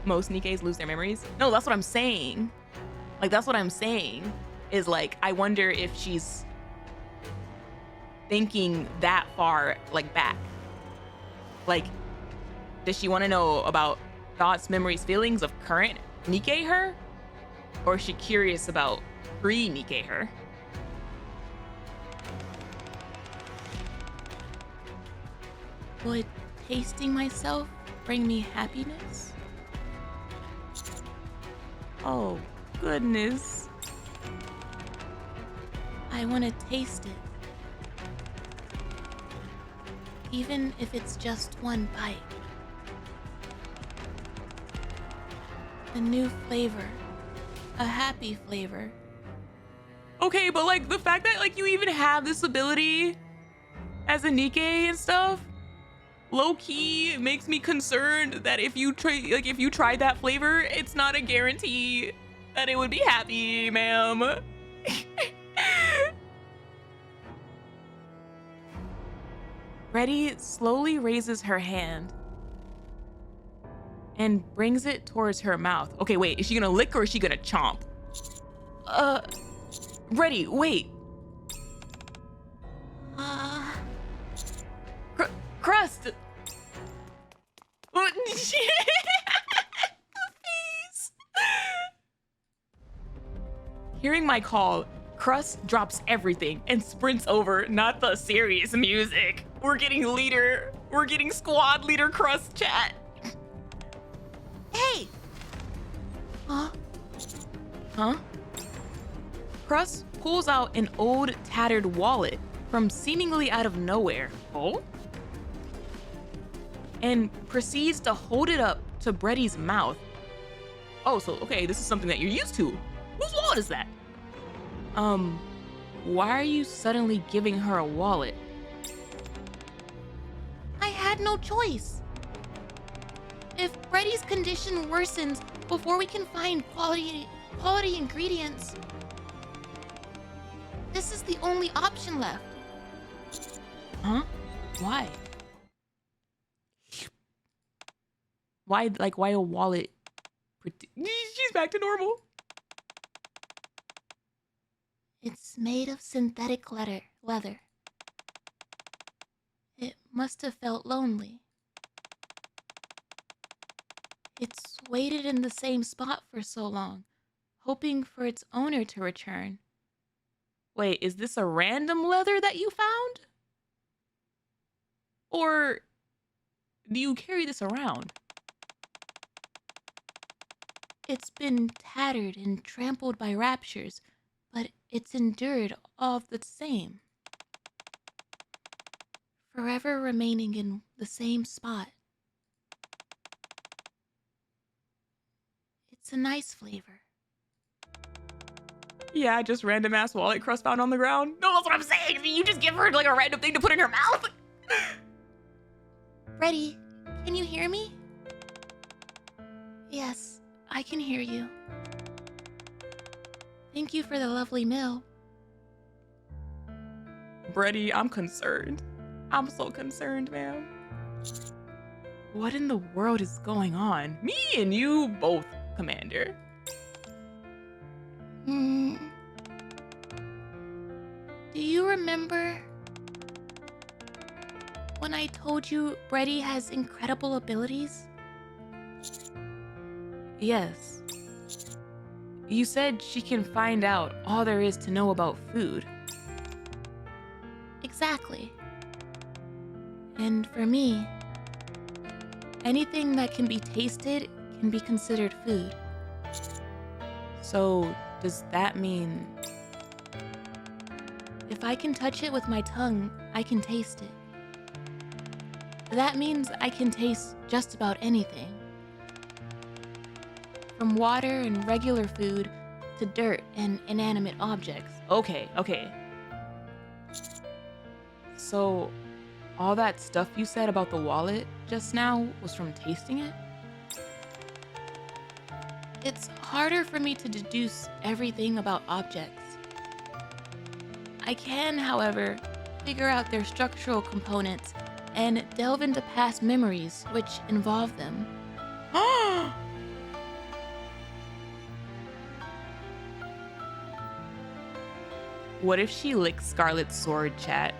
most Nikkes lose their memories? No, that's what I'm saying. Like, that's what I'm saying is like, I wonder if she's thinking that far, like, back. Like, does she want to know about thoughts, memories, feelings of current Nikke her? Or is she curious about pre-Nikke her? Would tasting myself bring me happiness? Oh, goodness. I want to taste it. Even if it's just one bite. A new flavor. A happy flavor. Okay, but like the fact that like you even have this ability as a Nikke and stuff, low-key makes me concerned that if you tried that flavor, it's not a guarantee that it would be happy, ma'am. Bready slowly raises her hand and brings it towards her mouth. Okay, wait, is she gonna lick or is she gonna chomp? Bready, wait. Crust! Face. Hearing my call, Crust drops everything and sprints over, not the serious music. We're getting squad leader Crust chat. Hey! Huh? Crust pulls out an old tattered wallet from seemingly out of nowhere. Oh? And proceeds to hold it up to Bready's mouth. Oh, so okay, this is something that you're used to. Whose wallet is that? Why are you suddenly giving her a wallet? I had no choice. If Bready's condition worsens before we can find quality ingredients, this is the only option left. Huh? Why? Why a wallet? She's back to normal. It's made of synthetic leather. It must have felt lonely. It's waited in the same spot for so long, hoping for its owner to return. Wait, is this a random leather that you found? Or do you carry this around? It's been tattered and trampled by raptures, but it's endured all the same. Forever remaining in the same spot. It's a nice flavor. Yeah, just random ass wallet Crust found on the ground. No, that's what I'm saying. You just give her like a random thing to put in her mouth. Bready, can you hear me? Yes, I can hear you. Thank you for the lovely meal. Bready, I'm concerned. I'm so concerned, ma'am. What in the world is going on? Me and you both, Commander. Do you remember when I told you Bready has incredible abilities? Yes. You said she can find out all there is to know about food. Exactly. And for me, anything that can be tasted can be considered food. So, does that mean... If I can touch it with my tongue, I can taste it. That means I can taste just about anything. From water and regular food to dirt and inanimate objects. Okay. So, all that stuff you said about the wallet just now was from tasting it? It's harder for me to deduce everything about objects. I can, however, figure out their structural components and delve into past memories which involve them. What if she licks Scarlet's sword, chat?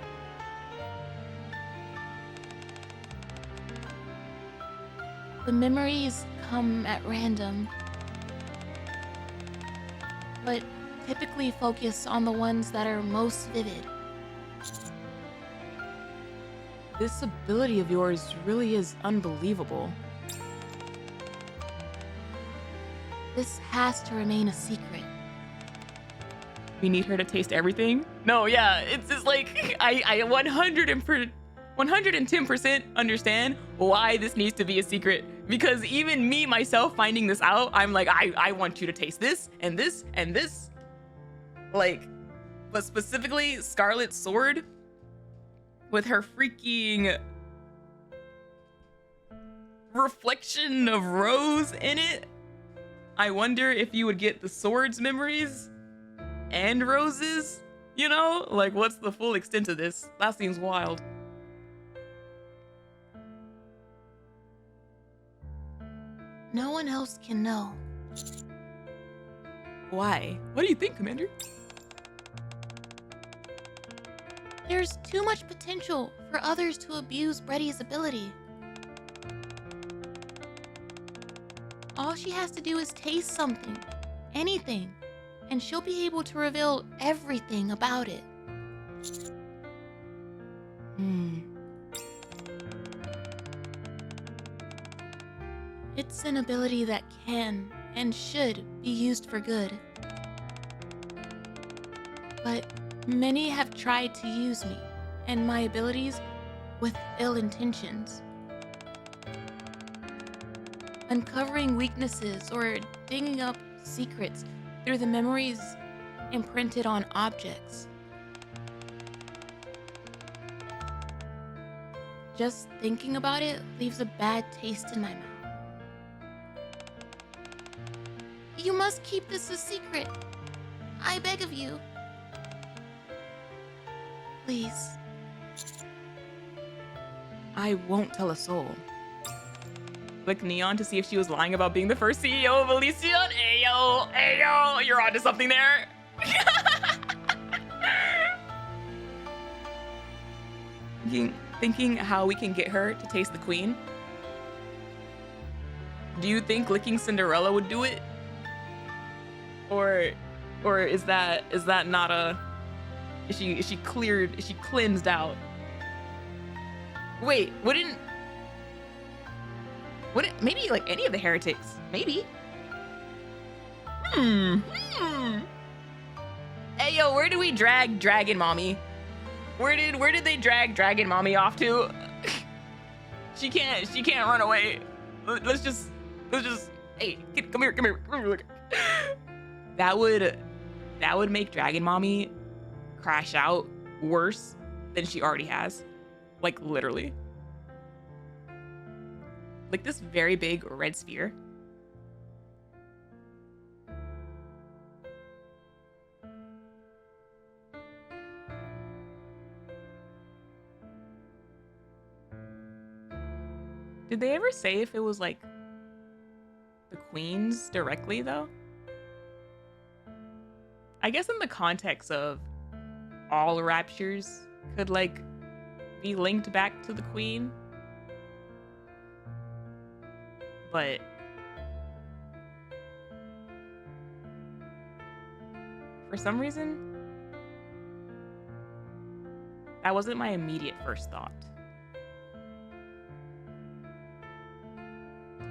The memories come at random, but typically focus on the ones that are most vivid. This ability of yours really is unbelievable. This has to remain a secret. We need her to taste everything? No, yeah, it's just like, I 110% understand why this needs to be a secret. Because even me, myself, finding this out, I'm like, I want you to taste this, and this, and this. Like, but specifically, Scarlet's sword, with her freaking reflection of Rose in it. I wonder if you would get the sword's memories and Rose's, you know? Like, what's the full extent of this? That seems wild. No one else can know. Why? What do you think, Commander? There's too much potential for others to abuse Bready's ability. All she has to do is taste something, anything, and she'll be able to reveal everything about it. It's an ability that can and should be used for good. But many have tried to use me and my abilities with ill intentions. Uncovering weaknesses or digging up secrets through the memories imprinted on objects. Just thinking about it leaves a bad taste in my mouth. You must keep this a secret. I beg of you. Please. I won't tell a soul. Click Neon to see if she was lying about being the first CEO of Elysian. Ayo, ayo, you're onto something there. Thinking how we can get her to taste the queen. Do you think licking Cinderella would do it? Or is that not a? Is she cleared? Is she cleansed out? Wait, wouldn't maybe like any of the heretics? Maybe. Hey yo, where do we drag Dragon Mommy? Where did they drag Dragon Mommy off to? She can't run away. Let's just hey, come here. That would make Dragon Mommy crash out worse than she already has. Like literally. Like this very big red sphere. Did they ever say if it was like the queen's directly though? I guess in the context of all raptures could like be linked back to the queen. But for some reason, that wasn't my immediate first thought.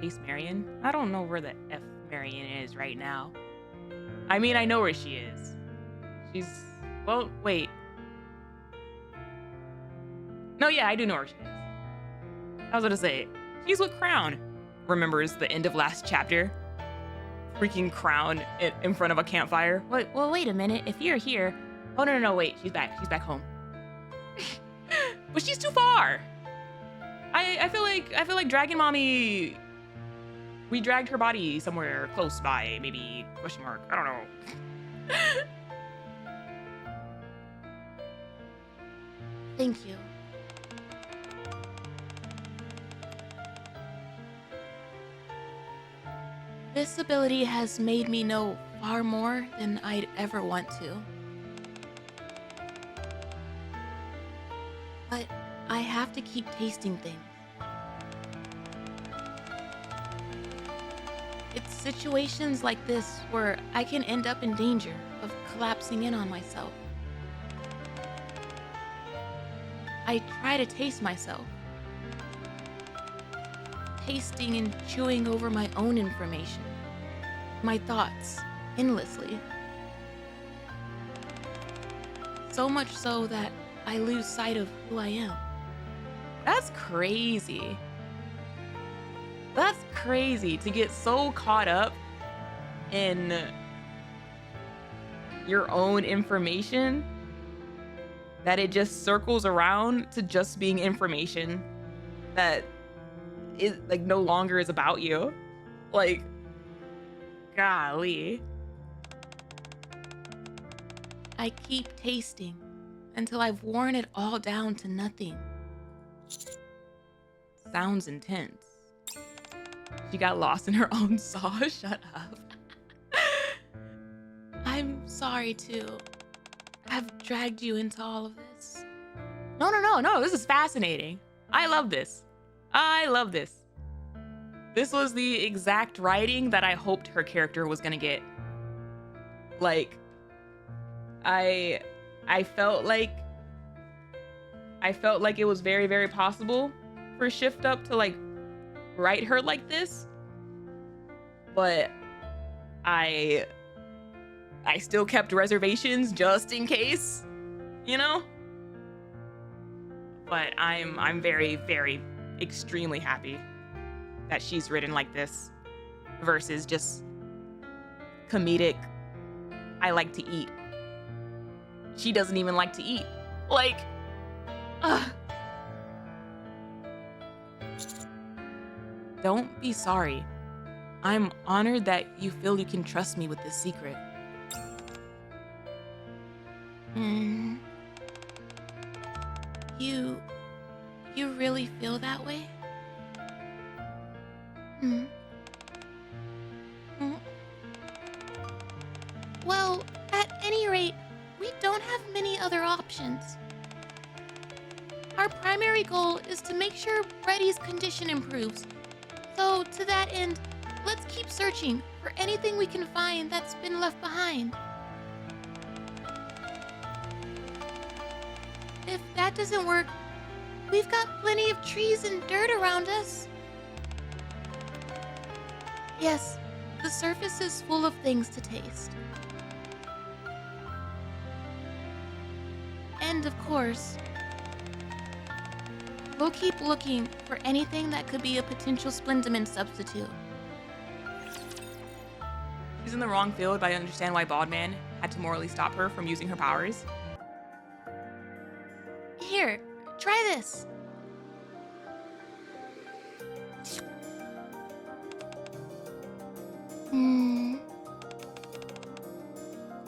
Taste Marion? I don't know where the F Marion is right now. I mean, I know where she is. She's, well, wait. No, yeah, I do know where she is. I was gonna say, she's with Crown. Remembers the end of last chapter? Freaking Crown in front of a campfire. Wait, well, wait a minute. If you're here, oh no, wait, she's back. She's back home. But she's too far. I feel like Dragon Mommy. We dragged her body somewhere close by, maybe question mark. I don't know. Thank you. This ability has made me know far more than I'd ever want to. but I have to keep tasting things. It's situations like this where I can end up in danger of collapsing in on myself. I try to taste myself, tasting and chewing over my own information, my thoughts, endlessly. So much so that I lose sight of who I am. That's crazy. That's crazy to get so caught up in your own information that it just circles around to just being information that is like no longer is about you. Like, golly. I keep tasting until I've worn it all down to nothing. Sounds intense. She got lost in her own sauce. Shut up. I'm sorry to have dragged you into all of this. No. This is fascinating. I love this. This was the exact writing that I hoped her character was gonna get. Like, I felt like it was very, very possible for Shift Up to like write her like this, but I still kept reservations just in case, you know? But I'm very, very extremely happy that she's written like this versus just comedic, I like to eat. She doesn't even like to eat. Like, don't be sorry. I'm honored that you feel you can trust me with this secret. You really feel that way? Well, at any rate, we don't have many other options. Our primary goal is to make sure Bready's condition improves. So, to that end, let's keep searching for anything we can find that's been left behind. If that doesn't work, we've got plenty of trees and dirt around us. Yes, the surface is full of things to taste. And of course, we'll keep looking for anything that could be a potential Splendamin substitute. She's in the wrong field, but I understand why Baldman had to morally stop her from using her powers. Here, try this.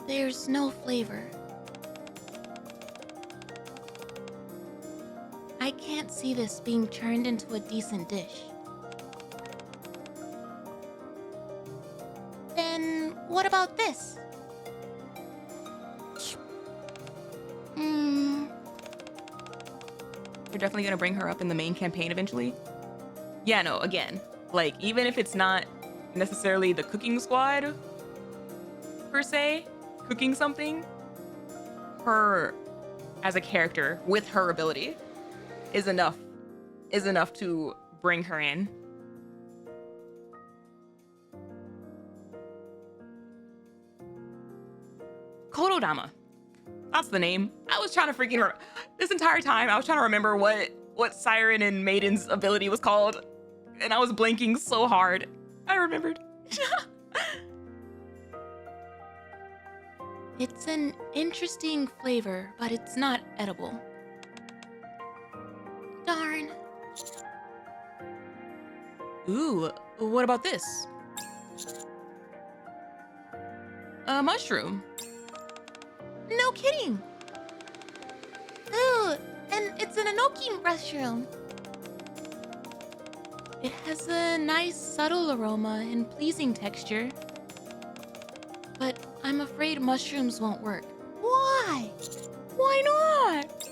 There's no flavor. I can't see this being turned into a decent dish. Then what about this? They're definitely gonna bring her up in the main campaign eventually. Yeah, no, again, like, even if it's not necessarily the cooking squad, per se, cooking something, her as a character with her ability is enough to bring her in. Kododama. That's the name. I was trying to freaking this entire time I was trying to remember what Siren and Maiden's ability was called, and I was blanking so hard. I remembered. It's an interesting flavor, but it's not edible. Darn. Ooh, what about this? A mushroom. No kidding. Ooh, and it's an enoki mushroom. It has a nice subtle aroma and pleasing texture. But I'm afraid mushrooms won't work. Why? Why not?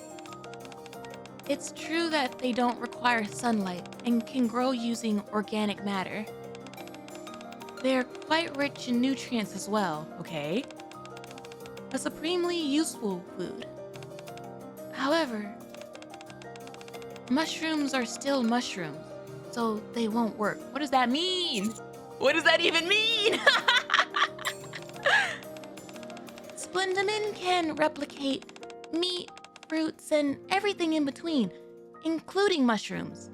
It's true that they don't require sunlight and can grow using organic matter. They're quite rich in nutrients as well. Okay. A supremely useful food. However, mushrooms are still mushrooms, so they won't work. What does that mean? What does that even mean? Splendamin can replicate meat, fruits, and everything in between, including mushrooms.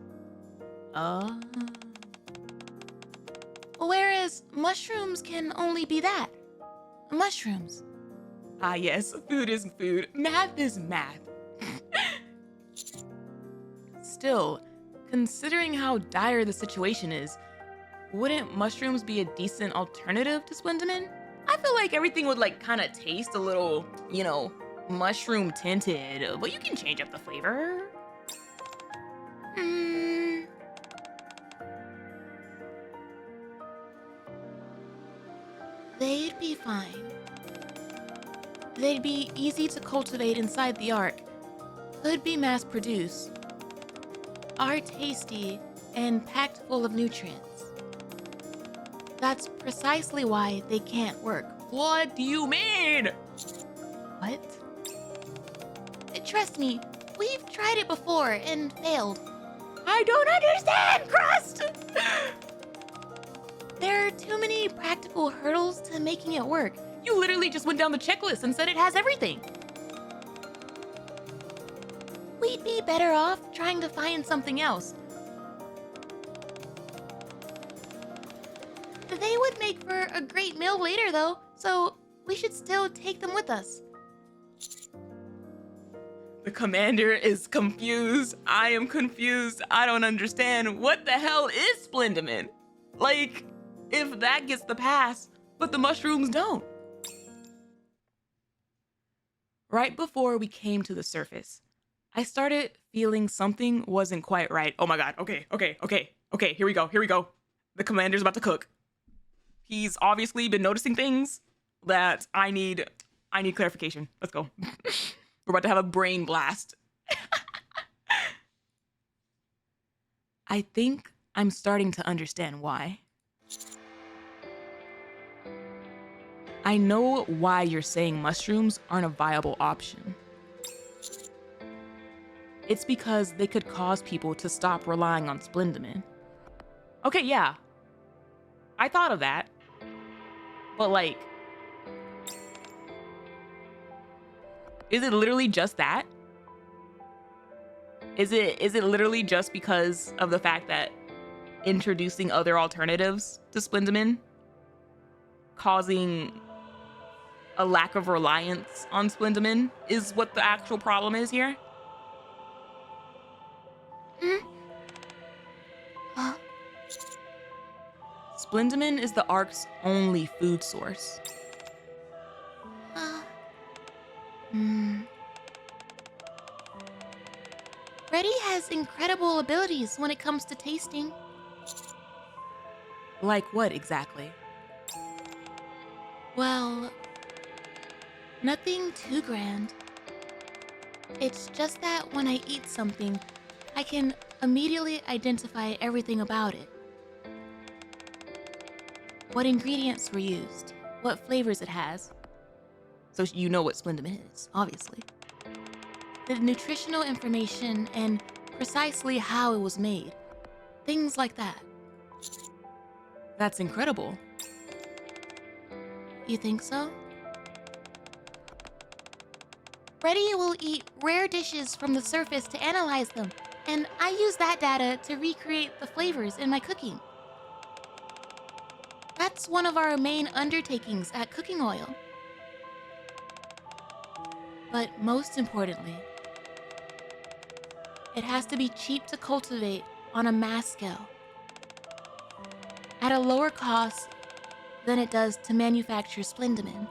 Whereas mushrooms can only be that. Mushrooms. Ah, yes, food is food. Math is math. Still, considering how dire the situation is, wouldn't mushrooms be a decent alternative to Splendamin? I feel like everything would like kind of taste a little, you know, mushroom tinted, but you can change up the flavor. They'd be fine. They'd be easy to cultivate inside the Ark, could be mass-produced, are tasty, and packed full of nutrients. That's precisely why they can't work. What do you mean? What? Trust me, we've tried it before and failed. I don't understand, CRUST! There are too many practical hurdles to making it work. You literally just went down the checklist and said it has everything. We'd be better off trying to find something else. They would make for a great meal later, though, so we should still take them with us. The commander is confused. I am confused. I don't understand. What the hell is Splendamin? Like, if that gets the pass, but the mushrooms don't. Right before we came to the surface, I started feeling something wasn't quite right. Oh my god, okay, here we go. The commander's about to cook. He's obviously been noticing things that I need clarification. Let's go. We're about to have a brain blast. I think I'm starting to understand why. I know why you're saying mushrooms aren't a viable option. It's because they could cause people to stop relying on Splendamin. Okay, yeah. I thought of that. But like, is it literally just that? Is it literally just because of the fact that introducing other alternatives to Splendamin causing a lack of reliance on Splendamin is what the actual problem is here? Splendamin is the Ark's only food source. Bready has incredible abilities when it comes to tasting. Like what exactly? Well, nothing too grand. It's just that when I eat something, I can immediately identify everything about it. What ingredients were used, what flavors it has. So you know what Splendamin is, obviously. The nutritional information and precisely how it was made. Things like that. That's incredible. You think so? Bready will eat rare dishes from the surface to analyze them, and I use that data to recreate the flavors in my cooking. That's one of our main undertakings at Cooking Oil. But most importantly, it has to be cheap to cultivate on a mass scale, at a lower cost than it does to manufacture Splendamin.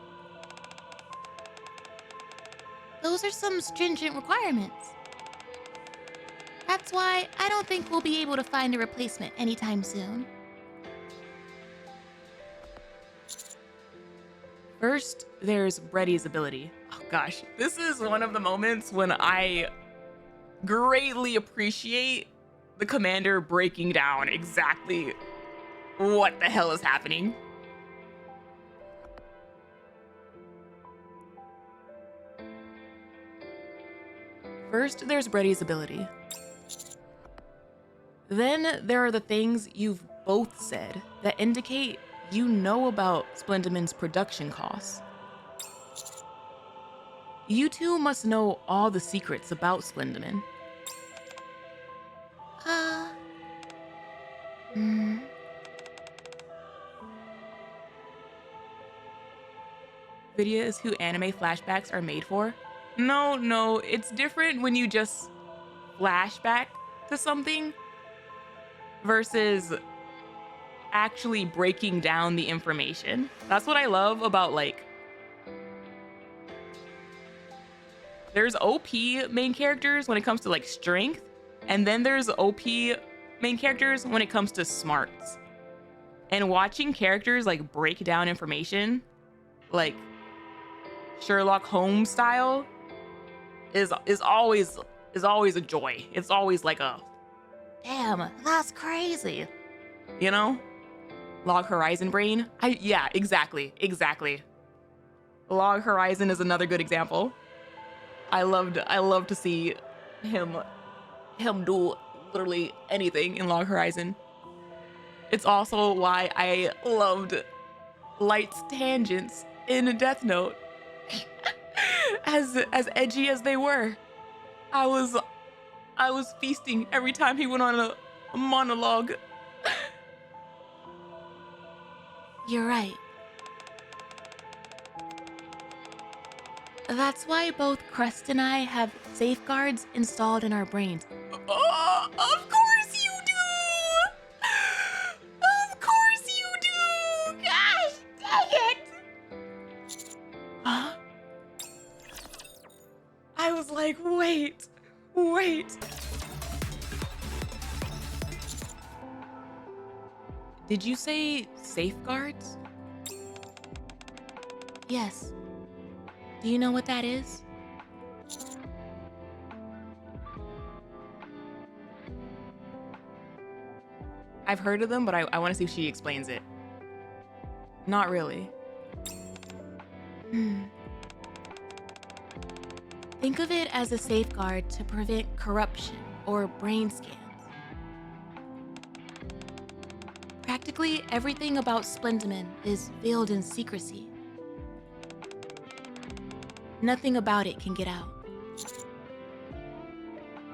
Those are some stringent requirements. That's why I don't think we'll be able to find a replacement anytime soon. First, there's Bready's ability. Oh gosh, this is one of the moments when I greatly appreciate the commander breaking down exactly what the hell is happening. First, there's Bready's ability. Then there are the things you've both said that indicate you know about Splendamin's production costs. You two must know all the secrets about Splendamin. Vidya is who anime flashbacks are made for. No, it's different when you just flashback to something versus actually breaking down the information. That's what I love about, like, there's OP main characters when it comes to like strength, and then there's OP main characters when it comes to smarts. And watching characters like break down information, like Sherlock Holmes style, is always a joy. It's always like a, damn, that's crazy. You know? Log Horizon brain. Yeah, exactly. Log Horizon is another good example. I love to see him do literally anything in Log Horizon. It's also why I loved Light's tangents in Death Note. As edgy as they were, I was feasting every time he went on a monologue. You're right. That's why both CRUST and I have safeguards installed in our brains. Oh, of course you do! Of course you do! Gosh, dang it! Huh? I was like, wait. Did you say safeguards? Yes. Do you know what that is? I've heard of them, but I want to see if she explains it. Not really. Think of it as a safeguard to prevent corruption or brain scans. Practically everything about Splendamin is veiled in secrecy. Nothing about it can get out.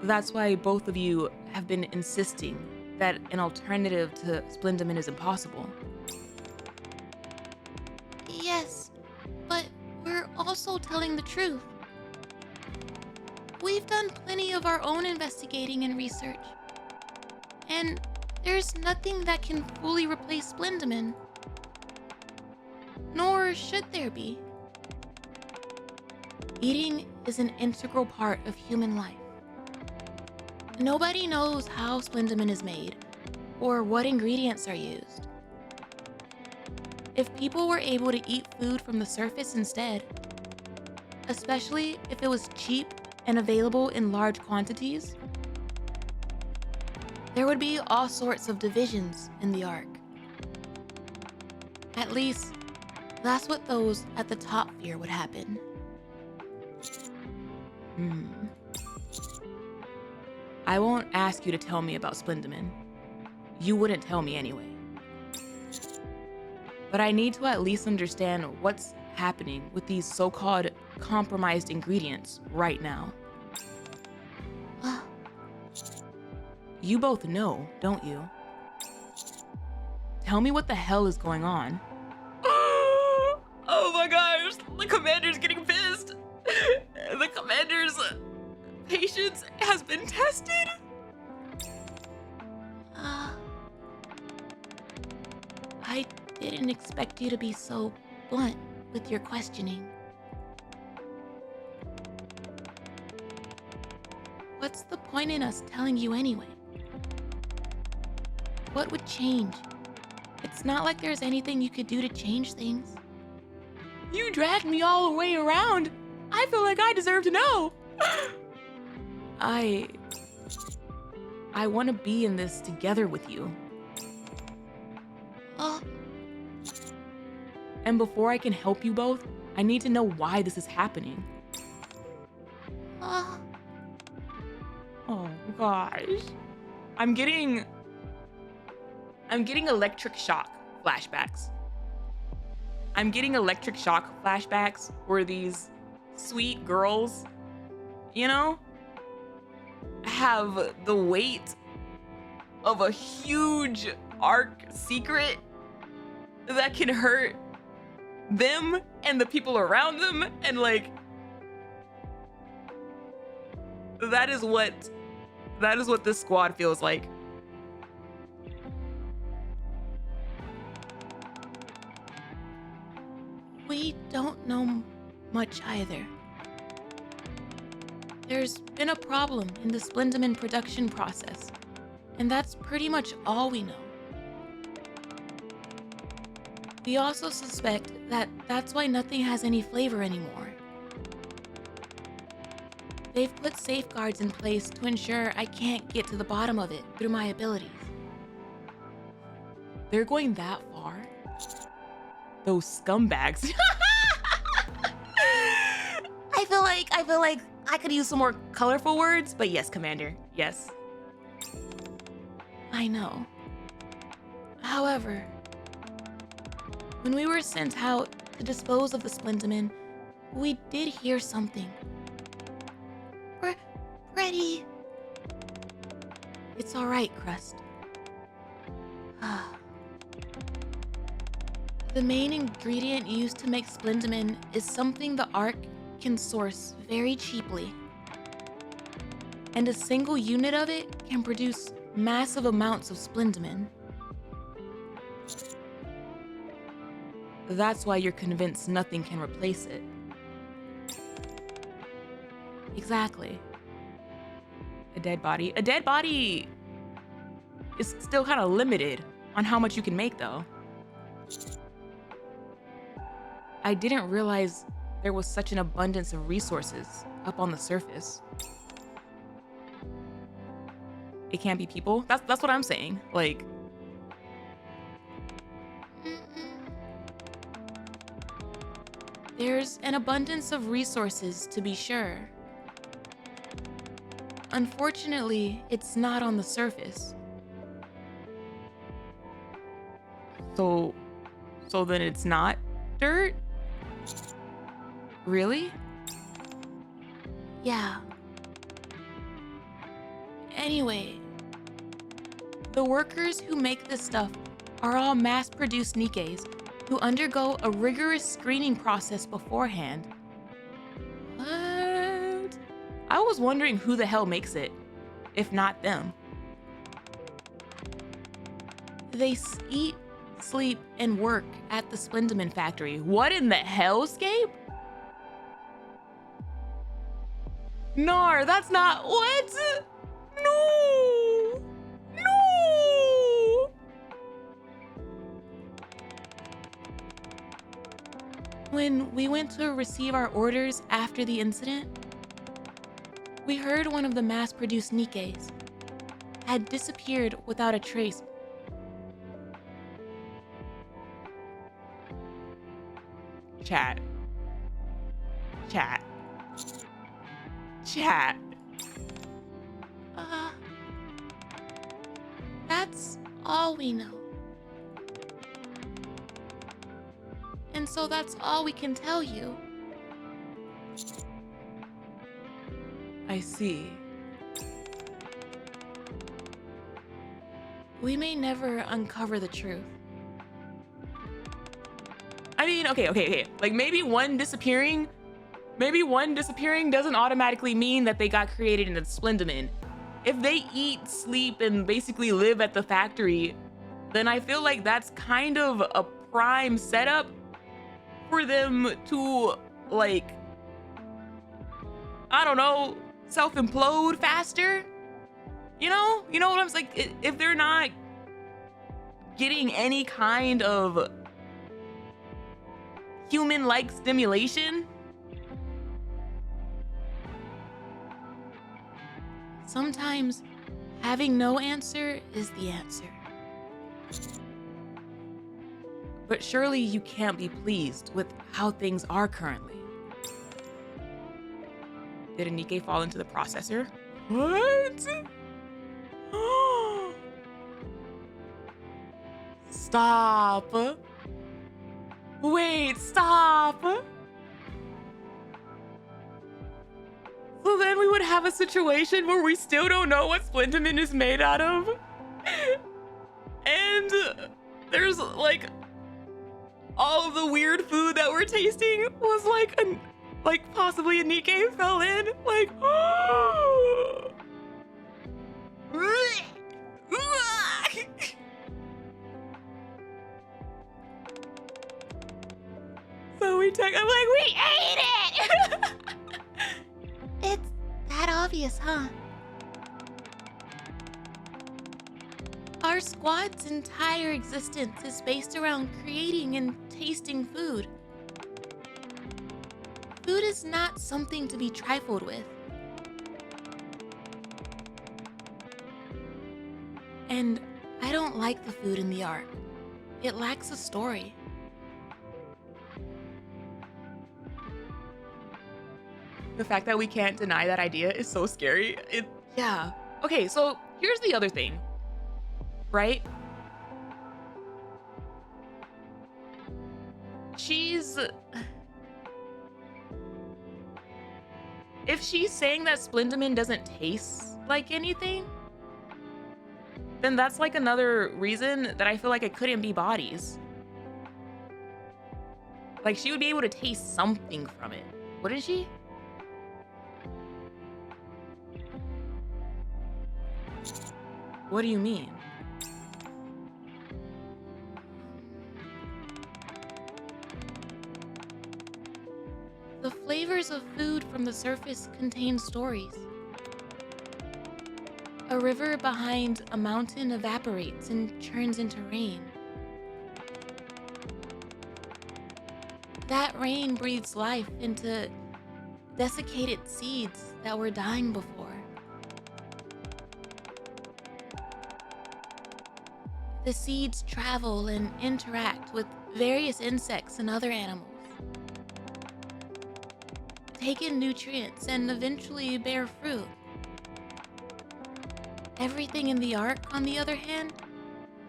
That's why both of you have been insisting that an alternative to Splendamin is impossible. Yes, but we're also telling the truth. We've done plenty of our own investigating and research. And there's nothing that can fully replace Splendamin. Nor should there be. Eating is an integral part of human life. Nobody knows how Splendamin is made, or what ingredients are used. If people were able to eat food from the surface instead, especially if it was cheap and available in large quantities, there would be all sorts of divisions in the Ark. At least, that's what those at the top fear would happen. I won't ask you to tell me about Splendamin. You wouldn't tell me anyway. But I need to at least understand what's happening with these so-called compromised ingredients right now. You both know, don't you? Tell me what the hell is going on. Oh my gosh, the commander's getting pissed. The commander's patience has been tested. I didn't expect you to be so blunt with your questioning. What's the point in us telling you anyway? What would change? It's not like there's anything you could do to change things. You dragged me all the way around. I feel like I deserve to know. I I want to be in this together with you. Oh, And before I can help you both, I need to know why this is happening. oh, Oh gosh. I'm getting electric shock flashbacks. I'm getting electric shock flashbacks where these sweet girls, you know, have the weight of a huge arc secret that can hurt them and the people around them, and like that is what this squad feels like. we don't know much either. There's been a problem in the Splendamin production process, and that's pretty much all we know. We also suspect that that's why nothing has any flavor anymore. They've put safeguards in place to ensure I can't get to the bottom of it through my abilities. They're going that far? Those scumbags. I feel like I could use some more colorful words, but yes, Commander, yes. I know. However, when we were sent out to dispose of the Splendamin, we did hear something. Bready. It's all right, CRUST. The main ingredient used to make Splendamin is something the Ark can source very cheaply. And a single unit of it can produce massive amounts of Splendamin. That's why you're convinced nothing can replace it. Exactly. A dead body is still kind of limited on how much you can make, though. I didn't realize there was such an abundance of resources up on the surface. It can't be people? That's what I'm saying. Like, There's an abundance of resources, to be sure. Unfortunately, it's not on the surface. so then it's not dirt? Really? Yeah. Anyway, the workers who make this stuff are all mass-produced NIKKEs who undergo a rigorous screening process beforehand. What? I was wondering who the hell makes it, if not them. They eat, sleep, and work at the Splendamin factory. What in the hellscape? Nar, that's not what? No! No! When we went to receive our orders after the incident, we heard one of the mass-produced NIKKEs had disappeared without a trace. Chat. That's all we know. And so that's all we can tell you. I see. We may never uncover the truth. I mean, okay. Like maybe one disappearing doesn't automatically mean that they got created in the Splendamin. If they eat, sleep, and basically live at the factory, then I feel like that's kind of a prime setup for them to, like, I don't know, self-implode faster. You know what I'm saying? Like, if they're not getting any kind of human-like stimulation. Sometimes Having no answer is the answer. But surely you can't be pleased with how things are currently. Did a NIKKE fall into the processor? What? Stop. Wait, stop. So then we would have a situation where we still don't know what Splendamin is made out of. And there's like all of the weird food that we're tasting was like possibly a NIKKE fell in. Like, oh. So I'm like, we ate it! It's that obvious, huh? Our squad's entire existence is based around creating and tasting food. Food is not something to be trifled with. And I don't like the food in the arc. It lacks a story. The fact that we can't deny that idea is so scary. Yeah. Okay, so here's the other thing, right? If she's saying that Splendamin doesn't taste like anything, then that's like another reason that I feel like it couldn't be bodies. Like, she would be able to taste something from it, wouldn't she? What do you mean? The flavors of food from the surface contain stories. A river behind a mountain evaporates and turns into rain. That rain breathes life into desiccated seeds that were dying before. The seeds travel and interact with various insects and other animals, take in nutrients, and eventually bear fruit. Everything in the arc, on the other hand,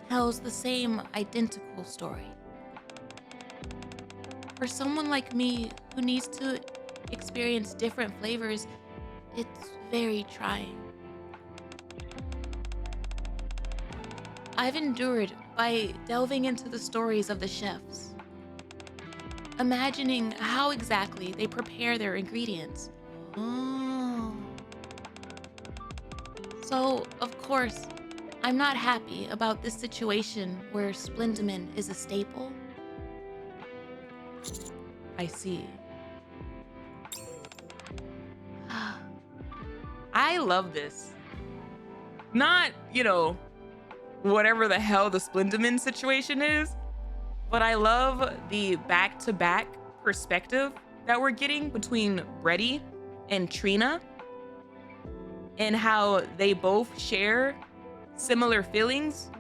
tells the same identical story. For someone like me who needs to experience different flavors, it's very trying. I've endured by delving into the stories of the chefs, imagining how exactly they prepare their ingredients. Oh. So, of course, I'm not happy about this situation where Splendamin is a staple. I see. I love this. Not, whatever the hell the Splendamin situation is, but I love the back-to-back perspective that we're getting between Bready and Trina, and how they both share similar feelings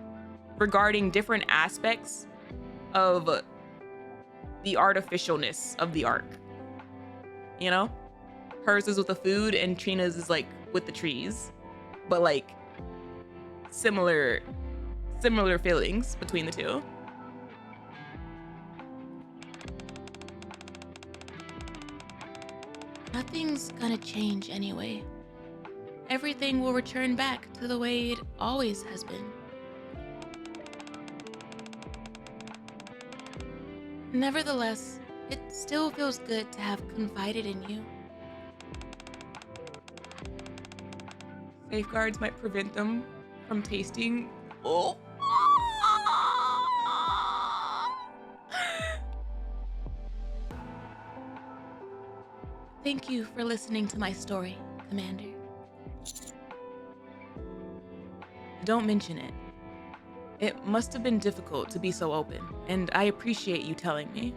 regarding different aspects of the artificialness of the arc. Hers is with the food and Trina's is like with the trees, but like similar feelings between the two. Nothing's gonna change anyway. Everything will return back to the way it always has been. Nevertheless, it still feels good to have confided in you. Safeguards might prevent them from tasting. Oh. Thank you for listening to my story, Commander. Don't mention it. It must have been difficult to be so open, and I appreciate you telling me.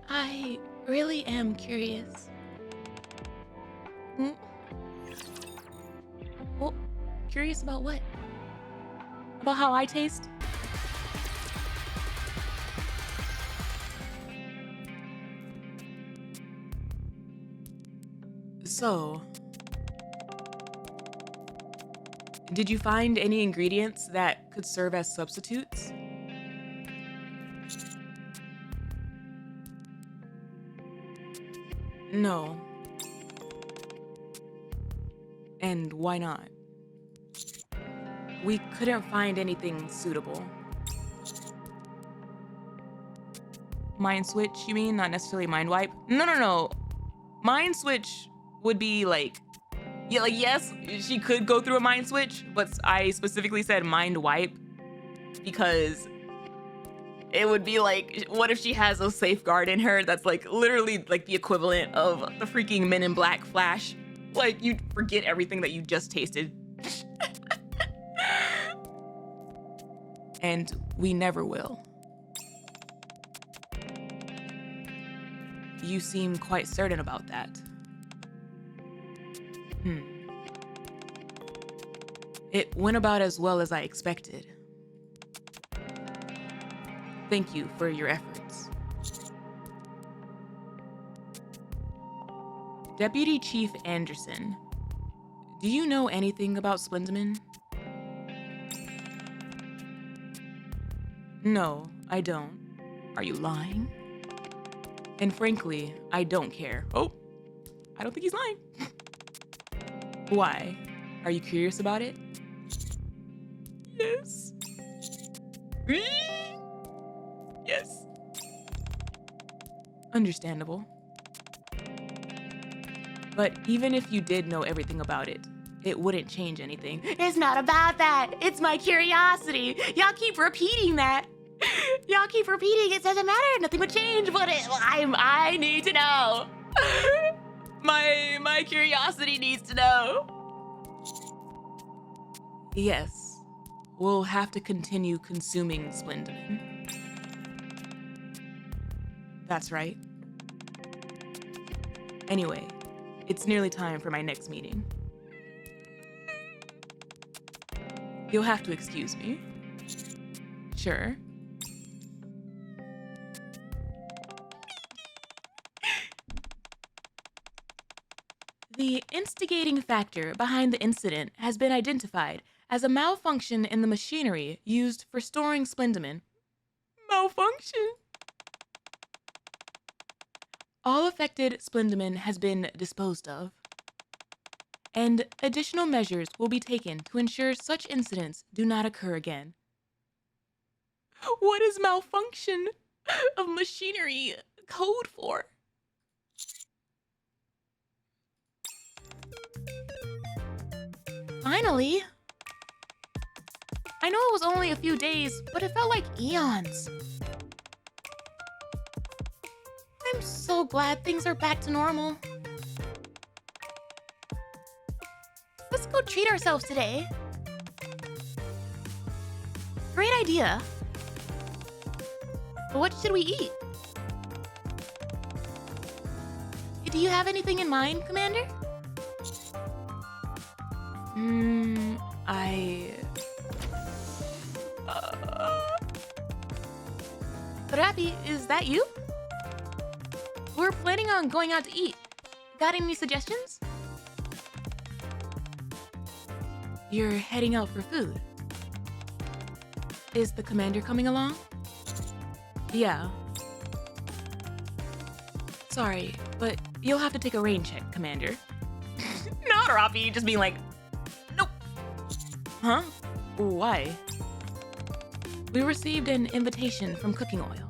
I really am curious. Hmm? Well, curious about what? About how I taste? So, did you find any ingredients that could serve as substitutes? No. And why not? We couldn't find anything suitable. Mind switch, you mean? Not necessarily mind wipe? No. Mind switch would be like, yeah, like yes, she could go through a mind switch, but I specifically said mind wipe because it would be like, what if she has a safeguard in her that's like literally like the equivalent of the freaking Men in Black Flash? Like you'd forget everything that you just tasted. And we never will. You seem quite certain about that. It went about as well as I expected. Thank you for your efforts. Deputy Chief Anderson, do you know anything about Splendamin? No, I don't. Are you lying? And frankly, I don't care. Oh, I don't think he's lying. Why? Are you curious about it? Yes. Yes. Understandable. But even if you did know everything about it, it wouldn't change anything. It's not about that. It's my curiosity. Y'all keep repeating that. Y'all keep repeating it doesn't matter. Nothing would change, but I need to know. My curiosity needs to know. Yes, we'll have to continue consuming Splendamin. That's right. Anyway, it's nearly time for my next meeting. You'll have to excuse me. Sure. The instigating factor behind the incident has been identified as a malfunction in the machinery used for storing Splendamin. Malfunction? All affected Splendamin has been disposed of, and additional measures will be taken to ensure such incidents do not occur again. What is malfunction of machinery code for? Finally! I know it was only a few days, but it felt like eons. I'm so glad things are back to normal. Let's go treat ourselves today. Great idea. But what should we eat? Do you have anything in mind, Commander? Rapi, is that you? We're planning on going out to eat. Got any suggestions? You're heading out for food. Is the commander coming along? Yeah. Sorry, but you'll have to take a rain check, Commander. Not Rapi, just being like, nope. Huh? Why? We received an invitation from Cooking Oil.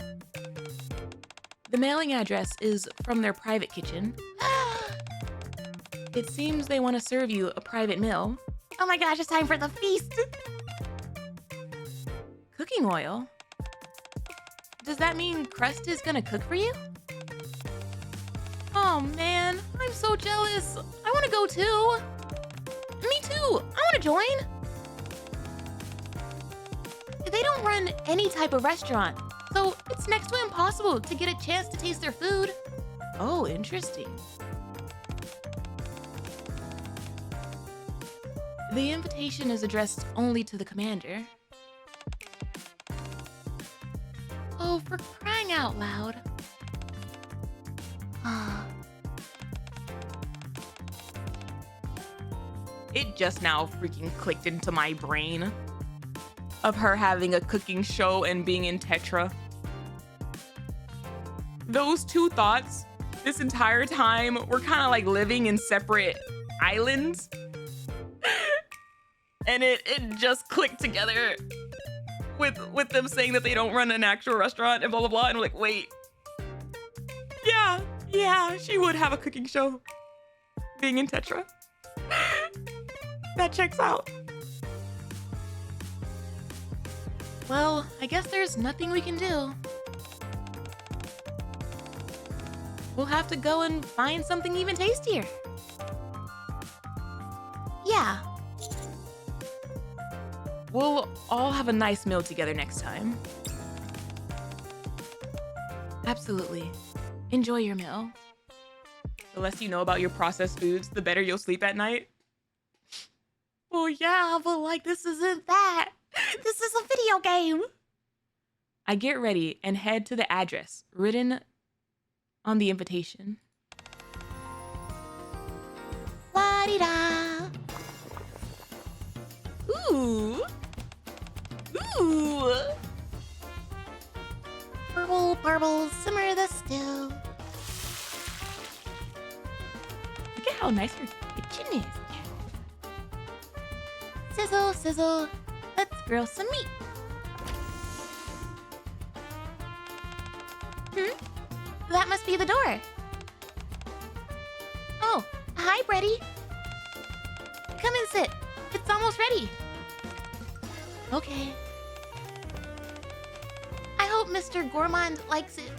The mailing address is from their private kitchen. It seems they want to serve you a private meal. Oh my gosh, it's time for the feast! Cooking Oil? Does that mean CRUST is gonna cook for you? Oh man, I'm so jealous. I want to go too. Me too. I want to join. They don't run any type of restaurant, so it's next to impossible to get a chance to taste their food. Oh, interesting. The invitation is addressed only to the commander. Oh, for crying out loud. Ah. It just now freaking clicked into my brain of her having a cooking show and being in Tetra. Those two thoughts this entire time were kind of like living in separate islands. And it just clicked together with them saying that they don't run an actual restaurant and blah, blah, blah. And I'm like, wait. Yeah, she would have a cooking show being in Tetra. That checks out. Well, I guess there's nothing we can do. We'll have to go and find something even tastier. Yeah. We'll all have a nice meal together next time. Absolutely. Enjoy your meal. The less you know about your processed foods, the better you'll sleep at night. Well, yeah, but like, this isn't that. This is a video game. I get ready and head to the address written on the invitation. La-di-da. Ooh. Burble, burble, simmer the stew. Look at how nice your kitchen is. Sizzle, sizzle. Let's grill some meat. That must be the door. Oh, hi, Bready. Come and sit. It's almost ready. Okay. I hope Mr. Gourmand likes it.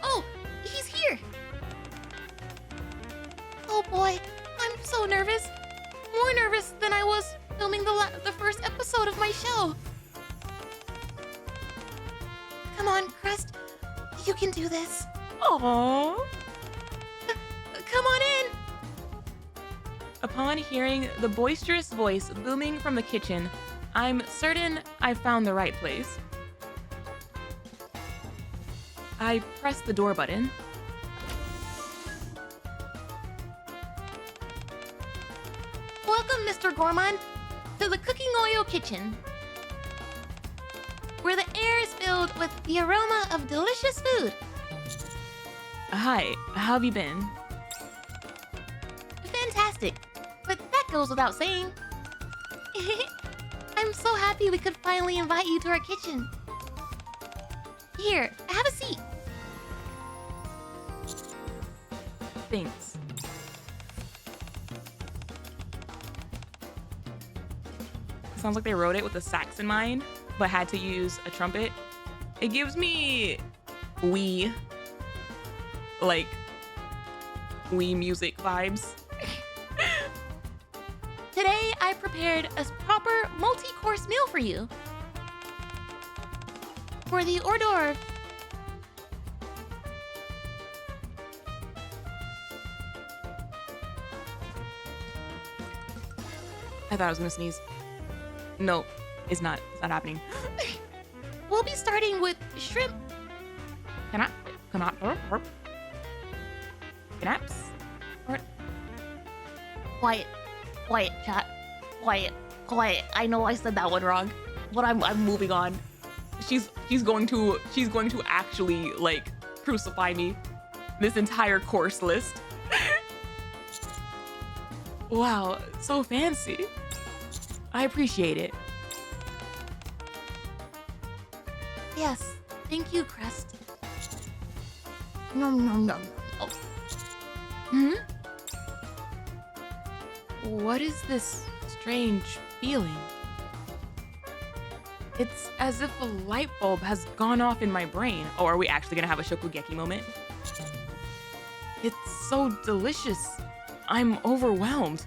Oh, he's here. Oh boy, I'm so nervous. More nervous than I was filming the first episode of my show. Come on, Crust. You can do this. Aww. Come on in. Upon hearing the boisterous voice booming from the kitchen, I'm certain I found the right place. I press the door button. Welcome, Mr. Gourmand, to the Cooking Oil Kitchen, where the air is filled with the aroma of delicious food. Hi, how have you been? Fantastic, but that goes without saying. I'm so happy we could finally invite you to our kitchen. Here, have a seat. Thanks. Sounds like they wrote it with a sax in mind, but had to use a trumpet. It gives me Wii music vibes. Today, I prepared a proper multi-course meal for you. For the hors d'oeuvre, I thought I was gonna sneeze. No, it's not. It's not happening. we'll be starting with shrimp. Can I? Snaps? Quiet, chat. Quiet. I know I said that one wrong, but I'm moving on. She's going to actually like crucify me. This entire course list. Wow, so fancy. I appreciate it. Yes, thank you, Crust. Nom nom nom. Oh. What is this strange feeling? It's as if a light bulb has gone off in my brain. Oh, are we actually gonna have a Shokugeki moment? It's so delicious. I'm overwhelmed.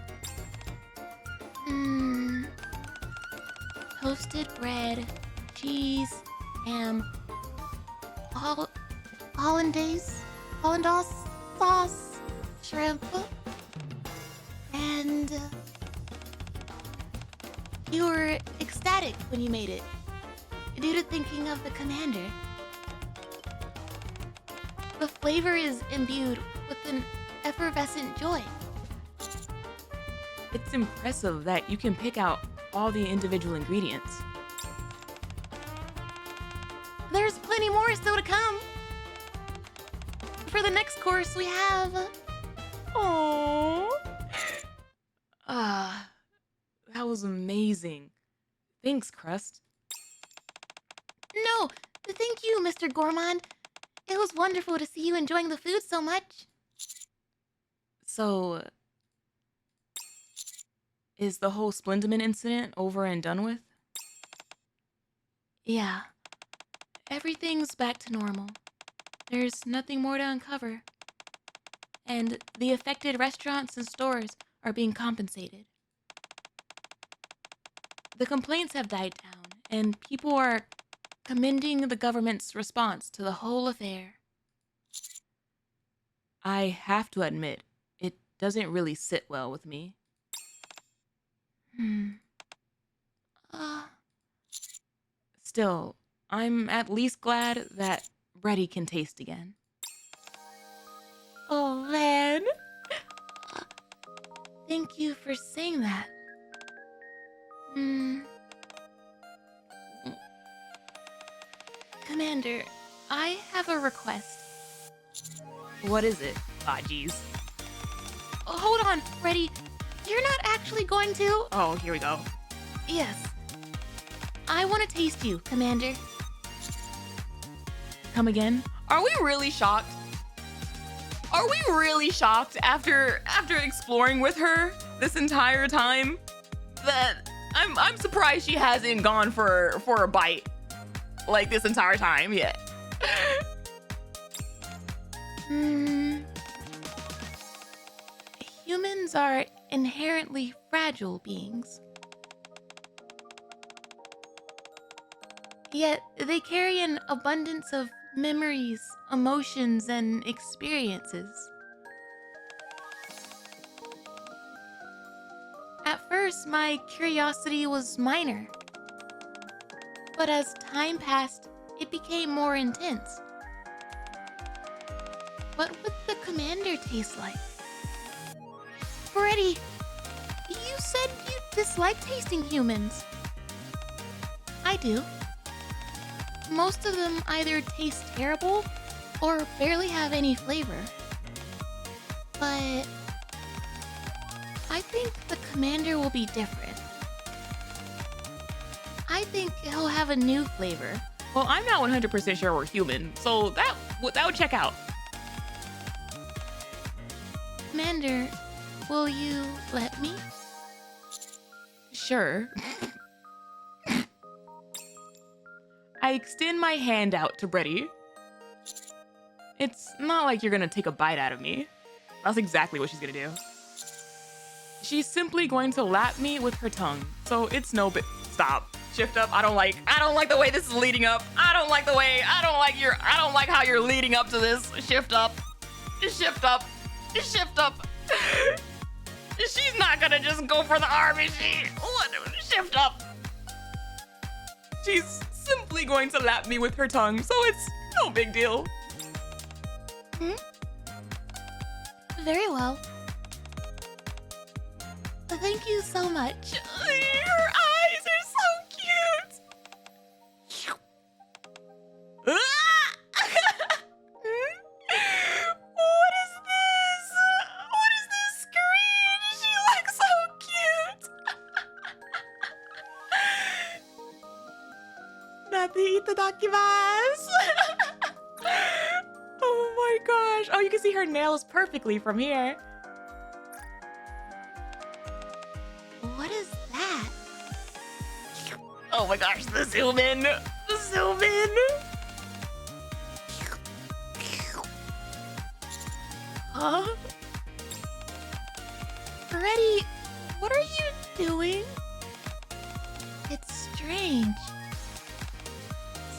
Toasted bread, cheese, ham, hollandaise sauce, shrimp. And you were ecstatic when you made it, due to thinking of the commander. The flavor is imbued with an effervescent joy. It's impressive that you can pick out all the individual ingredients. There's plenty more still to come. For the next course, we have... Oh. That was amazing. Thanks, Crust. No, thank you, Mr. Gourmand. It was wonderful to see you enjoying the food so much. So, is the whole Splendamin incident over and done with? Yeah. Everything's back to normal. There's nothing more to uncover. And the affected restaurants and stores are being compensated. The complaints have died down, and people are commending the government's response to the whole affair. I have to admit, it doesn't really sit well with me. Still, I'm at least glad that Bready can taste again. Oh, man. Thank you for saying that. Commander, I have a request. What is it? Ah, jeez. Oh, hold on, Bready. You're not actually going to... Oh, here we go. Yes. I want to taste you, Commander. Come again? Are we really shocked? Are we really shocked after exploring with her this entire time? That I'm surprised she hasn't gone for a bite like this entire time yet. Humans are inherently fragile beings. Yet they carry an abundance of memories, emotions, and experiences. At first, my curiosity was minor. But as time passed, it became more intense. What would the commander taste like? Bready, you said you dislike tasting humans. I do. Most of them either taste terrible or barely have any flavor. But I think the commander will be different. I think he'll have a new flavor. Well, I'm not 100% sure we're human, so that would check out. Commander, will you let me? Sure. I extend my hand out to Bready. It's not like you're gonna take a bite out of me. That's exactly what she's gonna do. She's simply going to lap me with her tongue, so it's no bit. Stop. Shift up. I don't like the way this is leading up. I don't like how you're leading up to this. Shift up. Shift up. Shift up. She's not gonna just go for the arm, is she? What? Shift up. She's simply going to lap me with her tongue, so it's no big deal. Very well. Thank you so much. Her eyes are so cute. What is this? What is this screen? She looks so cute. Nati itadakimasu. Oh my gosh. Oh, you can see her nails perfectly from here. What is that? Oh my gosh, the zoom in. The zoom in. Huh? Bready, what are you doing? It's strange.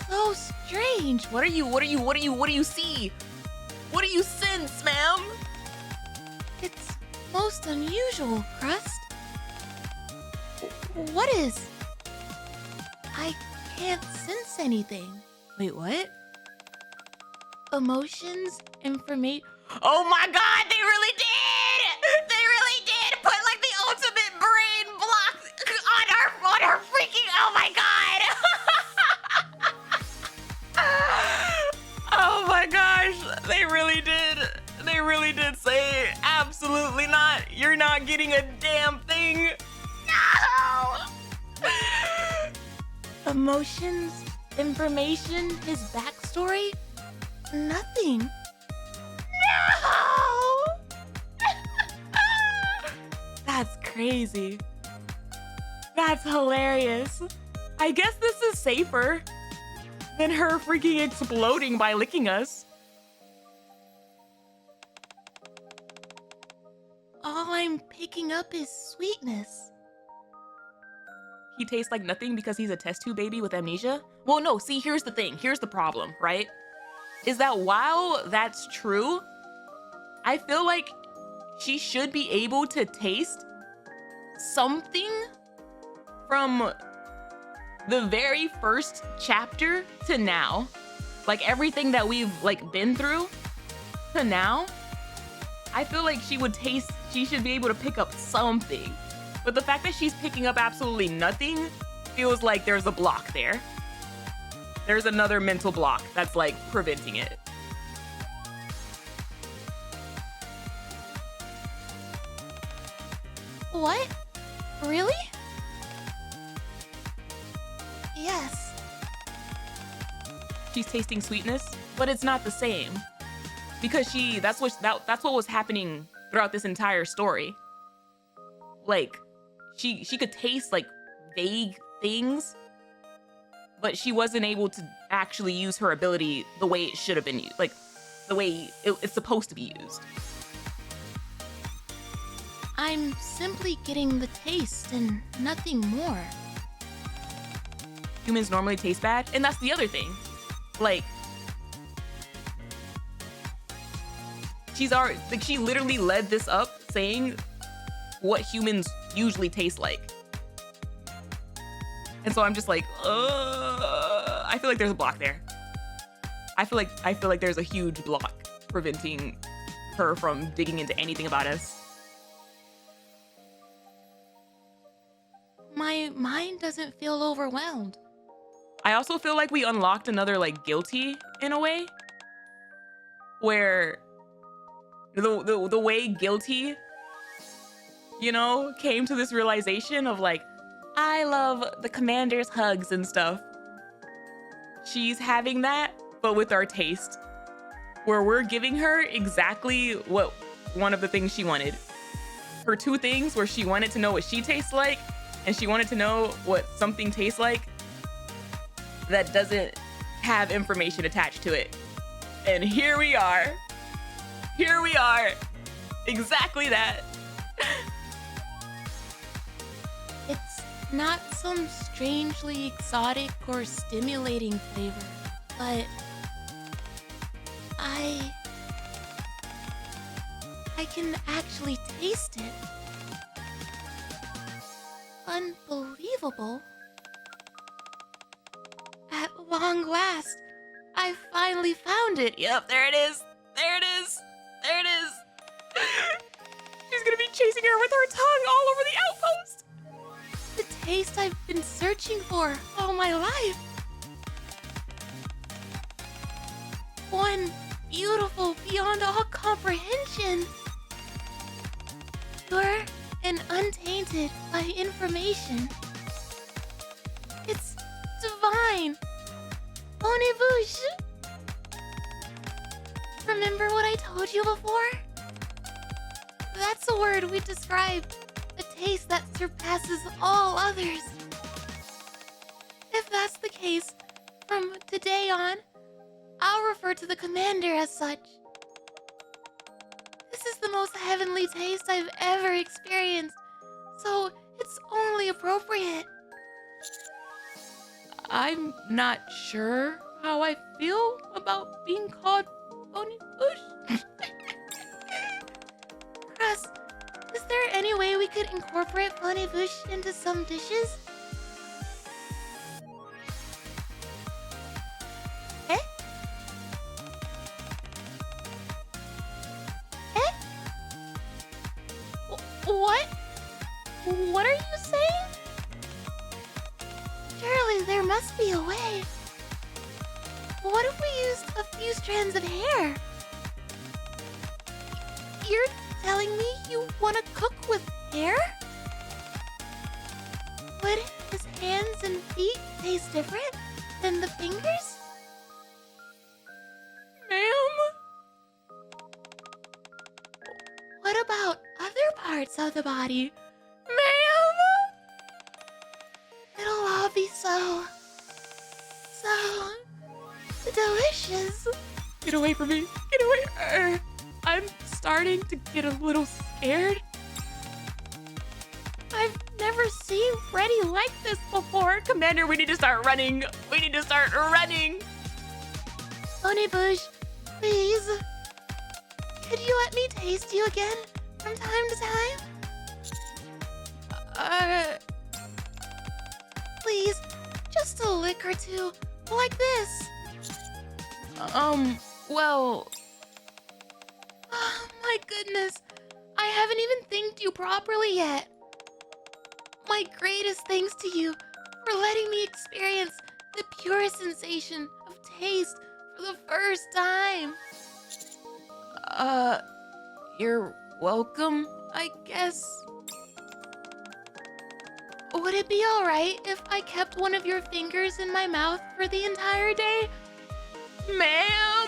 So strange. What do you see? What do you sense, ma'am? most unusual, Crust. What is? I can't sense anything. Wait, what? Emotions, information. Oh my god, they really did! They really did put like the ultimate brain block on our freaking, oh my god! Oh my gosh, they really did. They really did say absolutely not. You're not getting a damn thing. No! Emotions, information, his backstory? Nothing. No! That's crazy. That's hilarious. I guess this is safer than her freaking exploding by licking us. All I'm picking up is sweetness. He tastes like nothing because he's a test tube baby with amnesia? Well, no, see, here's the thing. Here's the problem, right? Is that while that's true, I feel like she should be able to taste something from the very first chapter to now. Like everything that we've like been through to now. I feel like she should be able to pick up something. But the fact that she's picking up absolutely nothing feels like there's a block there. There's another mental block that's like preventing it. What? Really? Yes. She's tasting sweetness, but it's not the same. Because that's what was happening throughout this entire story. Like, she could taste like vague things, but she wasn't able to actually use her ability the way it should have been used, like the way it's supposed to be used. I'm simply getting the taste and nothing more. Humans normally taste bad, and that's the other thing. Like, she literally led this up saying what humans usually taste like. And so I'm just like, I feel like there's a block there. I feel like there's a huge block preventing her from digging into anything about us. My mind doesn't feel overwhelmed. I also feel like we unlocked another like guilty in a way, where the way guilty, you know, came to this realization of like, I love the commander's hugs and stuff. She's having that, but with our taste, where we're giving her exactly what one of the things she wanted. Her two things where she wanted to know what she tastes like, and she wanted to know what something tastes like that doesn't have information attached to it. And here we are. Here we are. Exactly that. It's not some strangely exotic or stimulating flavor, but I can actually taste it. Unbelievable. At long last, I finally found it. Yep, there it is. There it is. There it is. She's gonna be chasing her with her tongue all over the outpost. The taste I've been searching for all my life. One beautiful beyond all comprehension. Pure and untainted by information. It's divine. Bonne Bouche. Remember what I told you before? That's a word we described a taste that surpasses all others. If that's the case, from today on, I'll refer to the commander as such. This is the most heavenly taste I've ever experienced, so it's only appropriate. I'm not sure how I feel about being called Bonne Bouche. Crust, there any way we could incorporate Bonne Bouche into some dishes? Eh? Eh? What? What are you saying? Surely there must be a way. What if we used a few strands of hair? You're telling me you want to cook with hair? Would his hands and feet taste different than the fingers? Ma'am? What about other parts of the body? Ma'am? It'll all be so delicious. Get away from me. Get away. I'm starting to get a little scared. I've never seen Bready like this before. Commander, we need to start running. We need to start running. Bonne Bouche, please. Could you let me taste you again from time to time? Please, just a lick or two, like this. Well... Oh my goodness, I haven't even thanked you properly yet. My greatest thanks to you for letting me experience the pure sensation of taste for the first time. You're welcome, I guess. Would it be alright if I kept one of your fingers in my mouth for the entire day? Ma'am?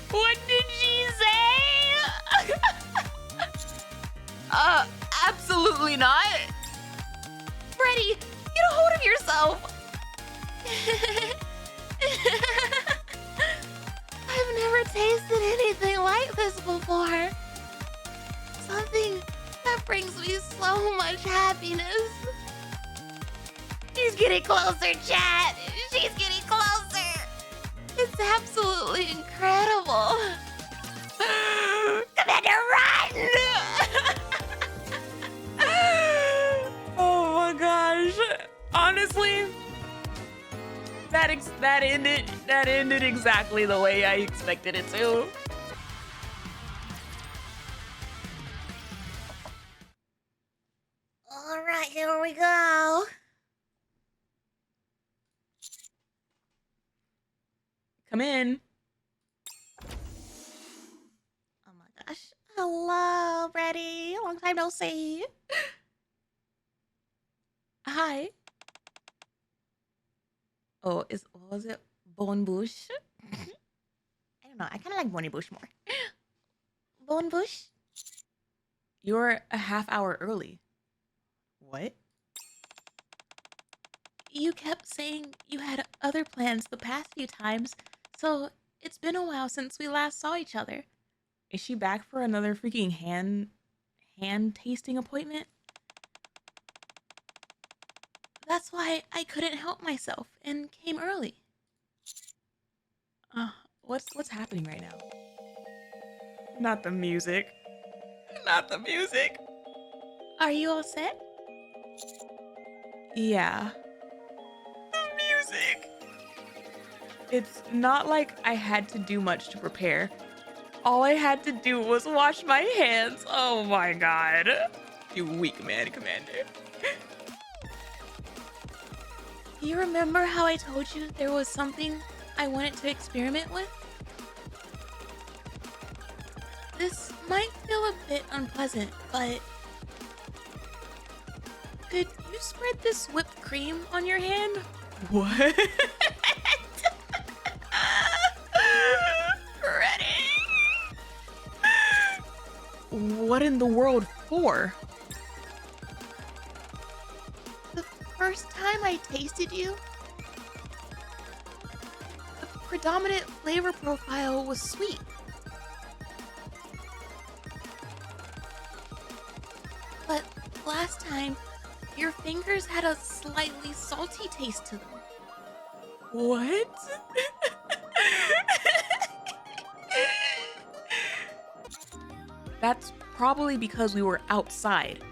What did she say? Absolutely not. Bready, get a hold of yourself! I've never tasted anything like this before. Something that brings me so much happiness. She's getting closer, chat. She's getting closer. It's absolutely incredible. Commander, run! Oh my gosh. Honestly, that ended exactly the way I expected it to. All right, here we go. Come in. Oh my gosh. Hello, Bready. Long time no see. Hi. Oh, what was it? Bonne Bouche? I don't know. I kind of like Bonne Bouche more. Bonne Bouche? You're a half hour early. What? You kept saying you had other plans the past few times, so it's been a while since we last saw each other. Is she back for another freaking hand tasting appointment? That's why I couldn't help myself and came early. What's happening right now? Not the music. Not the music. Are you all set? Yeah. The music. It's not like I had to do much to prepare. All I had to do was wash my hands. Oh my god. You weak man, Commander. Do you remember how I told you there was something I wanted to experiment with? This might feel a bit unpleasant, but could you spread this whipped cream on your hand? What? Ready? What in the world for? The first time I tasted you, the predominant flavor profile was sweet. But last time, your fingers had a slightly salty taste to them. What? That's probably because we were outside.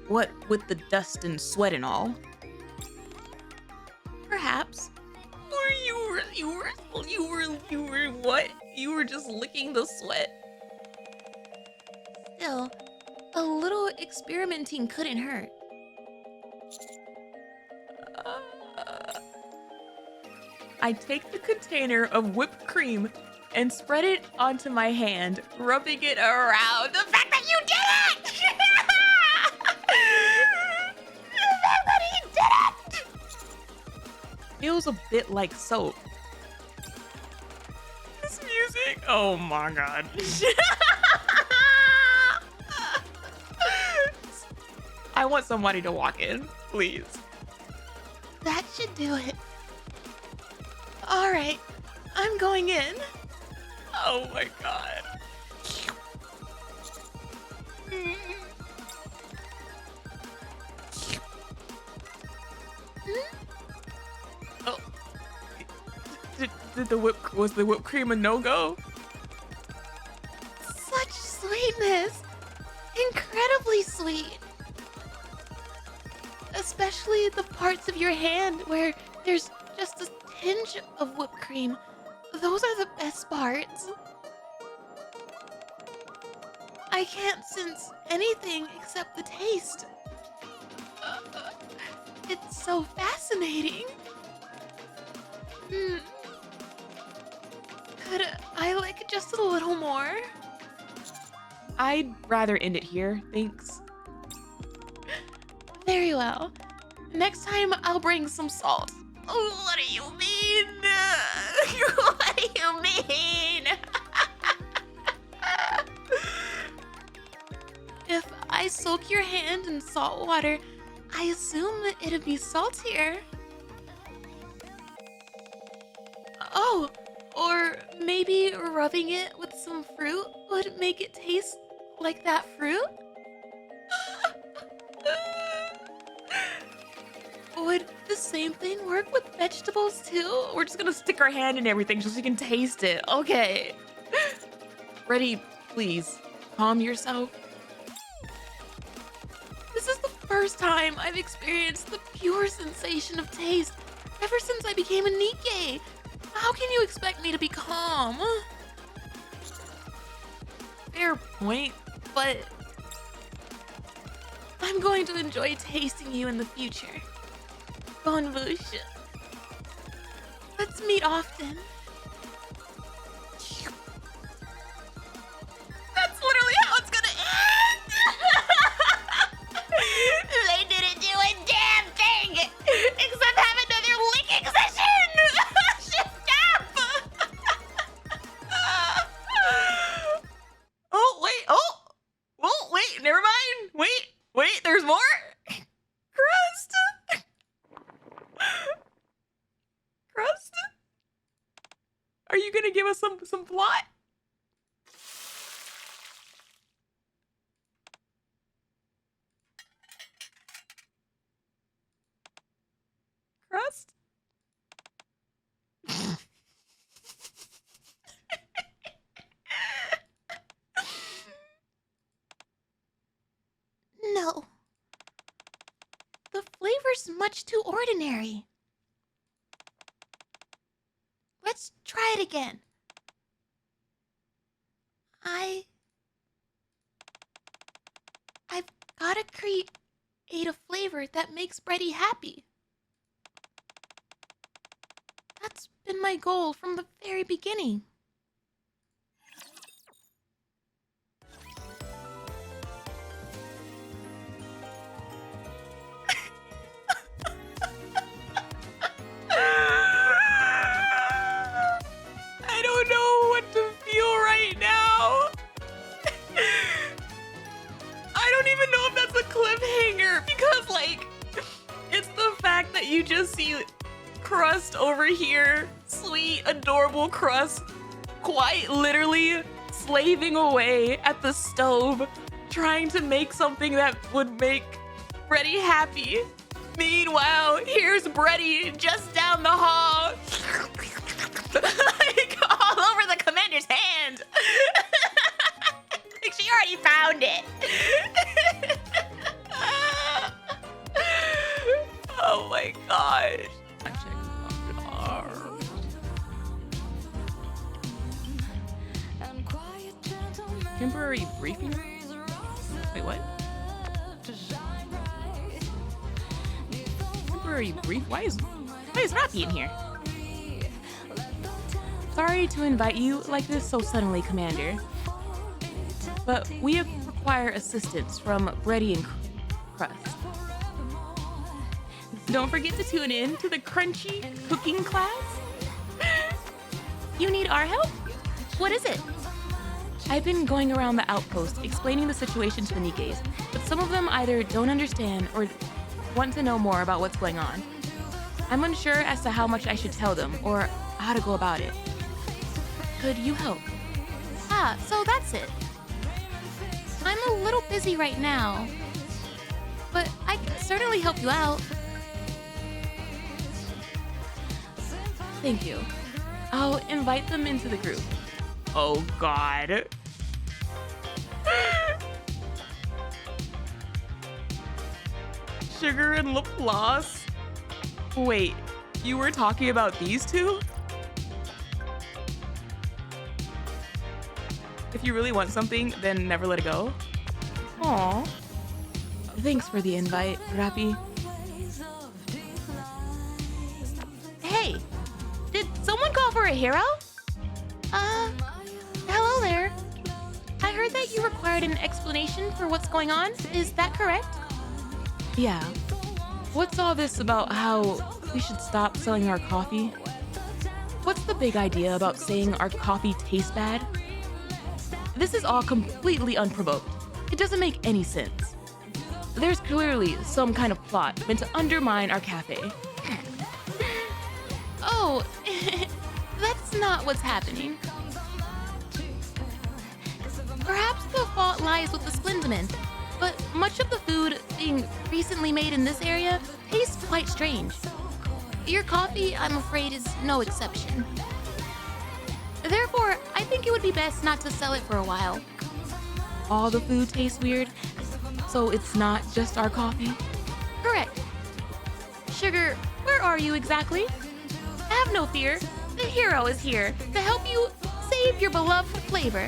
What with the dust and sweat and all. Perhaps. Or you were what? You were just licking the sweat? Still, a little experimenting couldn't hurt. I take the container of whipped cream and spread it onto my hand, rubbing it around. The fact that you did it! The fact that he did it! Feels a bit like soap. This music. Oh my god. I want somebody to walk in, please. That should do it. All right, I'm going in. Oh my god. Oh. Was the whipped cream a no-go? Such sweetness. Incredibly sweet. Especially the parts of your hand where there's just a tinge of whipped cream. Those are the best parts. I can't sense anything except the taste. It's so fascinating. Could I like just a little more? I'd rather end it here, thanks. Very well. Next time I'll bring some salt. What do you mean? What do you mean? If I soak your hand in salt water, I assume it'd be saltier. Oh, or maybe rubbing it with some fruit would make it taste like that fruit? Would the same thing work with vegetables too? We're just gonna stick our hand in everything so you can taste it. Okay. Bready, please, calm yourself. This is the first time I've experienced the pure sensation of taste ever since I became a NIKKE. How can you expect me to be calm? Fair point, but I'm going to enjoy tasting you in the future. Bonne Bouche. Let's meet often. That's literally how it's gonna end! They didn't do a damn thing except have another licking session! Shift up! Oh, wait, oh, wait, never mind. Wait, there's more? CRUST? CRUST? Are you gonna give us some plot? CRUST? No. The flavor's much too ordinary. Let's try it again. I've gotta create a flavor that makes Bready happy. That's been my goal from the very beginning. I don't know what to feel right now. I don't even know if that's a cliffhanger because, like, it's the fact that you just see CRUST over here, sweet, adorable CRUST, quite literally slaving away at the stove, trying to make something that would make Bready happy. Meanwhile, here's Bready just down the hall, like all over the commander's hand. Like she already found it. Temporary briefing? Wait, what? Temporary brief? Why is Rocky in here? Sorry to invite you like this so suddenly, Commander. But we require assistance from Bready and CRUST. Don't forget to tune in to the crunchy cooking class. You need our help? What is it? I've been going around the outpost explaining the situation to the NIKKEs, but some of them either don't understand or want to know more about what's going on. I'm unsure as to how much I should tell them or how to go about it. Could you help? Ah, so that's it. I'm a little busy right now, but I can certainly help you out. Thank you. I'll invite them into the group. Oh, God. Sugar and lip gloss? Wait, you were talking about these two? If you really want something, then never let it go. Aw. Thanks for the invite, Rappy. Hey, did someone call for a hero? Hello there. I heard that you required an explanation for what's going on. Is that correct? Yeah. What's all this about how we should stop selling our coffee? What's the big idea about saying our coffee tastes bad? This is all completely unprovoked. It doesn't make any sense. There's clearly some kind of plot meant to undermine our cafe. Oh, that's not what's happening. Perhaps the fault lies with the Splendamin, but much of the food being recently made in this area tastes quite strange. Your coffee, I'm afraid, is no exception. Therefore, I think it would be best not to sell it for a while. All the food tastes weird, so it's not just our coffee? Correct. Sugar, where are you exactly? Have no fear. The hero is here to help you save your beloved flavor.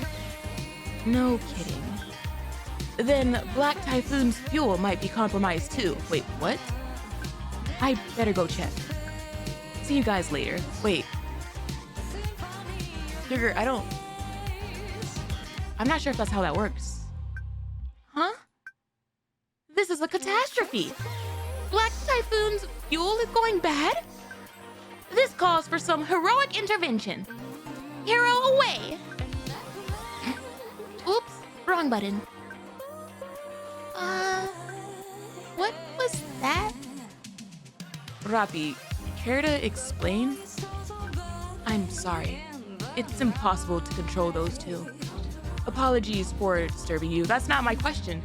No kidding. Then Black Typhoon's fuel might be compromised too. Wait, what? I better go check. See you guys later. Wait. Sugar, I'm not sure if that's how that works. Huh? This is a catastrophe. Black Typhoon's fuel is going bad? This calls for some heroic intervention. Hero away! Oops, wrong button. What was that? Rappy, care to explain? I'm sorry. It's impossible to control those two. Apologies for disturbing you. That's not my question.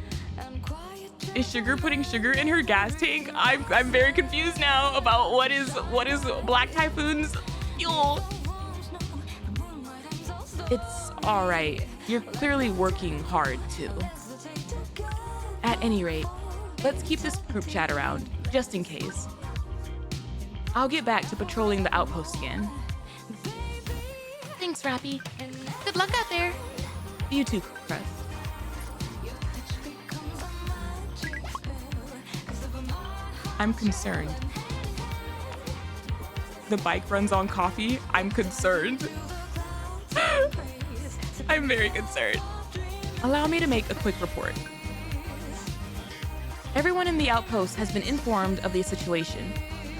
Is Sugar putting sugar in her gas tank? I'm very confused now about what is Black Typhoon's fuel. It's all right. You're clearly working hard too. At any rate, let's keep this group chat around, just in case. I'll get back to patrolling the outpost again. Thanks, Rappy. Good luck out there. You too, CRUST. I'm concerned. The bike runs on coffee. I'm concerned. I'm very concerned. Allow me to make a quick report. Everyone in the outpost has been informed of the situation.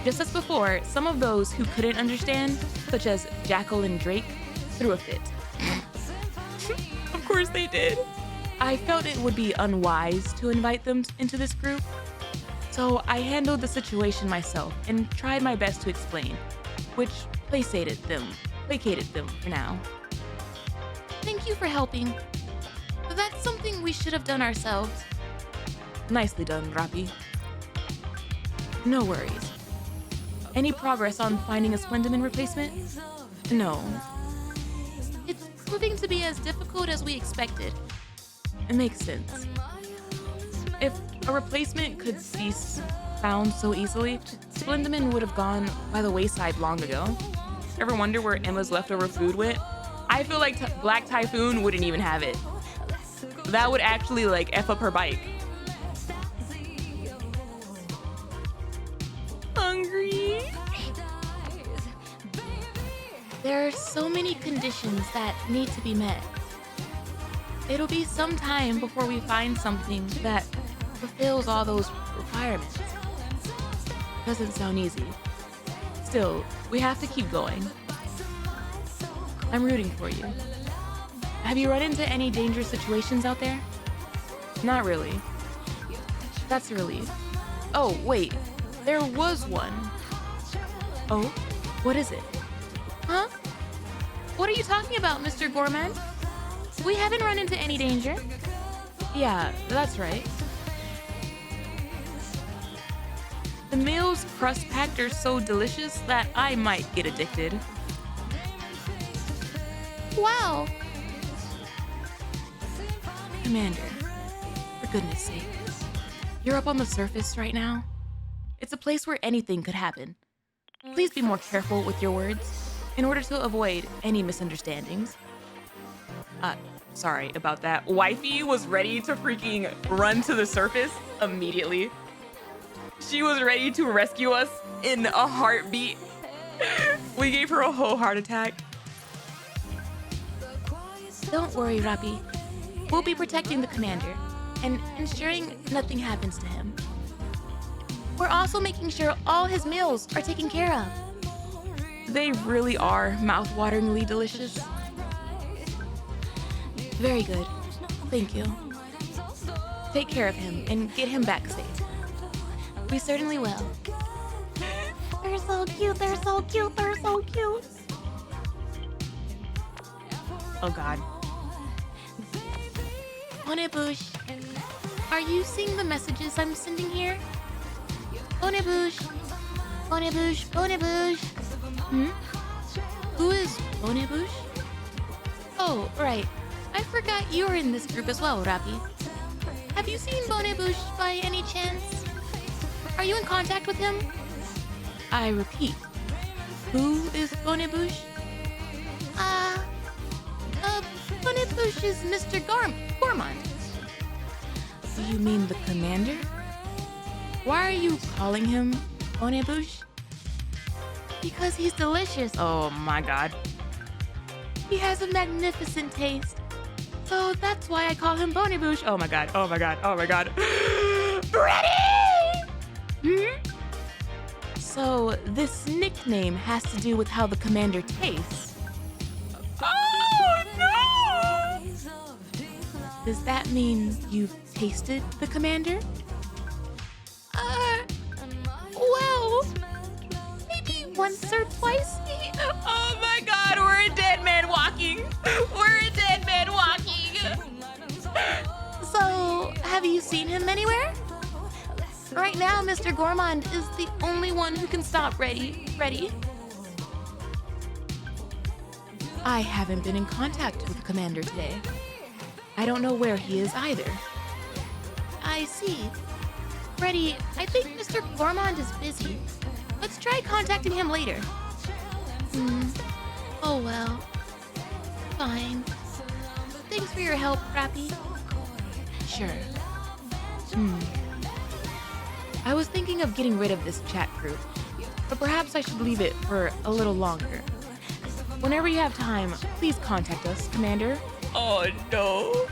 Just as before, some of those who couldn't understand, such as Jackal and Drake, threw a fit. Of course they did. I felt it would be unwise to invite them into this group, so I handled the situation myself and tried my best to explain, which placated them for now. Thank you for helping. That's something we should have done ourselves. Nicely done, Rappy. No worries. Any progress on finding a Splendamin replacement? No. It's proving to be as difficult as we expected. It makes sense. If a replacement could cease found so easily, Splendamin would have gone by the wayside long ago. Ever wonder where Emma's leftover food went? I feel like Black Typhoon wouldn't even have it. That would actually like F up her bike. Hungry? There are so many conditions that need to be met. It'll be some time before we find something that fulfills all those requirements. Doesn't sound easy. Still, we have to keep going. I'm rooting for you. Have you run into any dangerous situations out there? Not really. That's a relief. Oh, wait. There was one. Oh, what is it? Huh? What are you talking about, Mr. Gourmand? We haven't run into any danger. Yeah, that's right. The meal's crust packed are so delicious that I might get addicted. Wow. Commander, for goodness sake. You're up on the surface right now. It's a place where anything could happen. Please be more careful with your words in order to avoid any misunderstandings. Sorry about that. Wifey was ready to freaking run to the surface immediately. She was ready to rescue us in a heartbeat. We gave her a whole heart attack. Don't worry, Rapi. We'll be protecting the commander and ensuring nothing happens to him. We're also making sure all his meals are taken care of. They really are mouth-wateringly delicious. Very good. Thank you. Take care of him and get him back safe. We certainly will. They're so cute, they're so cute, they're so cute. Oh God. Bonne Bouche, are you seeing the messages I'm sending here? Bonne Bouche, Bonne Bouche, Bonne Bouche. Who is Bonne Bouche? Oh, right. I forgot you were in this group as well, Rapi. Have you seen Bonne Bouche by any chance? Are you in contact with him? I repeat, who is Bonne Bouche? Bonne Bouche is Mr. Gourmand. Do you mean the commander? Why are you calling him Bonne Bouche? Because he's delicious. Oh my God. He has a magnificent taste. So that's why I call him Bonne Bouche. Oh my God, oh my God, oh my God. Bready! So this nickname has to do with how the commander tastes. Oh no! Does that mean you've tasted the commander? Well, maybe once or twice. Oh my God, we're a dead man walking. We're a dead man walking. So, have you seen him anywhere? Right now, Mr. Gourmand is the only one who can stop Bready. I haven't been in contact with the commander today. I don't know where he is either. I see. Bready, I think Mr. Gourmand is busy. Let's try contacting him later. Oh well. Fine. Thanks for your help, Rapi. Sure. I was thinking of getting rid of this chat group, but perhaps I should leave it for a little longer. Whenever you have time, please contact us, Commander. Oh no.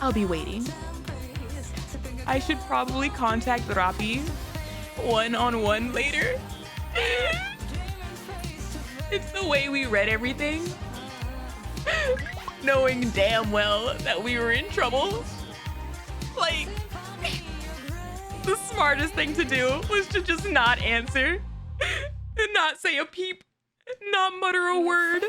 I'll be waiting. I should probably contact Rapi one-on-one later. It's the way we read everything. Knowing damn well that we were in trouble. Like, the smartest thing to do was to just not answer. And not say a peep. Not mutter a word.